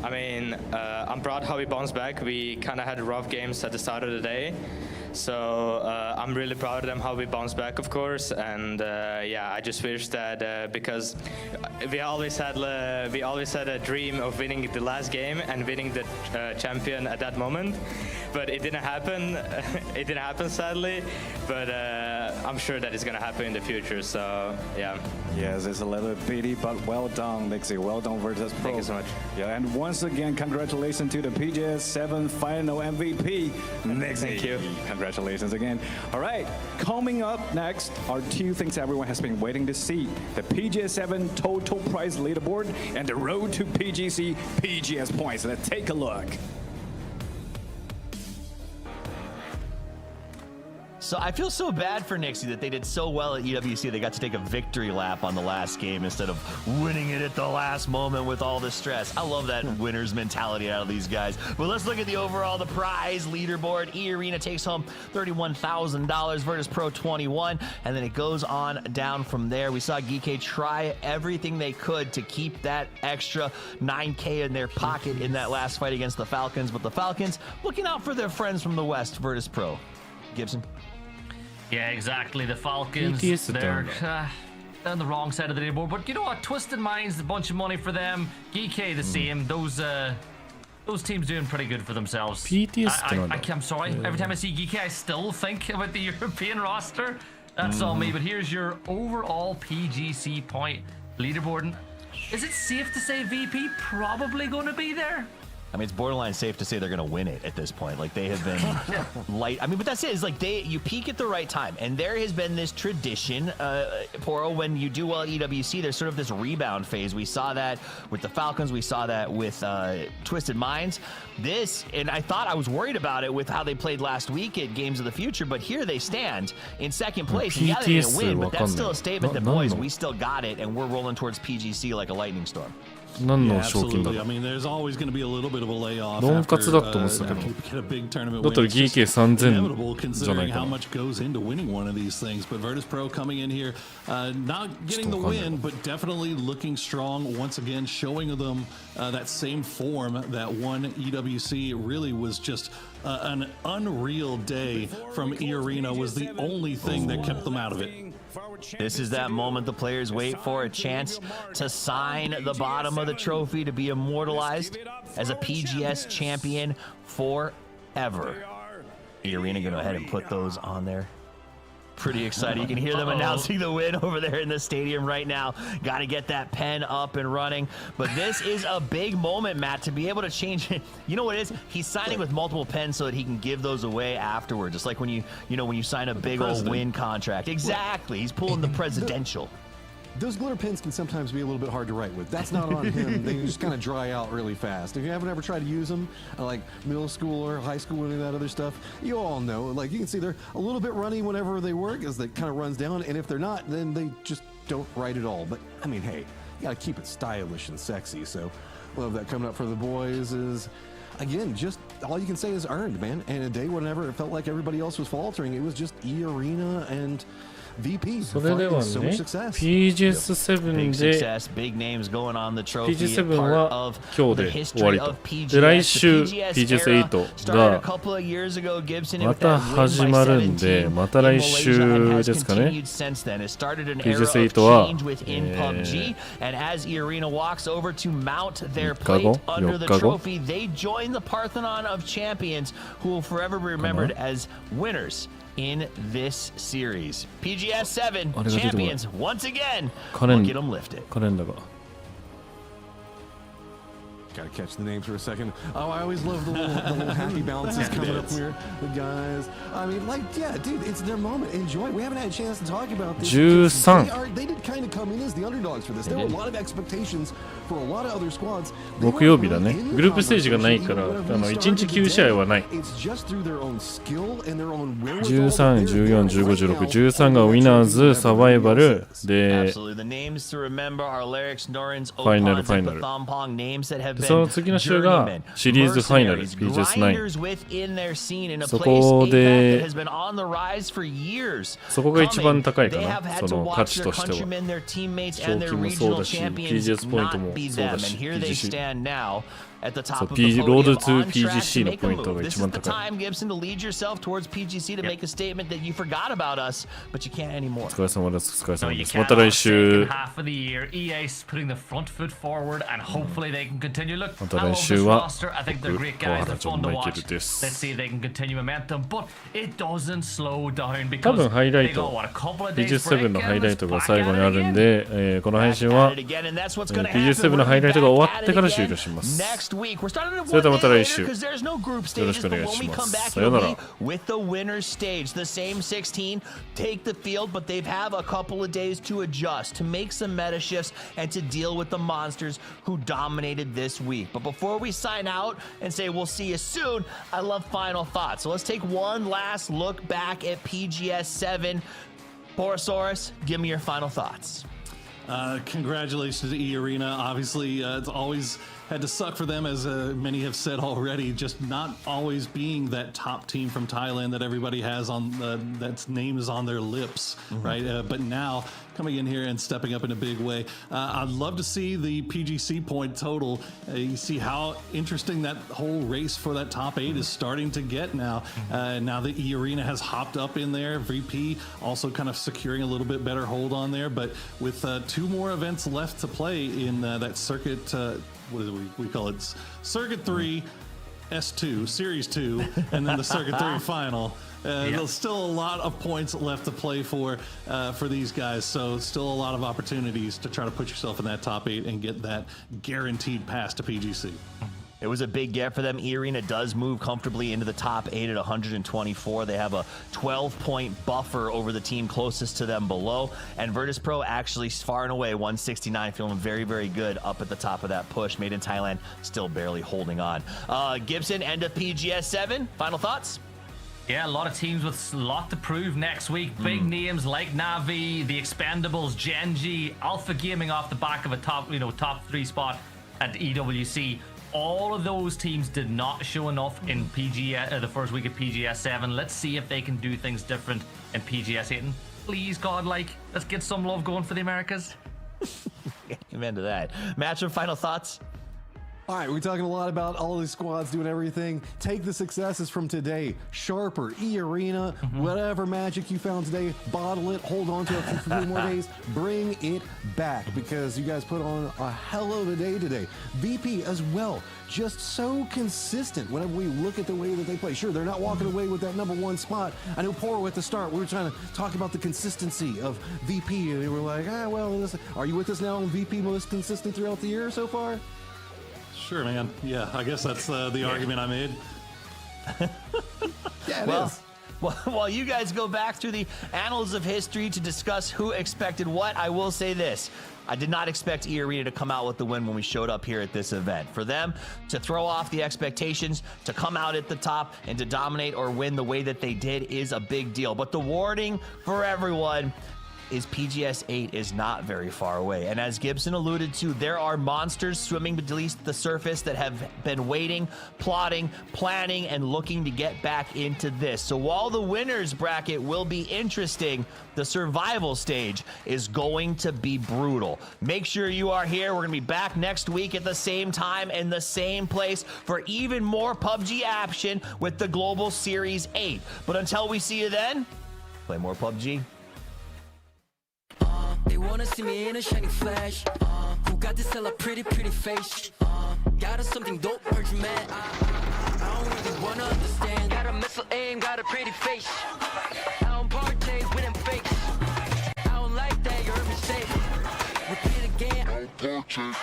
I mean, I'm proud how we bounced back. We kind of had rough games at the start of the day. So I'm really proud of them how we bounced back, of course, and yeah, I just wish that because we always had a dream of winning the last game and winning the champion at that moment, but it didn't happen. It didn't happen, sadly, but I'm sure that it's gonna happen in the future. So yeah. Yes, it's a little pity, but well done, Nixie. Well done, Virtus Pro. Thank you so much. Yeah, and once again, congratulations to the PGS7 final MVP, Nixie. Thank you. Congratulations again. All right, coming up next are two things everyone has been waiting to see: the PGS7 total prize leaderboard and the road to PGC PGS points. Let's take a look. So I feel so bad for Nixie that they did so well at EWC. They got to take a victory lap on the last game instead of winning it at the last moment with all the stress. I love that winner's mentality out of these guys. But let's look at the prize leaderboard. E-Arena takes home $31,000, Virtus Pro 21, and then it goes on down from there. We saw Geek try everything they could to keep that extra 9K in their pocket in that last fight against the Falcons, but the Falcons looking out for their friends from the West, Virtus Pro. Gibson? Yeah, exactly. The Falcons, they're on the wrong side of the leaderboard. But you know what? Twisted Minds, a bunch of money for them. GK the same. Those teams doing pretty good for themselves. I'm sorry. Every time I see GK, I still think about the European roster. That's all me. But here's your overall PGC point leaderboard. Is it safe to say VP probably going to be there? I mean, it's borderline safe to say they're going to win it at this point. Like, they have been light. I mean, but that's it. It's like you peak at the right time. And there has been this tradition, Poro, when you do well at EWC, there's sort of this rebound phase. We saw that with the Falcons. We saw that with Twisted Minds. And I thought I was worried about it with how they played last week at Games of the Future, but here they stand in second place. And yeah, they didn't win, but that's still a statement that, boys, we still got it, and we're rolling towards PGC like a lightning storm. Yeah, absolutely. I mean, there's always going to be a little bit of a layoff after you get a big tournament win. It's inevitable considering how much goes into winning one of these things. But Virtus Pro coming in here, not getting the win, but definitely looking strong once again, showing them that same form that won EWC. It really was just an unreal day from E-Arena. Was the only thing that kept them out of it. This is that moment the players wait for, a chance to sign the bottom of the trophy, to be immortalized as a PGS champion forever. E-Arena gonna go ahead and put those on there. Pretty excited. You can hear them announcing the win over there in the stadium right now. Got to get that pen up and running. But this is a big moment, Matt, to be able to change it. You know what it is? He's signing with multiple pens so that he can give those away afterwards. Just like when you sign a big old win contract. Exactly. He's pulling the presidential. Those glitter pens can sometimes be a little bit hard to write with. That's not on him. They just kind of dry out really fast. If you haven't ever tried to use them, like middle school or high school or any of that other stuff, you all know. Like, you can see they're a little bit runny whenever they work, as it kind of runs down. And if they're not, then they just don't write at all. But, I mean, hey, you got to keep it stylish and sexy. So, love that coming up for the boys is... Again, just all you can say is earned, man. And a day whenever it felt like everybody else was faltering, it was just E-Arena and VP それでは so ね much success. PGS7 Big で success, big names going on the trophy. PG7 part は of 今日 the で history 終わりと of PGS. で来週 The PGS PGS8 started a が couple of years ago, Gibson, and ま with た that win 始まるん by で 17また来 in 週 Malaysia and has ですかね continued since then. It started an era of PGS8 は change within PUBG, and as Irina walks over to mount their 3日後 plate under the 4日後 trophy, they join the Parthenon of champions who will forever be remembered as winners in this series. PGS7 あれが出てこない champions once again. カレン Look at them lift it. カレンダーが Gotta catch the names for a second. Oh, I always love the little happy bounces coming up here. The guys. I mean, like, yeah, dude, it's their moment. Enjoy it. We haven't had a chance to talk about this. 13 They did kind of come in as the underdogs for this. There were a lot of expectations for a lot of other squads. 木曜日だねグループステージがないから1日9試合はない It's just through their own skill and their own wherewithal. 13、14、15、16、13がウィナーズ、サバイバルで Absolutely. The names to remember are Larix, Norins, ファイナル Opons, ファイ and ナル Pathompong, names that have でその been 次の週が journeymen, シリーズファイナル mercenaries, PGS9 grinders within their scene in a そ place こ APAC で that has been on the rise for years. そこが一番高いか They な have had そ to の価 watch 値 their としては countrymen, their teammates, 賞 and their 金もそう regional だし champions PGS ポイント not も be そう them. だ And し here they PGC stand now at the top そう of the Road podium to on track PGC to の make ポ a イント move. が This 一 is 番 the 高い time, Gibson, to lead yourself towards PGC to make a statement that you forgot about us, but you can't anymore. お疲れ様ですお疲れ No, 様 you です can't. また来週 Second half of the year, EA's putting the front foot forward, and hopefully they can continue. Look, また I 来 love 週 this は roster. I think they're 僕 great 川 guys. 原 They're ジョ fun ン to マイケ watch. ルです Let's see if they can continue momentum, but it doesn't slow down 多 because 分ハイライ they ト got what, a couple of days PGS7 の break ハイ and ライ it's トが back 最後 at に it あるん again. で、この配信は At it again, and that's what's going to PGS7 happen. の We're ハイライトが gonna be 終 back わっ at て it から終 again 了します next week. We're starting it それでは one また day 来 later 週 because there's no group よろ stages, しくお but 願い when し we ま come す back, さよな it'll ら be with the winners stage. The same 16 take the field, but they've have a couple of days to adjust, to make some meta shifts, and to deal with the monsters who dominated this week. But before we sign out and say we'll see you soon, I love final thoughts. So let's take one last look back at PGS 7. Borosaurus, give me your final thoughts. Congratulations to E-Arena. Obviously, it's always had to suck for them, as many have said already, just not always being that top team from Thailand that everybody has on that's name is on their lips, right? But now coming in here and stepping up in a big way. I'd love to see the PGC point total. You see how interesting that whole race for that top 8 is starting to get now. Now that E-Arena has hopped up in there, VP also kind of securing a little bit better hold on there. But with 2 more events left to play in that circuit, what do we call it? Circuit 3, S2, Series 2, and then the Circuit 3 final. There's still a lot of points left to play for these guys, so still a lot of opportunities to try to put yourself in that top 8 and get that guaranteed pass to PGC. It was a big get for them. E-Arena does move comfortably into the top 8 at 124. They have a 12-point buffer over the team closest to them below. And Virtus Pro actually far and away 169, feeling very, very good up at the top of that push. Made in Thailand, still barely holding on. Gibson, end of PGS 7. Final thoughts? Yeah, a lot of teams with a lot to prove next week. Big names like NAVI, the Expendables, Genji, Alpha Gaming off the back of a top 3 spot at EWC. All of those teams did not show enough in the first week of PGS 7. Let's see if they can do things different in PGS 8. And please, God, let's get some love going for the Americas. Amen to that. Matchup final thoughts? All right, we're talking a lot about all these squads doing everything. Take the successes from today. Sharper, E-Arena, whatever magic you found today, bottle it, hold on to it for 3 more days. Bring it back because you guys put on a hell of a day today. VP as well, just so consistent whenever we look at the way that they play. Sure, they're not walking away with that #1 spot. I know Poro at the start, we were trying to talk about the consistency of VP, and we were like, are you with us now on VP most consistent throughout the year so far? Sure, man. Yeah, I guess that's the argument I made. Yeah, it is. Well, while you guys go back through the annals of history to discuss who expected what, I will say this. I did not expect E-Arena to come out with the win when we showed up here at this event. For them to throw off the expectations, to come out at the top, and to dominate or win the way that they did is a big deal. But the warning for everyone, is PGS 8 is not very far away. And as Gibson alluded to, there are monsters swimming beneath the surface that have been waiting, plotting, planning, and looking to get back into this. So while the winners bracket will be interesting, the survival stage is going to be brutal. Make sure you are here. We're going to be back next week at the same time in the same place for even more PUBG action with the Global Series 8. But until we see you then, play more PUBG. They wanna see me in a shiny flash. Who got this hella pretty face? Got us something dope, heard you mad. I don't really wanna understand. Got a missile aim, got a pretty face. I don't partake with them fakes. I don't like that, you heard me say. Repeat again. I don't partake.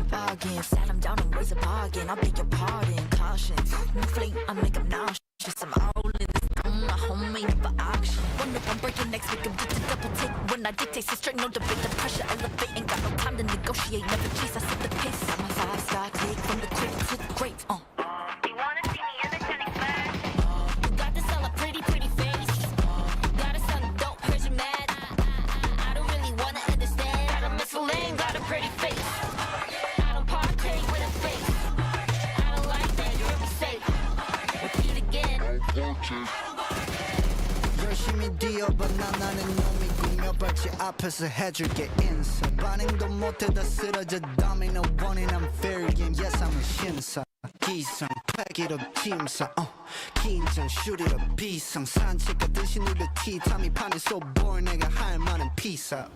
Bargain, sat him down and raise a bargain. I beg your pardon, caution. New fleet, I make him nauseous. I'm all in this, my homemade for auction. Wonder if I'm breaking next week, I'm just a double take. When I dictate, say straight, no debate. The pressure elevate, ain't got no time to negotiate. Never chase, I set the pace. I'm a 5-star click from the cradle to the grave. They wanna see me in the shining flash. You got this hella pretty face. Got a son dope, heard you mad. I don't really wanna understand. Got a missile lane, got a pretty face. 열심히 뛰어봐 나는 놈이 꾸며봤지 앞에서 해줄게 인사 반응도 못해 다 쓰러져 domino 원인 I'm fair game yes I'm a 신사 기상 pack it up 팀사 긴장 shoot it up 비상 산책하듯이 누려 티 탐이 판에 so boring 내가 할 말은 peace out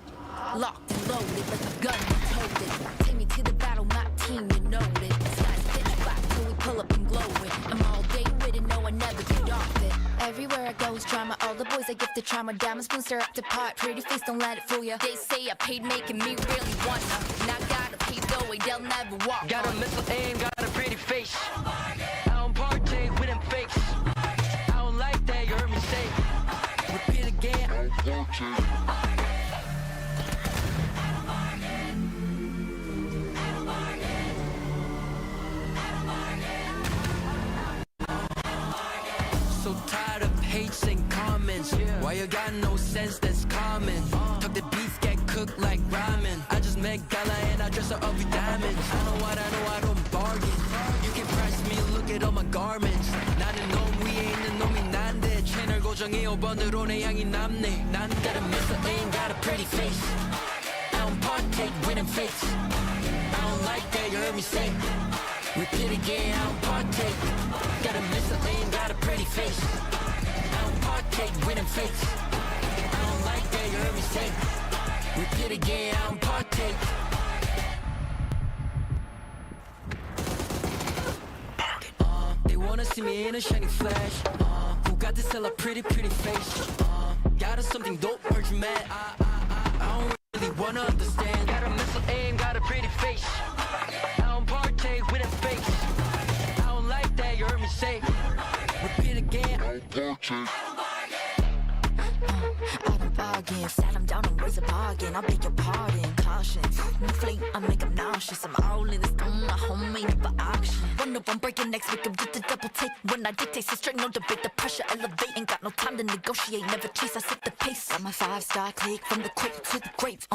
Locked and loaded like a gun told it Take me to the battle my team you know it Slice bitch back till we pull up and glow it I'm all day with it no I never get off it Everywhere I go is drama all the boys I give the trauma diamond spoons are up to pot pretty face don't let it fool ya They say I paid making me really wanna Now gotta pay the way they'll never walk Got a missile aim got a pretty face I don't partake with them fakes I don't like that you heard me say Repeat again I don't partake So tired of hates and comments Why you got no sense that's common Talk the beef get cooked like ramen I just make gala and I dress her up with diamonds I know I don't bargain You can price me look at all my garments 나는 놈 위에 있는 놈이 난데 채널 고정해 5번으로 내 향이 남네 난 got a missile aim got a pretty face I don't partake with them fakes I don't like that you heard me say Repeat again, I don't partake Got a missile aim, got a pretty face I don't partake with them fakes I don't like that, you heard me say Repeat again, I don't partake They wanna see me in a shiny flash Who got this hella pretty face Got us something dope, heard you mad I don't really wanna understand Got a missile aim, got a pretty face with them fakes I don't like that, you heard me say Repeat again I don't bargain Sat him down and raise a bargain I beg your pardon, caution New fleet, I make him nauseous I'm all in this, my homemade for auction Wonder if I'm breaking next week, I'm just a double take When I dictate, so straight, no debate The pressure elevate, ain't got no time to negotiate Never chase, I set the pace I'm a 5-star click from the cradle to the grave